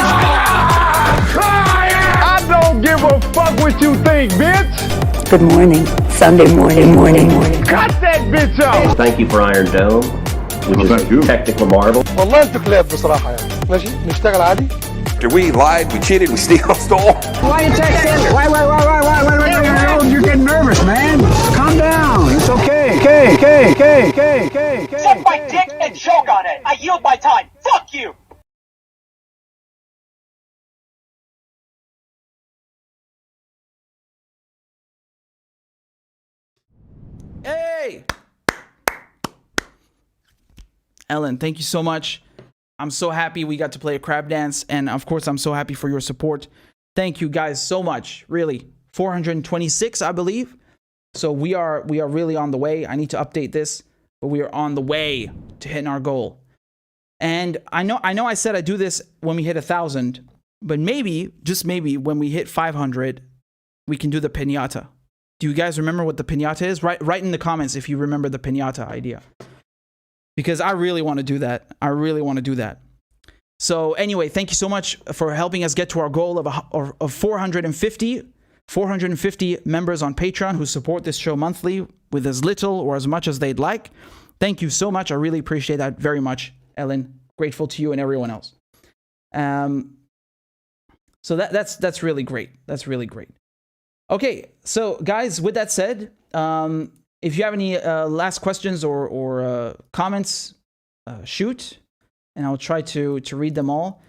I don't give a fuck what you think, bitch. Good morning. Sunday morning. Cut that bitch off. Thank you for Iron Dome, which is a technical marvel. والله انت كلاب بصراحة يعني. ماشي نشتغل عادي. We lied, we cheated, we stole. Why you text in? Why? You're getting nervous, man. Calm down. It's okay. Okay. Suck my dick and choke on it. I yield my time. Fuck you. Hey! Ellen, thank you so much. I'm so happy we got to play a crab dance. And of course, I'm so happy for your support. Thank you guys so much. Really. 426, I believe. So we are really on the way. I need to update this, but we are on the way to hitting our goal. And I know I said I'd do this when we hit 1,000, but maybe, just maybe, when we hit 500, we can do the piñata. Do you guys remember what the piñata is? Write in the comments if you remember the piñata idea. Because I really want to do that. So anyway, thank you so much for helping us get to our goal of 450 members on Patreon who support this show monthly with as little or as much as they'd like. Thank you so much. I really appreciate that very much, Ellen. Grateful to you and everyone else. So that's really great. That's really great. Okay, so guys, with that said, if you have any last questions or comments, shoot, and I'll try to read them all.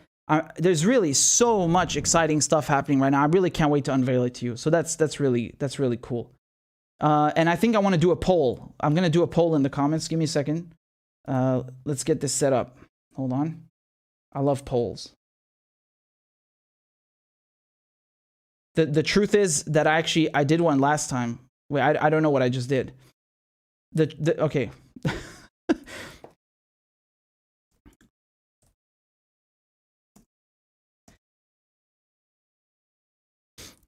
There's really so much exciting stuff happening right now. I really can't wait to unveil it to you. So that's really cool. And I think I want to do a poll. I'm gonna do a poll in the comments. Give me a second. Let's get this set up. Hold on. I love polls. The truth is that I did one last time. Wait, I don't know what I just did. Okay.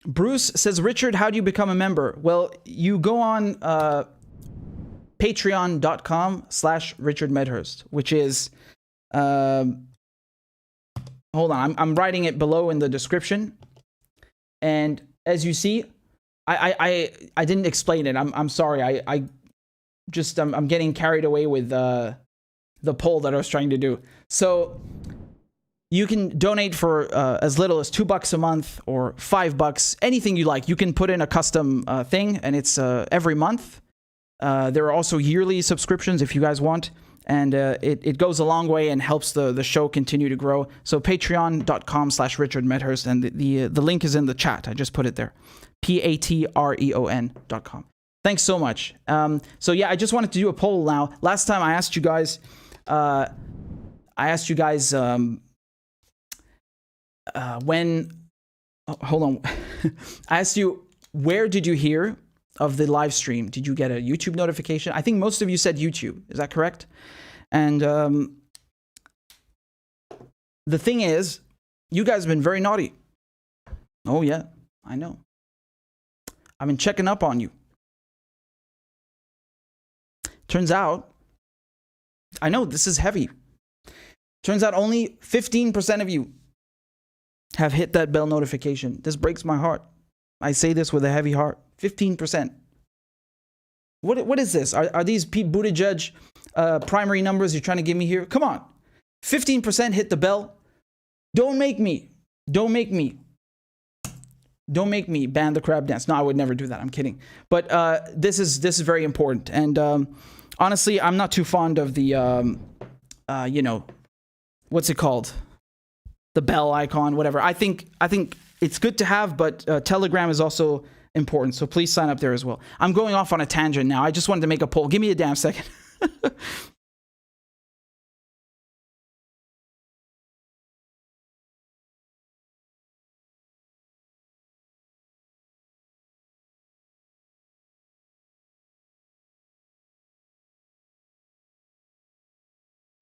Bruce says, Richard, how do you become a member? Well, you go on patreon.com/RichardMedhurst, which is, hold on, I'm writing it below in the description. And as you see, I didn't explain it. I'm sorry. I'm getting carried away with the poll that I was trying to do. So you can donate for as little as $2 a month or $5, anything you like. You can put in a custom thing, and it's every month. There are also yearly subscriptions if you guys want. And it goes a long way and helps the show continue to grow. So patreon.com/RichardMedhurst, and the link is in the chat. I just put it there. patreon.com. Thanks so much. So yeah, I just wanted to do a poll now. Last time I asked you guys, when, hold on. I asked you, where did you hear of the live stream? Did you get a YouTube notification? I think most of you said YouTube. Is that correct? And the thing is, you guys have been very naughty. Oh yeah, I know. I've been checking up on you. Turns out, I know this is heavy. Turns out only 15% of you have hit that bell notification. This breaks my heart. I say this with a heavy heart. 15%. What is this? Are these Pete Buttigieg primary numbers you're trying to give me here? Come on. 15% hit the bell. Don't make me ban the crab dance. No, I would never do that. I'm kidding. But this is very important. And honestly, I'm not too fond of the, what's it called? The bell icon, whatever. I think it's good to have, but Telegram is also important. So please sign up there as well. I'm going off on a tangent now. I just wanted to make a poll. Give me a damn second.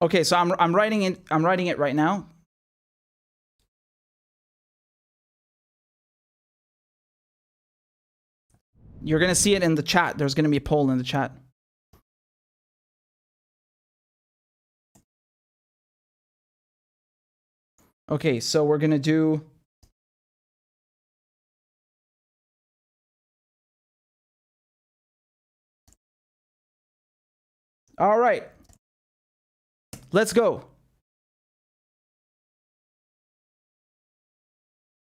Okay, so I'm writing it right now. You're going to see it in the chat. There's going to be a poll in the chat. Okay, so we're going to do... All right. Let's go.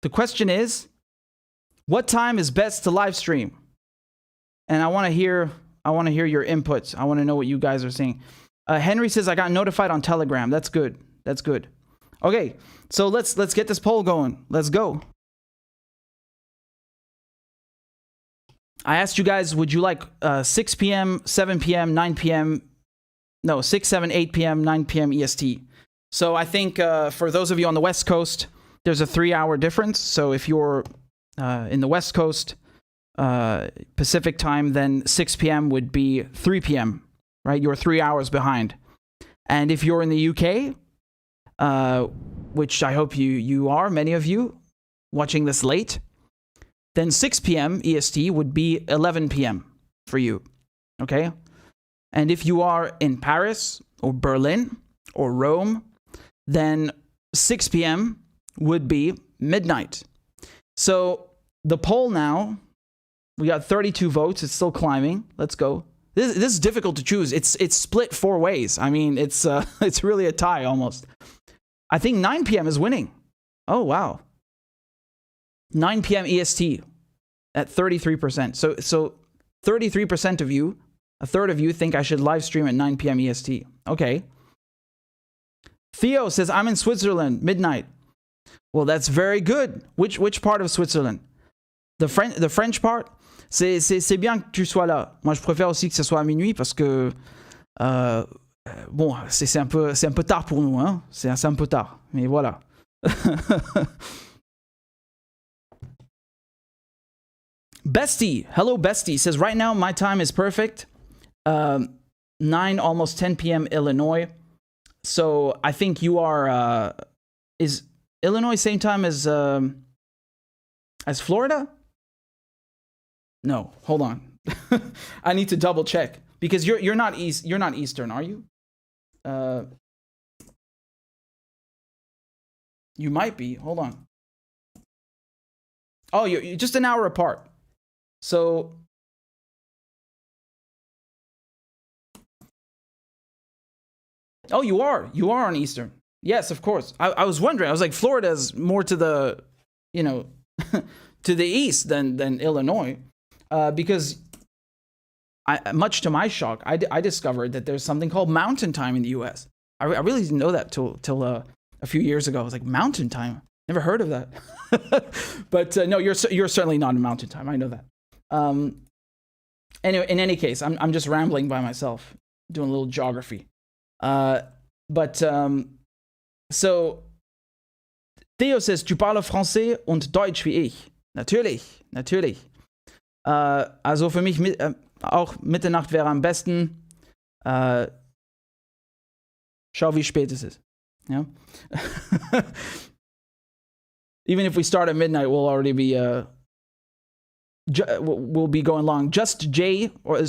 The question is, what time is best to live stream? And I want to hear your inputs. I want to know what you guys are saying. Henry says I got notified on Telegram. That's good. That's good. Okay, so let's get this poll going. Let's go. I asked you guys, would you like 6 p.m., 7 p.m., 9 p.m., no, 6, 7, 8 p.m., 9 p.m. EST. So I think for those of you on the West Coast, there's a 3-hour difference. So if you're in the West Coast, Pacific time, then 6 p.m. would be 3 p.m., right? You're 3 hours behind. And if you're in the UK, which I hope you are, many of you watching this late, then 6 p.m. EST would be 11 p.m. for you, okay? And if you are in Paris or Berlin or Rome, then 6 p.m. would be midnight. So the poll now, we got 32 votes. It's still climbing. Let's go. This is difficult to choose. It's split 4 ways. I mean, it's really a tie almost. I think 9 p.m. is winning. Oh, wow. 9 p.m. EST at 33%. So 33% of you, a third of you, think I should live stream at 9 p.m. EST. Okay. Theo says, I'm in Switzerland, midnight. Well, that's very good. Which part of Switzerland? The French part? C'est bien que tu sois là. Moi, je préfère aussi que ce soit à minuit parce que bon, c'est un peu tard pour nous, hein. C'est un peu tard, mais voilà. Bestie, hello Bestie, says right now my time is perfect. 9, almost 10 p.m. Illinois. So I think you are, is Illinois same time as Florida? No, hold on. I need to double check because you're not Eastern, are you? You might be. Hold on. Oh, you're just an hour apart. So oh, you are on Eastern. Yes, of course. I was wondering. I was like, Florida's more to the, to the east than Illinois, because much to my shock, I discovered that there's something called Mountain Time in the U.S. I really didn't know that till a few years ago. I was like, Mountain Time? Never heard of that. But no, you're certainly not in Mountain Time. I know that. Anyway, in any case, I'm just rambling by myself, doing a little geography. So Theo says, tu parles français und Deutsch wie ich. Natürlich. Also für mich auch Mitternacht wäre am besten. Schau, wie spät es ist. Yeah? Even if we start at midnight, we'll already be we'll be going long. Just JC or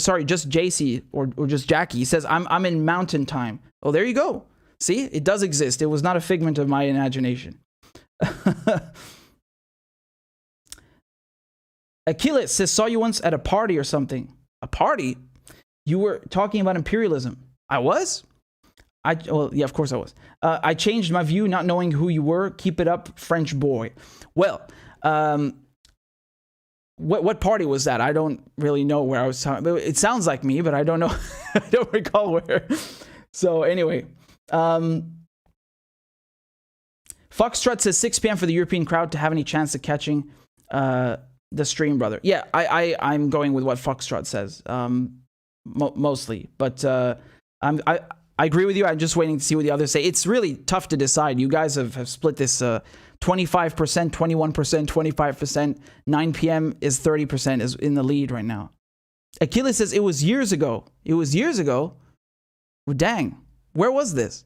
just Jackie says I'm in Mountain Time. Oh, there you go. See, it does exist. It was not a figment of my imagination. Achilles says, saw you once at a party or something. A party? You were talking about imperialism. I was? Well, yeah, of course I was. I changed my view, not knowing who you were. Keep it up, French boy. Well, what party was that? I don't really know where I was talking. It sounds like me, but I don't know. I don't recall where. So anyway, Foxtrot says 6 p.m. for the European crowd to have any chance of catching the stream, brother. Yeah, I'm going with what Foxtrot says, mostly. But I agree with you. I'm just waiting to see what the others say. It's really tough to decide. You guys have split this 25%, 21%, 25%. 9 p.m. is 30%, is in the lead right now. Achilles says it was years ago. It was years ago? Well, dang. Where was this?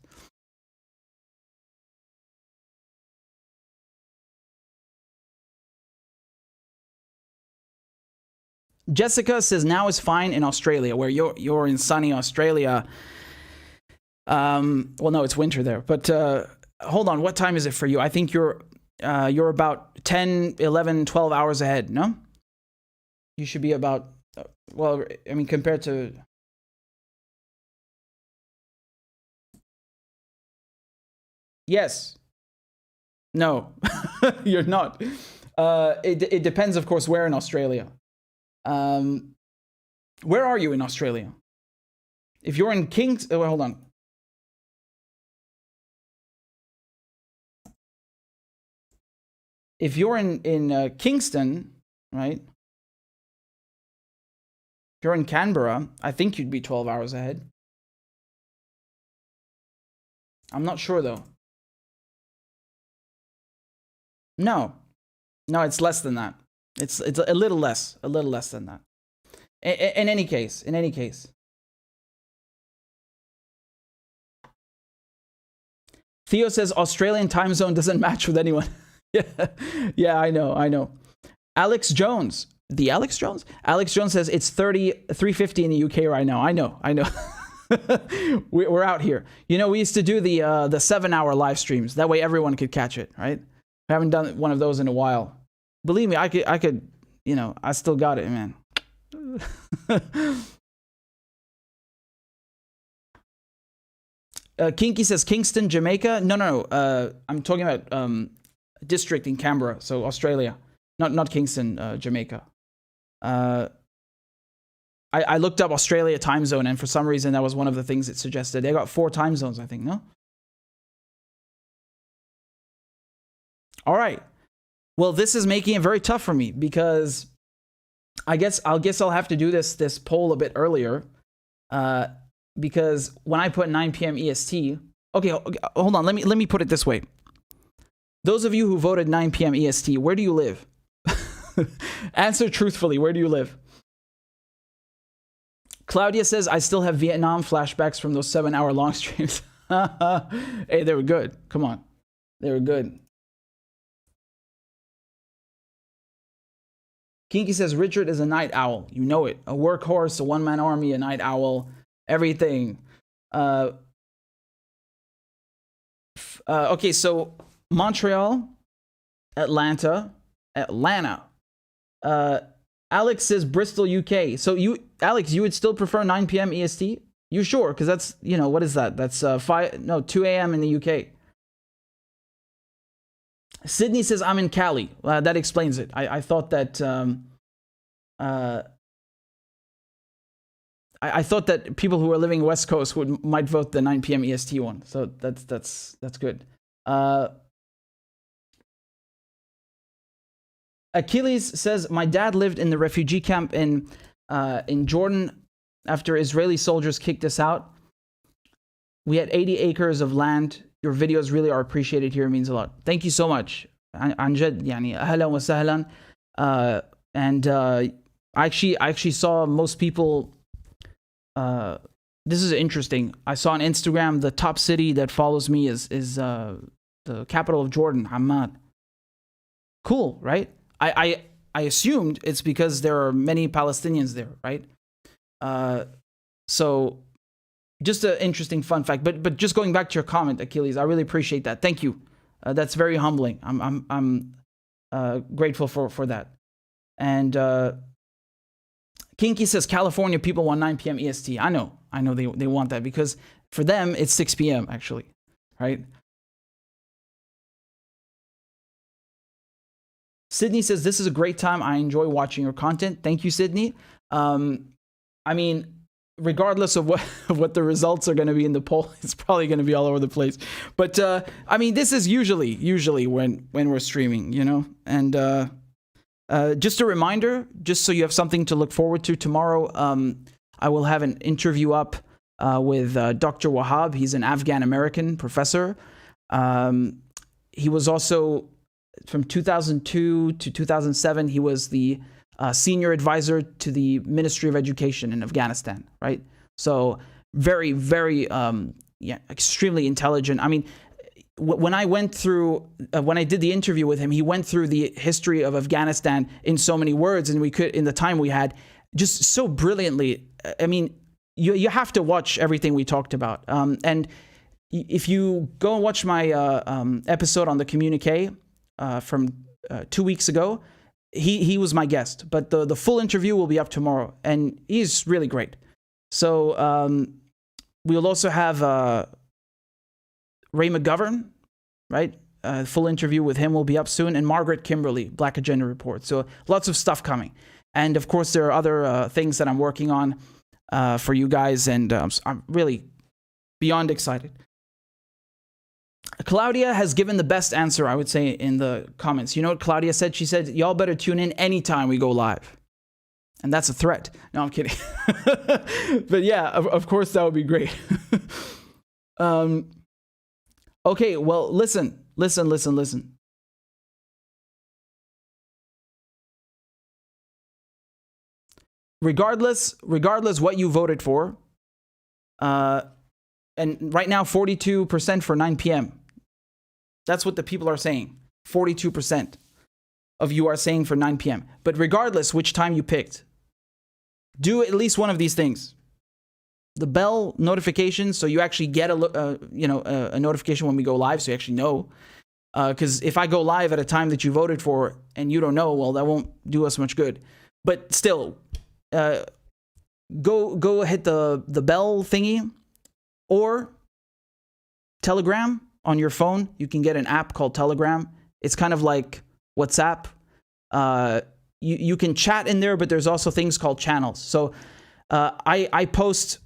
Jessica says now is fine in Australia, where you're in sunny Australia. Well, no, it's winter there. But hold on, what time is it for you? I think you're about 10, 11, 12 hours ahead, no? You should be about, well, I mean, compared to... Yes. No, you're not. It depends, of course, where in Australia. Where are you in Australia? If you're in Kings... Oh, hold on. If you're in Kingston, right? If you're in Canberra, I think you'd be 12 hours ahead. I'm not sure, though. No, it's less than that. It's a little less than that. In any case. Theo says Australian time zone doesn't match with anyone. Yeah, I know. Alex Jones says it's 3:50 in the UK right now. I know. We're out here. You know, we used to do the 7-hour live streams. That way everyone could catch it, right? I haven't done one of those in a while. Believe me, I could, you know, I still got it, man. Kinky says Kingston, Jamaica. No. I'm talking about district in Canberra, so Australia, not Kingston, Jamaica. I looked up Australia time zone, and for some reason that was one of the things it suggested. They got 4 time zones, I think. No. All right. Well, this is making it very tough for me because I guess I'll have to do this poll a bit earlier, because when I put 9 p.m. EST, okay, hold on, let me put it this way. Those of you who voted 9 p.m. EST, where do you live? Answer truthfully, where do you live? Claudia says, I still have Vietnam flashbacks from those 7-hour long streams. Hey, they were good. Come on. They were good. Kinky says, Richard is a night owl. You know it. A workhorse, a one-man army, a night owl, everything. Okay, so Montreal, Atlanta. Alex says Bristol, UK. So Alex, you would still prefer 9 p.m. EST? You sure? Because that's, you know, what is that? That's 2 a.m. in the UK. Sydney says, I'm in Cali. That explains it. I thought that I thought that people who are living West Coast might vote the 9 p.m. EST one. So that's good. Achilles says, my dad lived in the refugee camp in Jordan after Israeli soldiers kicked us out. We had 80 acres of land. Your videos really are appreciated here. It means a lot. Thank you so much. Anjad, yani, ahlan wa sahlan. And I actually saw most people. This is interesting. I saw on Instagram the top city that follows me is the capital of Jordan, Amman. Cool, right? I assumed it's because there are many Palestinians there, right? So just an interesting fun fact. But just going back to your comment, Achilles, I really appreciate that. Thank you. That's very humbling. I'm grateful for that. And Kinky says California people want 9 p.m. EST. I know they want that because for them it's 6 p.m. actually, right? Sydney says this is a great time. I enjoy watching your content. Thank you, Sydney. I mean, regardless of what the results are going to be in the poll, it's probably going to be all over the place. But I mean, this is usually when we're streaming, you know. And just a reminder, just so you have something to look forward to tomorrow. I will have an interview up with Dr. Wahab. He's an Afghan American professor. He was also from 2002 to 2007. He was the senior advisor to the Ministry of Education in Afghanistan, right? So very, very, extremely intelligent. I mean, when I did the interview with him, he went through the history of Afghanistan in so many words, and we could, in the time we had, just so brilliantly. I mean, you have to watch everything we talked about. And if you go and watch my episode on the communique from 2 weeks ago, he was my guest, but the full interview will be up tomorrow, and he's really great. So we'll also have Ray McGovern, right? Full interview with him will be up soon, and Margaret Kimberly, Black Agenda Report. So lots of stuff coming. And of course, there are other things that I'm working on for you guys, and I'm really beyond excited. Claudia has given the best answer, I would say, in the comments. You know what Claudia said? She said, y'all better tune in anytime we go live. And that's a threat. No, I'm kidding. But yeah, of course, that would be great. Okay, well, listen. Regardless what you voted for, and right now 42% for 9 p.m. That's what the people are saying. 42% of you are saying for 9 p.m. But regardless which time you picked, do at least one of these things. The bell notification, so you actually get a notification when we go live, so you actually know. Because if I go live at a time that you voted for and you don't know, well, that won't do us much good. But still, go hit the bell thingy, or Telegram on your phone. You can get an app called Telegram. It's kind of like WhatsApp. You can chat in there, but there's also things called channels. So I post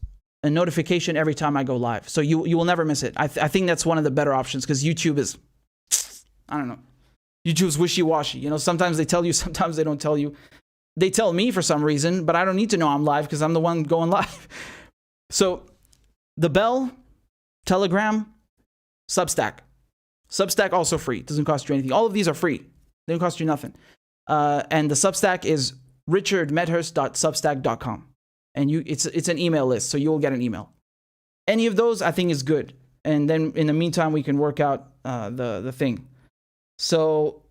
a notification every time I go live, so you will never miss it. I think that's one of the better options, because YouTube is, I don't know, YouTube's wishy-washy. You know, sometimes they tell you, sometimes they don't tell you. They tell me for some reason, but I don't need to know I'm live because I'm the one going live. So the bell, Telegram, Substack. Substack also free. It doesn't cost you anything. All of these are free. They don't cost you nothing. And the Substack is richardmedhurst.substack.com. And it's an email list, so you'll get an email. Any of those, I think, is good. And then in the meantime, we can work out the thing. So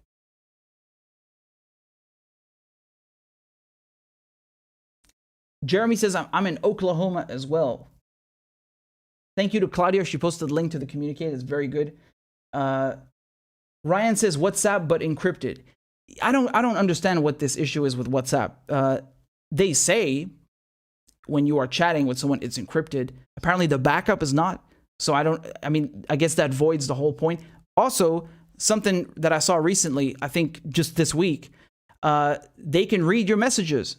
Jeremy says, I'm in Oklahoma as well. Thank you to Claudia. She posted the link to the communique. It's very good. Ryan says, WhatsApp, but encrypted. I don't understand what this issue is with WhatsApp. They say when you are chatting with someone, it's encrypted. Apparently the backup is not. So I guess that voids the whole point. Also, something that I saw recently, I think just this week, they can read your messages.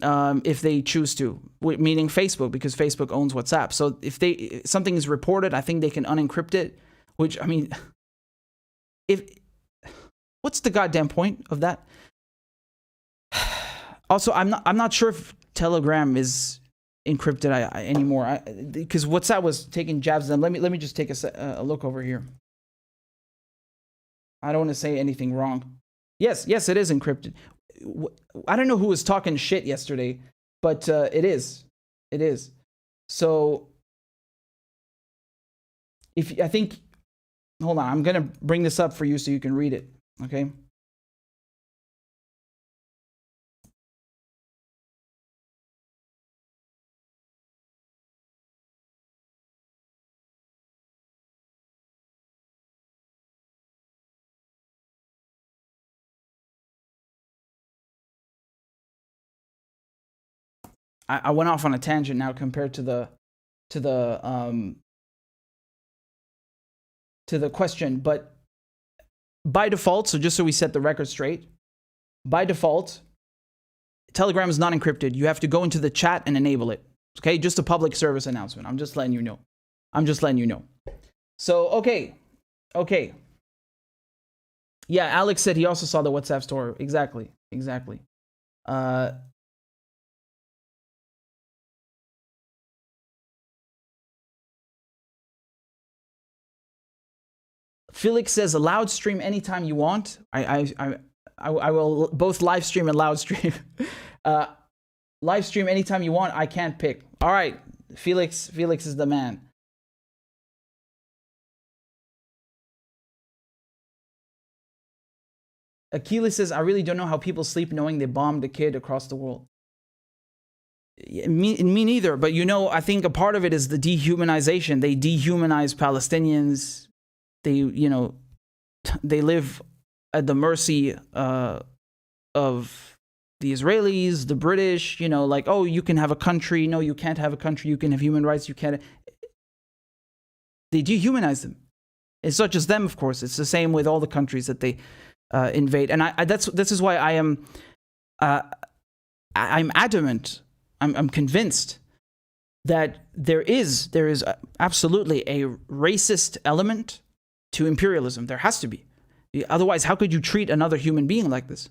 If they choose to, meaning Facebook, because Facebook owns WhatsApp. So if something is reported, I think they can unencrypt it, which, I mean, what's the goddamn point of that? Also, I'm not sure if Telegram is encrypted anymore, because WhatsApp was taking jabs at them. Let me just take a look over here. I don't want to say anything wrong. Yes, it is encrypted. I don't know who was talking shit yesterday, but it is. So hold on, I'm going to bring this up for you so you can read it, okay? I went off on a tangent now compared to the question, but by default, so just so we set the record straight, by default, Telegram is not encrypted. You have to go into the chat and enable it. Okay, just a public service announcement. I'm just letting you know. So, okay. Yeah, Alex said he also saw the WhatsApp story. Exactly. Felix says, loud stream anytime you want. I will both live stream and loud stream. Live stream anytime you want. I can't pick. All right, Felix is the man. Achilles says, I really don't know how people sleep knowing they bombed a kid across the world. Me neither, but you know, I think a part of it is the dehumanization. They dehumanize Palestinians. They live at the mercy of the Israelis, the British, like, oh, you can have a country. No, you can't have a country. You can have human rights. You can't. They dehumanize them. It's not just them, of course. It's the same with all the countries that they invade. And this is why I'm adamant. I'm convinced that there is absolutely a racist element to imperialism. There has to be. Otherwise, how could you treat another human being like this?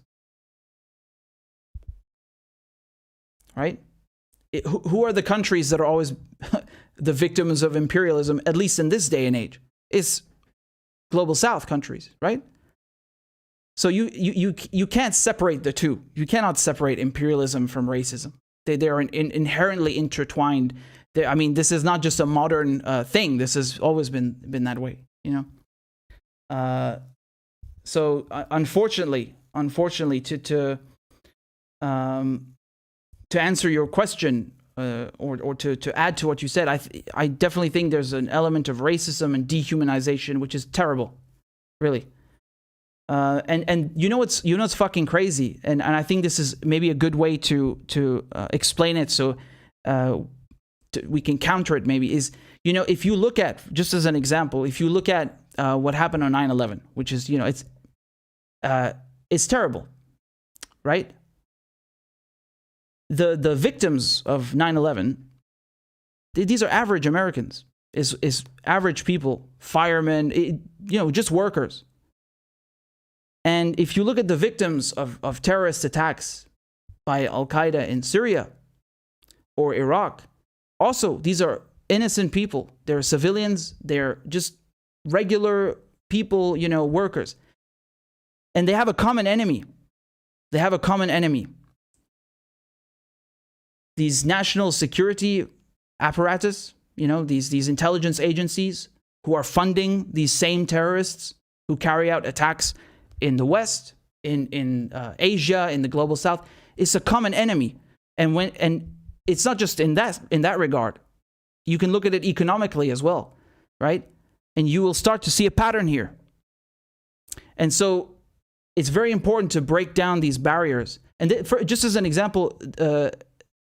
Right? Who are the countries that are always the victims of imperialism, at least in this day and age? It's global South countries, right? So you can't separate the two. You cannot separate imperialism from racism. They are inherently intertwined. This is not just a modern thing. This has always been that way, So unfortunately, to answer your question, or to add to what you said, I definitely think there's an element of racism and dehumanization, which is terrible, really. And you know what's fucking crazy, and I think this is maybe a good way to explain it, so we can counter it. Maybe is, if you look at, just as an example, if you look at what happened on 9/11, which is it's terrible, right? The victims of 9/11, these are average Americans, is average people, firemen, just workers. And if you look at the victims of terrorist attacks by Al-Qaeda in Syria or Iraq, also, these are innocent people. They're civilians. They're just regular people, workers. And they have a common enemy. These national security apparatus, these intelligence agencies who are funding these same terrorists who carry out attacks in the West, in Asia, in the global South. It's a common enemy, and it's not just in that regard. You can look at it economically as well, right? And you will start to see a pattern here. And so it's very important to break down these barriers. And just as an example,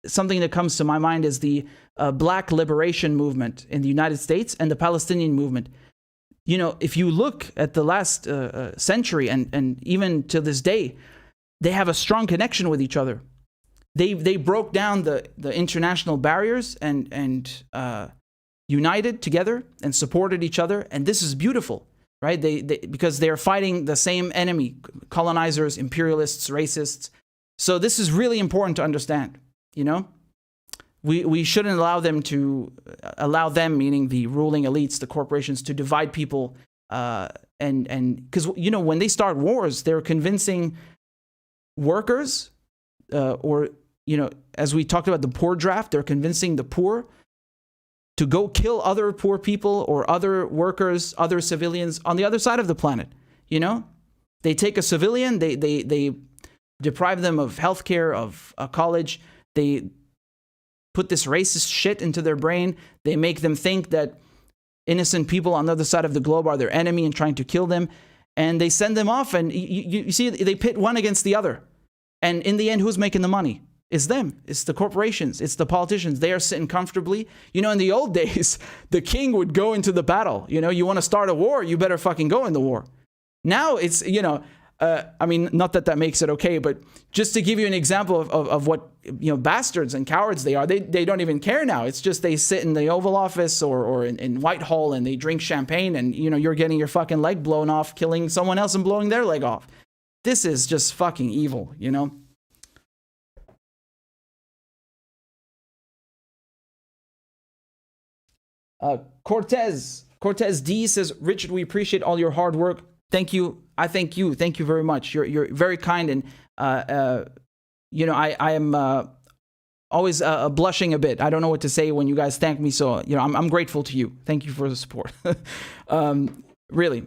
something that comes to my mind is the Black Liberation Movement in the United States and the Palestinian movement. If you look at the last century and even to this day, they have a strong connection with each other. They broke down the international barriers and united together and supported each other. And this is beautiful, right? Because they're fighting the same enemy, colonizers, imperialists, racists. So this is really important to understand, We shouldn't allow them, meaning the ruling elites, the corporations, to divide people. And because, when they start wars, they're convincing workers, as we talked about the poor draft, they're convincing the poor to go kill other poor people or other workers, other civilians on the other side of the planet. They take a civilian, they deprive them of healthcare, of a college. They put this racist shit into their brain. They make them think that innocent people on the other side of the globe are their enemy and trying to kill them. And they send them off, and you see, they pit one against the other. And in the end, who's making the money? It's them. It's the corporations. It's the politicians. They are sitting comfortably. You know, in the old days, the king would go into the battle. You know, you want to start a war, you better fucking go in the war. Now it's, you know, I mean, not that that makes it okay, but just to give you an example of what, you know, bastards and cowards they are, they don't even care now. It's just they sit in the Oval Office or in Whitehall and they drink champagne and, you know, you're getting your fucking leg blown off, killing someone else and blowing their leg off. This is just fucking evil, you know? Cortez D says, Richard, we appreciate all your hard work. Thank you. I thank you. Thank you very much. You're very kind, and you know, I am always blushing a bit. I don't know what to say when you guys thank me. So, you know, I'm grateful to you. Thank you for the support. Really.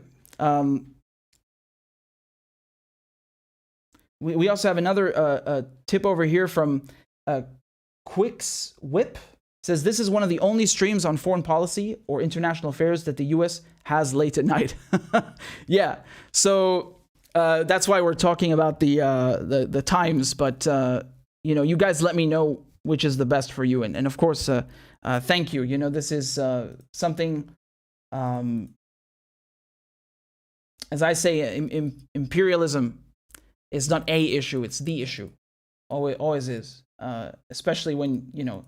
We also have another tip over here from Quicks Whip. Says this is one of the only streams on foreign policy or international affairs that the U.S. has late at night. Yeah, so that's why we're talking about the times. But you know, you guys let me know which is the best for you, and of course, thank you. You know, this is something. As I say, imperialism is not a issue; it's the issue. Always is. Especially when, you know,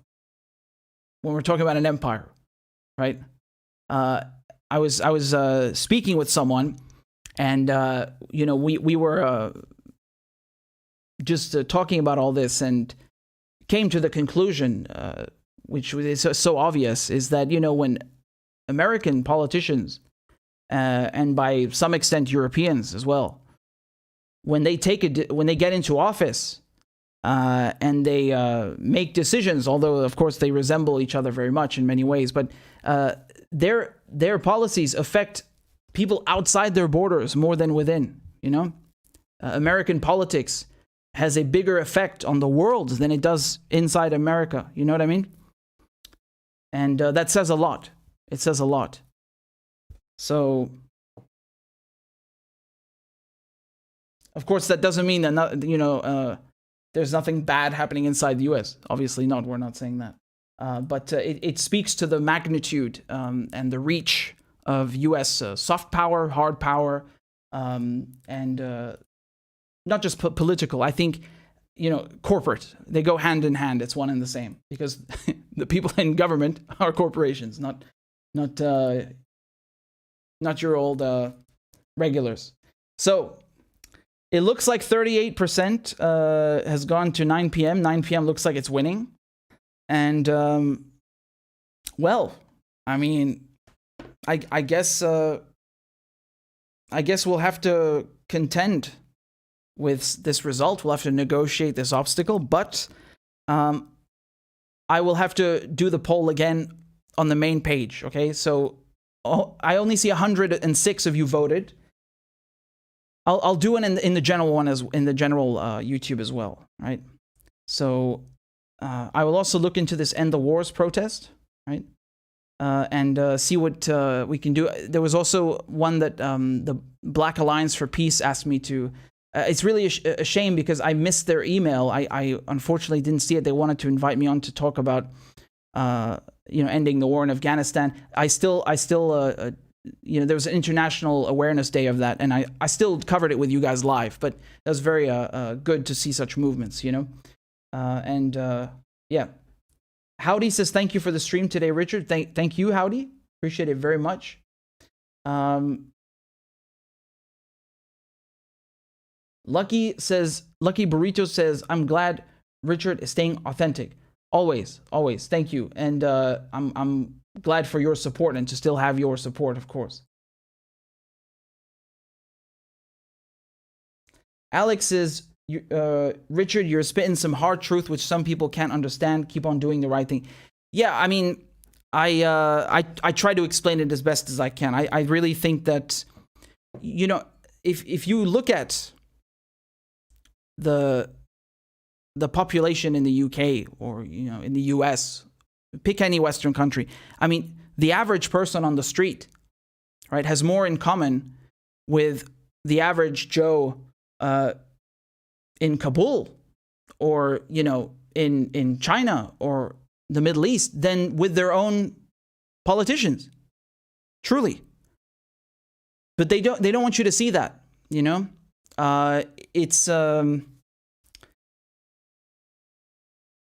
when we're talking about an empire, right? I was speaking with someone, and you know, we were just talking about all this, and came to the conclusion, which is so obvious, is that, you know, when American politicians and by some extent Europeans as well, when they get into office and they make decisions, although of course they resemble each other very much in many ways, but their policies affect people outside their borders more than within. You know, American politics has a bigger effect on the world than it does inside America. You know what I mean? And that says a lot. It says a lot. So, of course, that doesn't mean that not, you know, there's nothing bad happening inside the U.S. Obviously not. We're not saying that. But it speaks to the magnitude and the reach of U.S. Soft power, hard power, and not just political. I think, you know, corporate. They go hand in hand. It's one and the same, because the people in government are corporations, not your old regulars. So it looks like 38% has gone to 9 p.m. 9 p.m. looks like it's winning. And, well, I mean, I guess we'll have to contend with this result. We'll have to negotiate this obstacle, but I will have to do the poll again on the main page, okay? So I only see 106 of you voted. I'll do it in the general one, as in the general YouTube as well, right? So I will also look into this End the Wars protest, right? And see what we can do. There was also one that the Black Alliance for Peace asked me to. It's really a shame because I missed their email. I unfortunately didn't see it. They wanted to invite me on to talk about, you know, ending the war in Afghanistan. I still, you know, there was an International Awareness Day of that, and I still covered it with you guys live. But it was very good to see such movements, you know. Yeah. Howdy says, thank you for the stream today, Richard. Thank you, Howdy. Appreciate it very much. Lucky Burrito says, I'm glad Richard is staying authentic. Always. Thank you. And I'm glad for your support and to still have your support, of course. Alex says, Richard, you're spitting some hard truth which some people can't understand. Keep on doing the right thing. Yeah, I mean, I try to explain it as best as I can. I really think that, you know, if you look at the population in the UK or, you know, in the US, pick any Western country. I mean, the average person on the street, right, has more in common with the average Joe in Kabul or, you know, in China or the Middle East than with their own politicians. Truly. But they don't want you to see that, you know? It's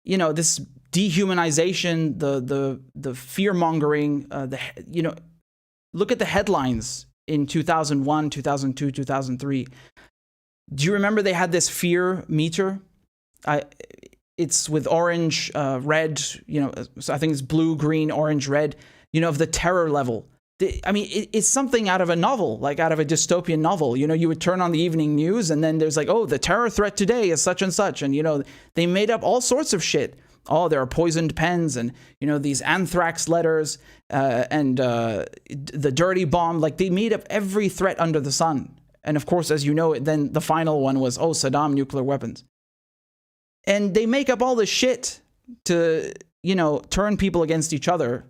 you know, this dehumanization, the fear-mongering, you know, look at the headlines in 2001, 2002, 2003. Do you remember they had this fear meter? It's with orange, red, you know, so I think it's blue, green, orange, red, you know, of the terror level. I mean, it's something out of a novel, like out of a dystopian novel. You know, you would turn on the evening news and then there's like, oh, the terror threat today is such and such. And, you know, they made up all sorts of shit. Oh, there are poisoned pens and, you know, these anthrax letters and the dirty bomb. Like, they made up every threat under the sun. And of course, as you know, then the final one was, oh, Saddam, nuclear weapons. And they make up all this shit to, you know, turn people against each other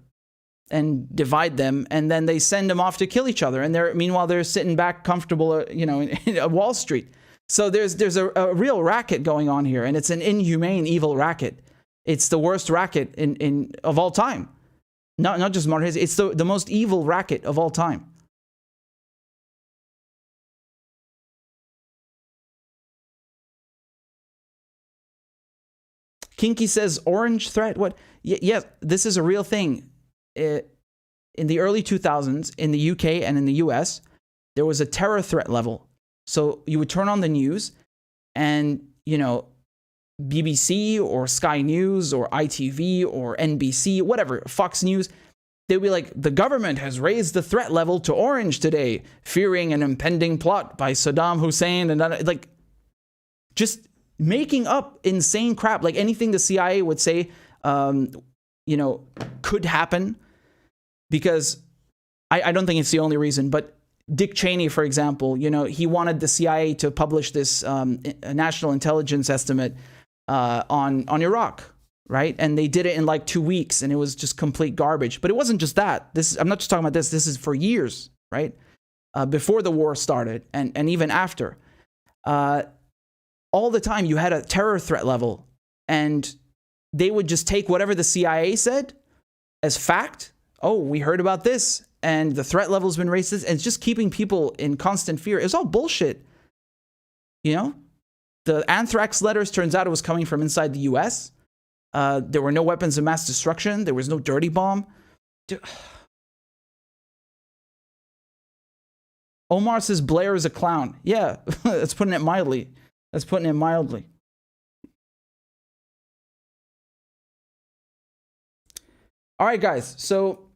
and divide them, and then they send them off to kill each other. And meanwhile, they're sitting back comfortable, you know, in Wall Street. So there's a real racket going on here, and it's an inhumane, evil racket. It's the worst racket of all time. Not just modern history. It's the most evil racket of all time. Kinky says, orange threat? What? Yes, this is a real thing. In the early 2000s, in the UK and in the US, there was a terror threat level. So you would turn on the news and, you know, BBC or Sky News or ITV or NBC, whatever, Fox News, they'd be like, the government has raised the threat level to orange today, fearing an impending plot by Saddam Hussein, and like, just making up insane crap, like anything the CIA would say, you know, could happen. Because I don't think it's the only reason, but Dick Cheney, for example, you know, he wanted the CIA to publish this national intelligence estimate on Iraq, right? And they did it in like 2 weeks, and it was just complete garbage. But it wasn't just that. I'm not just talking about this. This is for years, right? Before the war started, and even after. All the time, you had a terror threat level, and they would just take whatever the CIA said as fact. Oh, we heard about this, and the threat level's been raised, and it's just keeping people in constant fear. It's all bullshit. You know? The anthrax letters, turns out it was coming from inside the US. There were no weapons of mass destruction. There was no dirty bomb. Omar says Blair is a clown. Yeah, that's putting it mildly. That's putting it mildly. All right, guys. So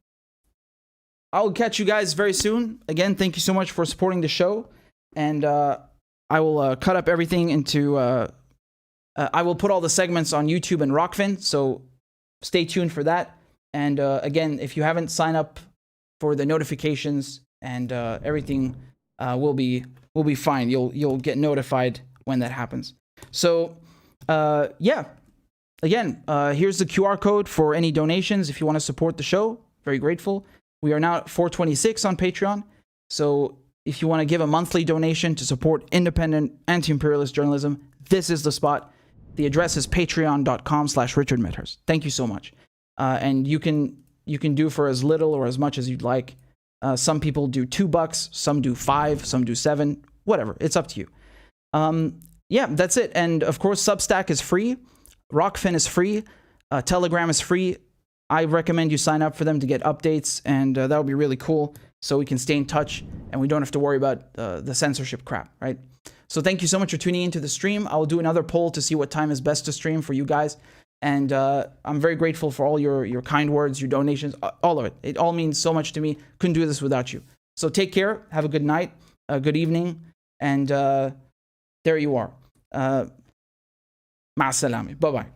I'll catch you guys very soon. Again, thank you so much for supporting the show. And I will cut up everything into... I will put all the segments on YouTube and Rockfin, so stay tuned for that. And again, if you haven't signed up for the notifications and everything will be fine. You'll get notified when that happens. So yeah, again, here's the QR code for any donations if you want to support the show. Very grateful. We are now at 426 on Patreon. So if you want to give a monthly donation to support independent anti-imperialist journalism, this is the spot. The address is patreon.com/RichardMedhurst. Thank you so much. And you can do for as little or as much as you'd like. Some people do $2, some do $5, some do $7, whatever. It's up to you. Yeah, that's it. And of course, Substack is free. Rockfin is free. Telegram is free. I recommend you sign up for them to get updates, and that would be really cool, so we can stay in touch and we don't have to worry about the censorship crap, right? So thank you so much for tuning into the stream. I will do another poll to see what time is best to stream for you guys. And I'm very grateful for all your kind words, your donations, all of it. It all means so much to me. Couldn't do this without you. So take care. Have a good night, a good evening. And there you are. Ma'as salami. Bye-bye.